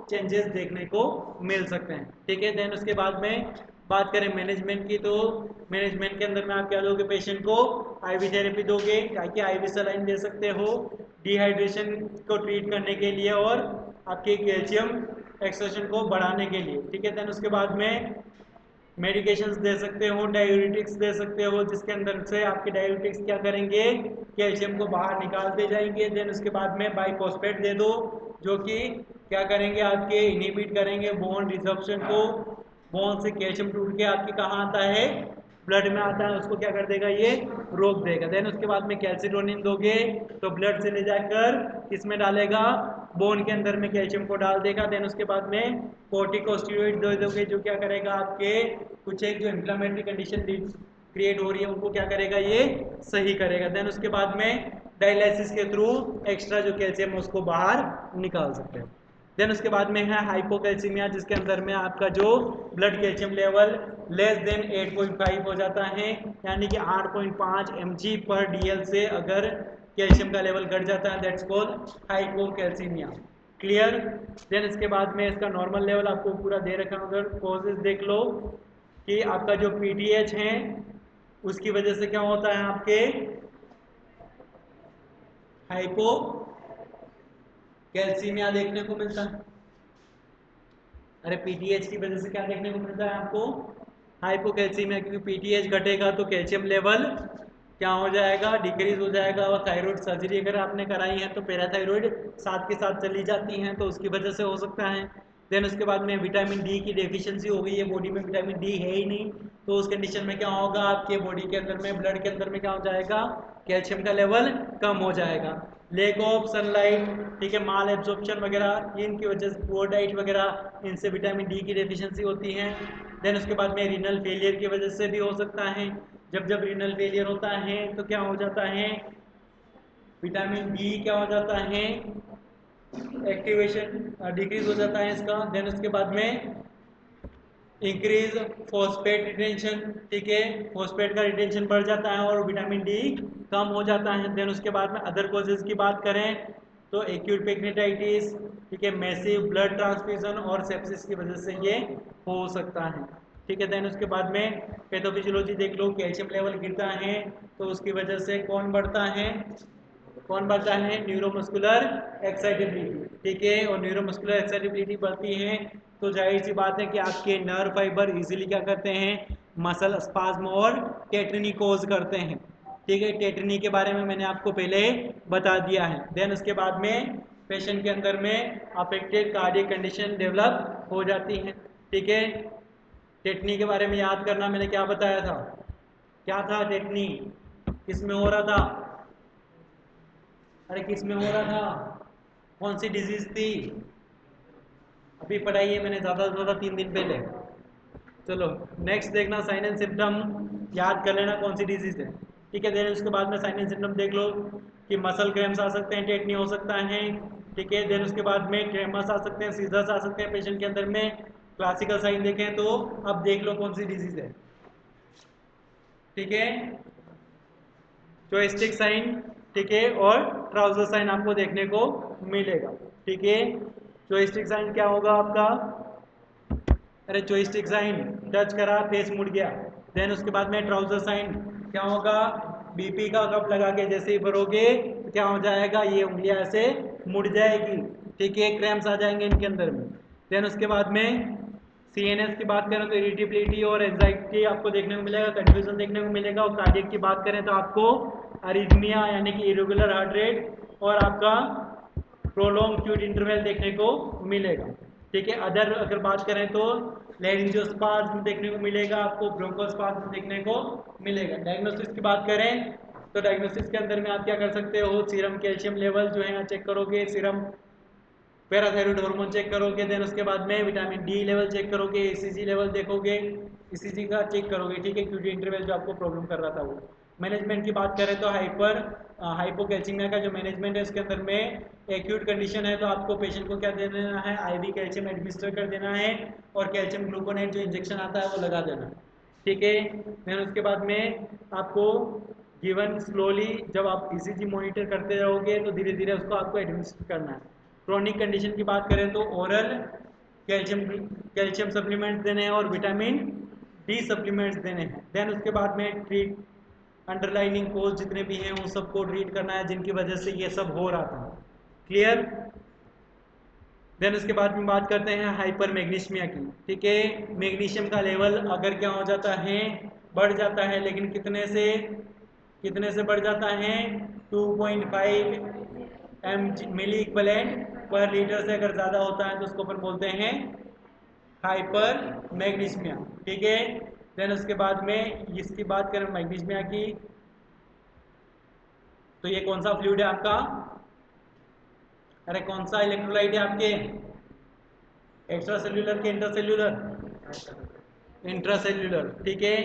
चेंजेस देखने को मिल सकते हैं। ठीक है, देन उसके बाद में बात करें मैनेजमेंट की तो मैनेजमेंट के अंदर में आप क्या दोगे, पेशेंट को आईवी थेरेपी दोगे, ताकि आईवी सलाइन दे सकते हो डिहाइड्रेशन को ट्रीट करने के लिए और आपके कैल्शियम एक्सट्रैक्शन को बढ़ाने के लिए। ठीक है, देन उसके बाद में मेडिकेशंस दे सकते हो, डायूरेटिक्स दे सकते हो, जिसके अंदर से आपके डायूरेटिक्स क्या करेंगे, कैल्शियम को बाहर निकालते जाएंगे। देन उसके बाद में बाइफॉस्फेट दे दो जो कि क्या करेंगे, आपके इनहिबिट करेंगे बोन रिजर्प्शन को। बोन से कैल्शियम टूट के आपके कहाँ आता है, ब्लड में आता है, उसको क्या कर देगा, ये रोक देगा। देन उसके बाद में कैल्सिटोनिन दोगे तो ब्लड से ले जाकर किसमें डालेगा, बोन के अंदर में कैल्शियम को डाल देगा। देन उसके बाद में कोर्टिकोस्टेरॉइड दे दोगे जो क्या करेगा, आपके कुछ एक जो इन्फ्लेमेटरी कंडीशन क्रिएट हो रही है उनको क्या करेगा, ये सही करेगा। देन उसके बाद में डायलिसिस के थ्रू एक्स्ट्रा जो कैल्शियम है उसको बाहर निकाल सकते हैं। देन उसके बाद में है हाइपोकैल्सीमिया, जिसके अंदर में आपका जो blood calcium level less than 8.5 हो जाता है, यानी कि 8.5 mg पर डीएल से अगर कैल्शियम का लेवल घट जाता है, that's called hypocalcaemia. Clear. Then इसके बाद में इसका नॉर्मल लेवल आपको पूरा दे रखा है, अगर कॉजेज देख लो कि आपका जो पीटीएच है उसकी वजह से क्या होता है, आपके हाइपो कैल्सीमिया देखने को मिलता है। अरे पीटीएच की वजह से क्या देखने को मिलता है आपको, हाइपोकैल्सीमिया, क्योंकि पीटीएच घटेगा तो कैल्शियम लेवल क्या हो जाएगा, डिक्रीज हो जाएगा। और थायराइड सर्जरी अगर आपने कराई है तो पैराथायराइड साथ के साथ चली जाती हैं, तो उसकी वजह से हो सकता है। देन उसके बाद में विटामिन डी की डेफिशिएंसी हो गई है, बॉडी में विटामिन डी है ही नहीं, तो उस कंडीशन में क्या होगा, आपके बॉडी के अंदर में, ब्लड के अंदर में क्या हो जाएगा, कैल्शियम का लेवल कम हो जाएगा। लेक ऑफ सनलाइट, ठीक है, माल एब्जॉर्प्शन वगैरह, इनकी वजह से पुअर डाइट वगैरह, इनसे विटामिन डी की डेफिशिएंसी होती है। देन उसके बाद में रीनल फेलियर की वजह से भी हो सकता है। जब जब रीनल फेलियर होता है तो क्या हो जाता है, विटामिन डी क्या हो जाता है, एक्टिवेशन डिक्रीज हो जाता है इसका। देन उसके बाद में इंक्रीज फॉस्फेट रिटेंशन, ठीक है, फॉस्फेट का रिटेंशन बढ़ जाता है और विटामिन डी कम हो जाता है। देन उसके बाद में अदर कॉजेज की बात करें तो एक्यूट पेनिटाइटिस, ठीक है, मैसिव ब्लड ट्रांसफ्यूजन और सेप्सिस की वजह से ये हो सकता है, ठीक है। देन उसके बाद में पैथोफिजियोलॉजी देख लो, कैल्शियम लेवल गिरता है तो उसकी वजह से कौन बढ़ता है, कौन बढ़ता है, न्यूरोमस्कुलर एक्साइटेबिलिटी, ठीक है, और न्यूरोमस्कुलर एक्साइटेबिलिटी बढ़ती है तो जाहिर सी बात है कि आपके नर्व फाइबर इजीली क्या करते हैं, मसल स्पाज्म और टेटनी कोज करते हैं, ठीक है। टेटनी के बारे में मैंने आपको पहले बता दिया है। देन उसके बाद में पेशेंट के अंदर में अफेक्टेड कार्डियक कंडीशन डेवलप हो जाती है, ठीक है। टेटनी के बारे में याद करना, मैंने क्या बताया था, क्या था टेटनी, किसमें हो रहा था, अरे किस में हो रहा था, कौन सी डिजीज थी, अभी पढ़ाई है मैंने ज़्यादा से ज़्यादा 3 दिन पहले। चलो नेक्स्ट देखना, साइन एंड सिम्टम याद कर लेना कौन सी डिजीज है, ठीक है। देन उसके बाद में साइन एंड सिम्टम देख लो कि मसल क्रैम्स आ सकते हैं, टेटनी हो सकता है, ठीक है। देन उसके बाद में ट्रेमर्स आ सकते हैं, सीजर्स आ सकते हैं पेशेंट के अंदर में। क्लासिकल साइन देखें तो अब देख लो कौन सी डिजीज है, ठीक है, जॉयस्टिक साइन, ठीक है, और ट्राउजर साइन आपको देखने को मिलेगा, ठीक है। जॉयस्टिक साइन क्या होगा आपका, अरे जॉयस्टिक साइन टच करा फेस मुड़ गया। देन उसके बाद में ट्राउजर साइन क्या होगा, बीपी का कप लगा के जैसे ही भरोगे तो क्या हो जाएगा, ये उंगलियां ऐसे मुड़ जाएगी, ठीक है, क्रैम्प्स आ जाएंगे इनके अंदर में। देन उसके बाद में सीएनएस की बात करें तो इरिटेबिलिटी और एंजाइटी आपको देखने को मिलेगा, कंफ्यूजन देखने को मिलेगा। और कार्डियक की बात करें तो आपको अरिथमिया यानी कि इरेगुलर हार्ट रेट और आपका प्रोलॉन्ग ट्यूट इंटरवल देखने को मिलेगा, ठीक है। अदर अगर बात करें तो लैरिंजियोस्पाज्म देखने को मिलेगा, आपको ब्रोंकोस्पाज्म देखने को मिलेगा। डायग्नोसिस की बात करें तो डायग्नोसिस के अंदर में आप क्या कर सकते हो, सीरम कैल्शियम लेवल जो है चेक करोगे, सीरम पैराथायरॉइड हार्मोन चेक करोगे, देन उसके बाद में विटामिन डी लेवल चेक करोगे, ईसीजी लेवल देखोगे, ईसीजी का चेक करोगे, ठीक है, क्यूटी इंटरवल जो आपको प्रॉब्लम कर रहा था वो। मैनेजमेंट की बात करें तो हाइपोकैल्सीमिया का जो मैनेजमेंट है उसके अंदर में एक्यूट कंडीशन है तो आपको पेशेंट को क्या दे देना है, आईवी कैल्शियम एडमिनिस्टर कर देना है और कैल्शियम ग्लूकोनेट जो इंजेक्शन आता है वो लगा देना, ठीक है। देन उसके बाद में आपको गिवन स्लोली जब आप ईसीजी मॉनिटर करते रहोगे तो धीरे धीरे उसको आपको एडमिनिस्टर करना है। क्रोनिक कंडीशन की बात करें तो ओरल कैल्शियम सप्लीमेंट्स देने हैं और विटामिन डी सप्लीमेंट्स देने हैं। देन उसके बाद में ट्रीट अंडरलाइनिंग कोज जितने भी हैं उन सबको ट्रीट करना है जिनकी वजह से ये सब हो रहा था, क्लियर। देन उसके बाद में बात करते हैं हाइपर मैग्नीशियमिया की, ठीक है। मैग्नीशियम का लेवल अगर क्या हो जाता है, बढ़ जाता है, लेकिन कितने से बढ़ जाता है, 2.5 मिली इक्वलेंट पर लीटर से अगर ज़्यादा होता है तो उसको अपन बोलते हैं हाइपर मैग्नीशियमिया, ठीक है। देन उसके बाद में इसकी बात करें मैग्नीशियमिया की तो ये कौन सा फ्लूइड है आपका, अरे कौन सा इलेक्ट्रोलाइट है आपके, एक्स्ट्रा सेल्यूलर के इंटरसेल्यूलर, इंट्रासेल्यूलर, ठीक है।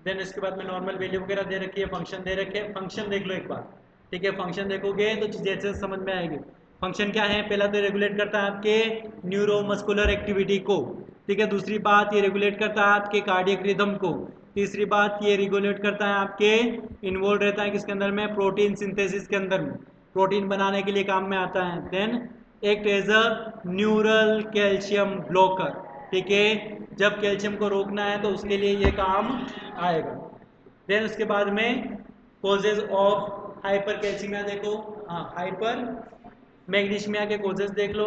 देन इसके बाद में नॉर्मल वैल्यू वगैरह दे रखी है, फंक्शन दे रखे हैं, फंक्शन देख लो एक बार, ठीक है। फंक्शन देखोगे तो जैसे समझ में आएगी। फंक्शन क्या है, पहला तो रेगुलेट करता है आपके न्यूरोमस्कुलर एक्टिविटी को, ठीक है। दूसरी बात ये रेगुलेट करता है आपके कार्डियक रिदम को। तीसरी बात ये रेगुलेट करता है आपके, इन्वॉल्व रहता है किसके अंदर में, प्रोटीन सिंथेसिस के अंदर में, प्रोटीन बनाने के लिए काम में आता है। Then act as a neural calcium blocker, ठीक है, जब कैल्शियम को रोकना है तो उसके लिए ये काम आएगा। देन उसके बाद में कोजेज ऑफ हाइपर कैल्शियमिया देखो, हाँ हाइपर मैग्नीशियमिया के कोजेज देख लो,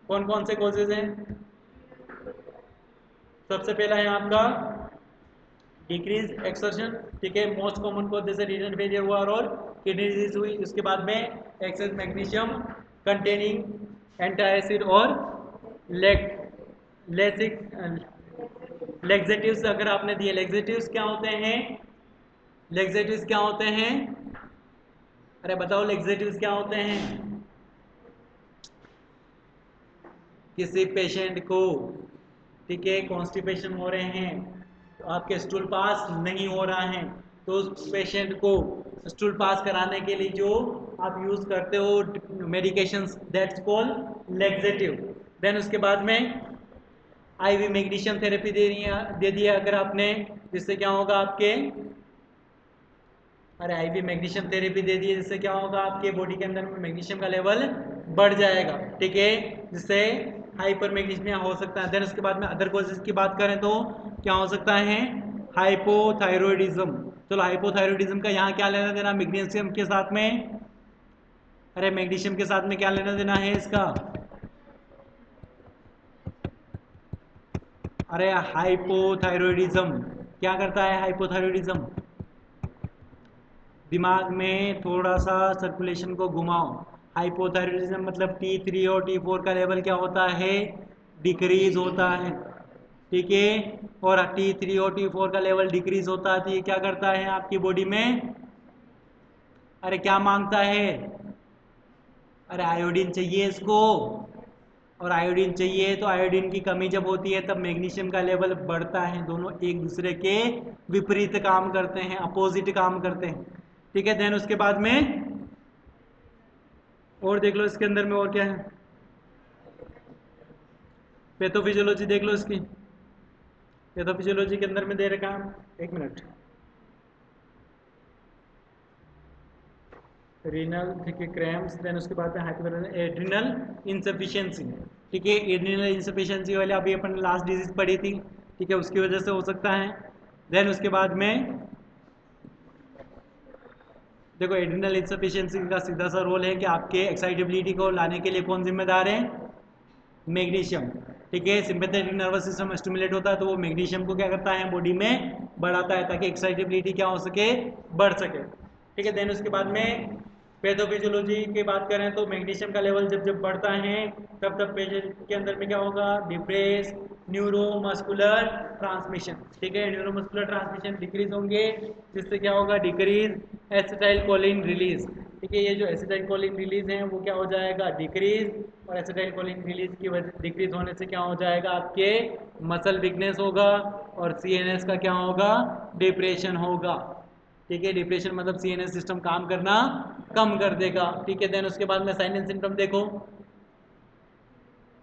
कौन कौन से कोजेज हैं। सबसे पहला है आपका डिक्रीज एक्सर्शन, ठीक है, मोस्ट कॉमन कोज जैसे रीनल फेलियर हुआ और किडनी डिजीज हुई। उसके बाद में एक्सेस मैग्नीशियम कंटेनिंग एंटासिड और लेक्ट, लेक्सेटिव्स अगर आपने दिए, लेक्सेटिव्स क्या होते हैं? लेक्सेटिव्स क्या होते हैं? अरे बताओ लेक्सेटिव्स क्या होते हैं? किसी पेशेंट को, ठीक है, कॉन्स्टिपेशन हो रहे हैं, तो आपके स्टूल पास नहीं हो रहा है, तो उस पेशेंट को स्टूल पास कराने के लिए जो आप यूज करते हो medications, that's called laxative. Then उसके बाद में आईवी मैग्नीशियम थेरेपी दे दिया अगर आपने, जिससे क्या होगा आपके, अरे आईवी मैग्नीशियम थेरेपी दे दिए, जिससे क्या होगा आपके बॉडी के अंदर में मैग्नीशियम का लेवल बढ़ जाएगा, ठीक है, जिससे हाइपर मैग्नीशियमिया हो सकता है। देन उसके बाद में अदर कॉजेज की बात करें तो क्या हो सकता है? हाइपोथायरॉयडिज्म। चलो हाइपोथायरॉयडिज्म का यहाँ क्या लेना देना मैग्नीशियम के साथ में? अरे मैग्नीशियम के साथ में क्या लेना देना है इसका? अरे हाइपोथायरॉयडिज्म क्या करता है? हाइपोथायरॉयडिज्म दिमाग में थोड़ा सा सर्कुलेशन को घुमाओ। हाइपोथायरॉयडिज्म मतलब T3 और T4 का लेवल क्या होता है? डिक्रीज होता है, ठीक है, और T3 और T4 का लेवल डिक्रीज होता है तो ये क्या करता है आपकी बॉडी में? अरे क्या मांगता है? अरे आयोडीन चाहिए इसको, और आयोडीन चाहिए तो आयोडीन की कमी जब होती है तब मैग्नीशियम का लेवल बढ़ता है। दोनों एक दूसरे के विपरीत काम करते हैं, अपोजिट काम करते हैं, ठीक है। देन उसके बाद में और देख लो इसके अंदर में और क्या है, पैथोफिजियोलॉजी देख लो इसकी। पैथोफिजियोलॉजी के अंदर में दे रखा है, एक मिनट, रीनल, ठीक है, क्रैम्प्स, देन उसके बाद में हाइपोथायरॉयड, एड्रिनल इनसफिशिएंसी, ठीक है, एड्रिनल इनसफिशिएंसी वाले अभी अपन लास्ट डिजीज पढ़ी थी, ठीक है, उसकी वजह से हो सकता है। देन उसके बाद में देखो एड्रिनल इनसफिशिएंसी का सीधा सा रोल है कि आपके एक्साइटेबिलिटी को लाने के लिए कौन जिम्मेदार है? मैग्नीशियम, ठीक है। सिंपैथेटिक नर्वस सिस्टम स्टिमुलेट होता है तो वो मैग्नीशियम को क्या करता है? बॉडी में बढ़ाता है ताकि एक्साइटेबिलिटी क्या हो सके? बढ़ सके, ठीक है। देन उसके बाद में पैथोफिजियोलॉजी की बात करें तो मैग्नीशियम का लेवल जब जब बढ़ता है तब तब पेशेंट के अंदर में क्या होगा? डिप्रेस, न्यूरोमस्कुलर ट्रांसमिशन, ठीक है, न्यूरोमस्कुलर ट्रांसमिशन डिक्रीज होंगे, जिससे क्या होगा? डिक्रीज एसिटाइल कोलिन रिलीज, ठीक है, ये जो एसिटाइल कोलिन रिलीज है वो क्या हो जाएगा? डिक्रीज, और एसिटाइल कोलिन रिलीज की वजह डिक्रीज होने से क्या हो जाएगा? आपके मसल वीकनेस होगा और सीएनएस का क्या होगा? डिप्रेशन होगा, ठीक है। डिप्रेशन मतलब सीएनएस सिस्टम काम करना कम कर देगा, ठीक है। देन उसके बाद में साइन एंड सिम्टम देखो,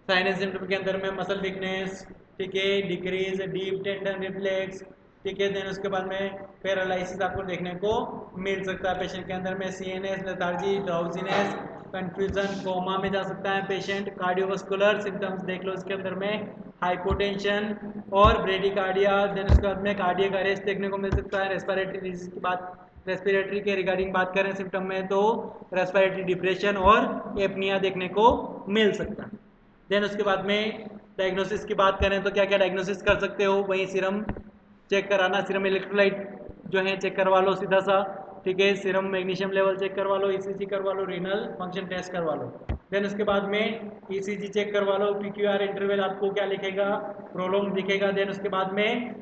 साइन एंड सिम्टम के अंदर में मसल वीकनेस, ठीक है, डिक्रीज डीप टेंडन रिफ्लेक्स, ठीक है। देन उसके बाद में पैरालिसिस आपको देखने को मिल सकता है पेशेंट के अंदर में, CNS, lethargy, drowsiness, confusion, coma में जा सकता है पेशेंट। कार्डियोवास्कुलर सिम्टम्स देख लो इसके अंदर में, हाइपोटेंशन और ब्रेडिकार्डिया। देन उसके बाद में कार्डियक अरेस्ट देखने को मिल सकता है। रेस्पिरेटरी डिजीज की बात, रेस्पिरेटरी के रिगार्डिंग बात करें सिम्टम में तो रेस्पिरेटरी डिप्रेशन और एपनिया देखने को मिल सकता है। देन उसके बाद में डायग्नोसिस की बात करें तो क्या क्या डायग्नोसिस कर सकते हो? वहीं सीरम चेक कराना, सीरम इलेक्ट्रोलाइट जो है चेक करवा लो सीधा सा, ठीक है, सीरम मैग्नीशियम लेवल चेक करवा लो, ईसीजी करवा लो, रीनल फंक्शन टेस्ट करवा लो। देन उसके बाद में ईसीजी चेक करवा लो, पीक्यूआर इंटरवल आपको क्या लिखेगा? प्रोलॉन्ग दिखेगा। देन उसके बाद में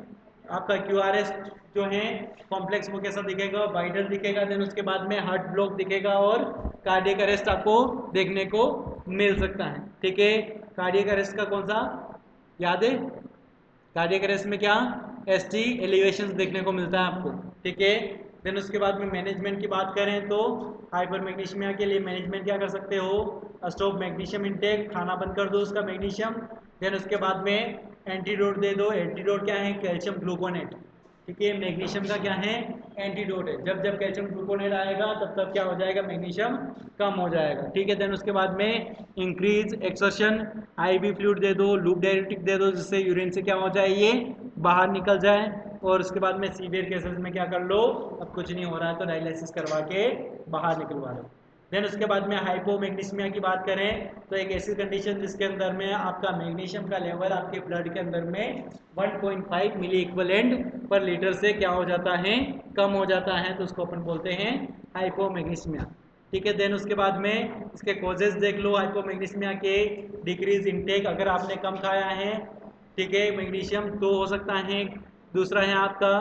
आपका क्यूआरएस जो है कॉम्प्लेक्स वो कैसा दिखेगा? वाइडर दिखेगा। देन उसके बाद में हार्ट ब्लॉक दिखेगा और कार्डियक अरेस्ट आपको देखने को मिल सकता है, ठीक है। कार्डियक अरेस्ट का कौन सा याद है? कार्डियक अरेस्ट में क्या? एसटी एलिवेशन देखने को मिलता है आपको, ठीक है। देन उसके बाद में मैनेजमेंट की बात करें तो हाइपर मैग्नीशियमिया के लिए मैनेजमेंट क्या कर सकते हो? स्टॉप मैग्नीशियम इनटेक, खाना बंद कर दो उसका मैग्नीशियम। देन उसके बाद में एंटीडोट दे दो। एंटीडोट क्या है? कैल्शियम ग्लूकोनेट, ठीक है, मैग्नीशियम का क्या है? एंटीडोट है। जब जब कैल्शियम ग्लूकोनेट आएगा तब तब क्या हो जाएगा? मैग्नीशियम कम हो जाएगा, ठीक है। देन उसके बाद में इंक्रीज एक्सर्शन, आईवी फ्लूइड दे दो, लूप डायरेटिक दे दो, जिससे यूरिन से क्या हो जाए? ये बाहर निकल जाए। और उसके बाद में सीवियर केसेस में क्या कर लो? अब कुछ नहीं हो रहा है तो डायलिसिस करवा के बाहर निकलवा लो। देन उसके बाद में हाइपोमैग्नीशियमिया की बात करें तो एक ऐसी कंडीशन जिसके अंदर में आपका मैग्नीशियम का लेवल आपके ब्लड के अंदर में 1.5 मिली इक्विवेलेंट पर लीटर से क्या हो जाता है? कम हो जाता है, तो उसको अपन बोलते हैं हाइपोमैग्नीशियमिया, ठीक है। देन उसके बाद में इसके कॉजेज देख लो हाइपोमैग्नीशियमिया के। डिक्रीज इनटेक, अगर आपने कम खाया है ठीक है। मैग्नीशियम 2 हो सकता है। दूसरा है आपका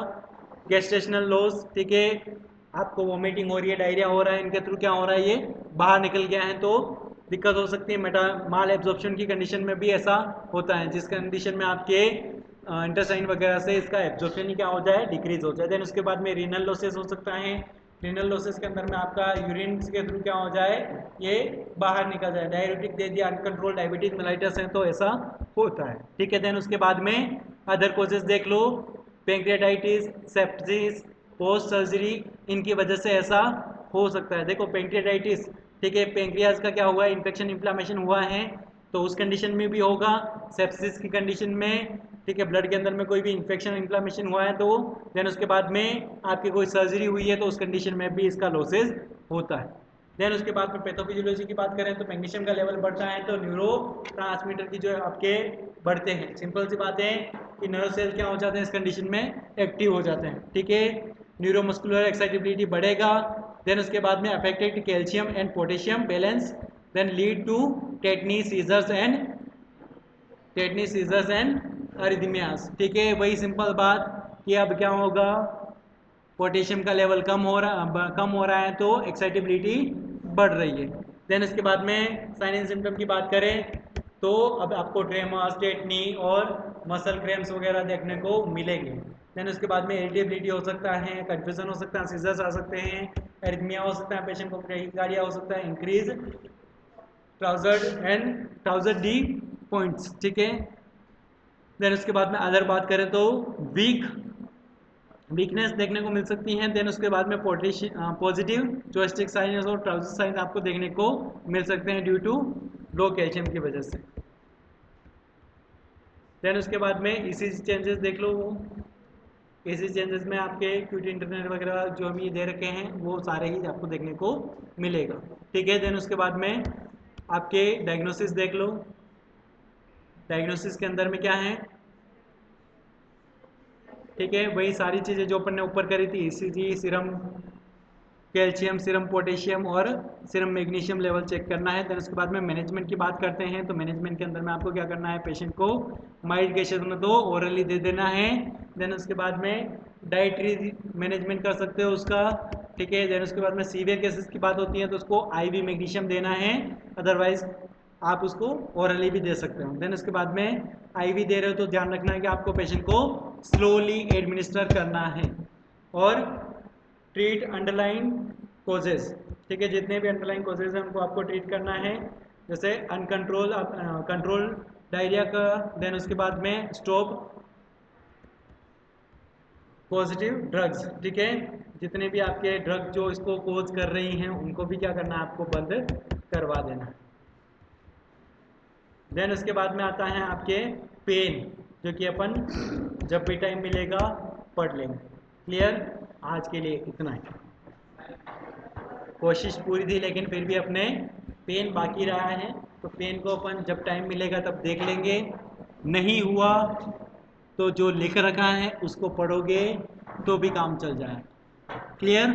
गैस्ट्रेशनल लॉस, ठीक है, आपको वोमिटिंग हो रही है, डायरिया हो रहा है, इनके थ्रू क्या हो रहा है, ये बाहर निकल गया है तो दिक्कत हो सकती है। माल एब्जॉर्प्शन की कंडीशन में भी ऐसा होता है, जिस कंडीशन में आपके इंटेस्टाइन वगैरह से इसका एब्जॉर्प्शन ही क्या हो जाए, डिक्रीज हो जाए। देन उसके बाद में रीनल लॉसेस हो सकता है। रीनल लॉसेस के अंदर में आपका यूरिन के थ्रू क्या हो जाए, ये बाहर निकल जाए। डायबिटिक दे दिया, अनकंट्रोल डायबिटीज मेलाइटस है तो ऐसा होता है, ठीक है। देन उसके बाद में अदर कोजेस देख लो, पेंक्रियाटाइटिस, सेप्सिस, पोस्ट सर्जरी, इनकी वजह से ऐसा हो सकता है। देखो पेंक्रियाटाइटिस, ठीक है, पेंक्रियाज का क्या हुआ है, इन्फेक्शन इन्फ्लामेशन हुआ है तो उस कंडीशन में भी होगा। सेप्सिस की कंडीशन में, ठीक है, ब्लड के अंदर में कोई भी इन्फेक्शन इन्फ्लामेशन हुआ है तो देन उसके बाद में आपकी कोई सर्जरी हुई है तो उस कंडीशन में भी इसका लॉसेज होता है। देन उसके बाद में पैथोफिजियोलॉजी की बात करें तो मैग्नीशियम का लेवल बढ़ता है तो न्यूरो ट्रांसमीटर की जो है आपके बढ़ते हैं। सिंपल सी बात है कि नर्व सेल क्या हो जाते हैं इस कंडीशन में, एक्टिव हो जाते हैं, ठीक है। न्यूरोमस्कुलर एक्साइटेबिलिटी बढ़ेगा। देन उसके बाद में affected calcium and potassium balance, then lead to tetany seizures and arrhythmias, ठीक है। वही सिंपल बात कि अब क्या होगा, पोटेशियम का लेवल कम हो रहा है तो एक्साइटेबिलिटी बढ़ रही है। देन इसके बाद में साइन एंड सिम्टम की बात करें तो अब आपको ट्रेमर्स, टेटनी और मसल क्रैम्प्स वगैरह देखने को मिलेंगे। देन उसके बाद में इरिटेबिलिटी हो सकता है, कंफ्यूजन हो सकता है, सीजर्स आ सकते हैं, एरिथमिया हो सकता है, पेशेंट को ब्रेकिकार्डिया हो सकता है, इंक्रीज ट्राउजर डी पॉइंट्स, ठीक है। देन उसके बाद में अदर बात करें तो वीकनेस देखने को मिल सकती है। देन उसके बाद में पॉजिटिव जोस्टिक साइंस और ट्राउजर साइंस आपको देखने को मिल सकते हैं ड्यू टू लो कैल्शियम की वजह से। देन उसके बाद में ईसीजी चेंजेस देख लो, ईसीजी चेंजेस में आपके क्यूटी इंटरनेट वगैरह जो हम ये दे रखे हैं वो सारे ही आपको देखने को मिलेगा, ठीक है। देन उसके बाद में आपके डायग्नोसिस देख लो, डायग्नोसिस के अंदर में क्या है, ठीक है, वही सारी चीज़ें जो अपन ने ऊपर करी थी, ECG, serum calcium, serum potassium और सीरम मैग्नीशियम लेवल चेक करना है। देन उसके बाद में मैनेजमेंट की बात करते हैं तो मैनेजमेंट के अंदर में आपको क्या करना है, पेशेंट को माइल्ड केसेस में तो ओरली दे देना है। देन उसके बाद में डाइटरी मैनेजमेंट कर सकते हो उसका, ठीक है। देन उसके बाद में सीवियर केसेस की बात होती है तो उसको आईवी मैग्नीशियम देना है, अदरवाइज आप उसको ओरली भी दे सकते हो। देन उसके बाद में आईवी दे रहे हो तो ध्यान रखना है कि आपको पेशेंट को स्लोली एडमिनिस्टर करना है और ट्रीट अंडरलाइन कोजेज, ठीक है, जितने भी अंडरलाइन कोजेज हैं उनको आपको ट्रीट करना है, जैसे कंट्रोल डायरिया का। देन उसके बाद में स्टॉप पॉजिटिव ड्रग्स, ठीक है, जितने भी आपके ड्रग जो इसको कोज कर रही हैं उनको भी क्या करना है, आपको बंद करवा देना। देन उसके बाद में आता है आपके पेन, जो कि अपन जब भी टाइम मिलेगा पढ़ लेंगे। क्लियर, आज के लिए इतना ही। कोशिश पूरी थी लेकिन फिर भी अपने पेन बाकी रहा है तो पेन को अपन जब टाइम मिलेगा तब देख लेंगे। नहीं हुआ तो जो लिख रखा है उसको पढ़ोगे तो भी काम चल जाए। क्लियर।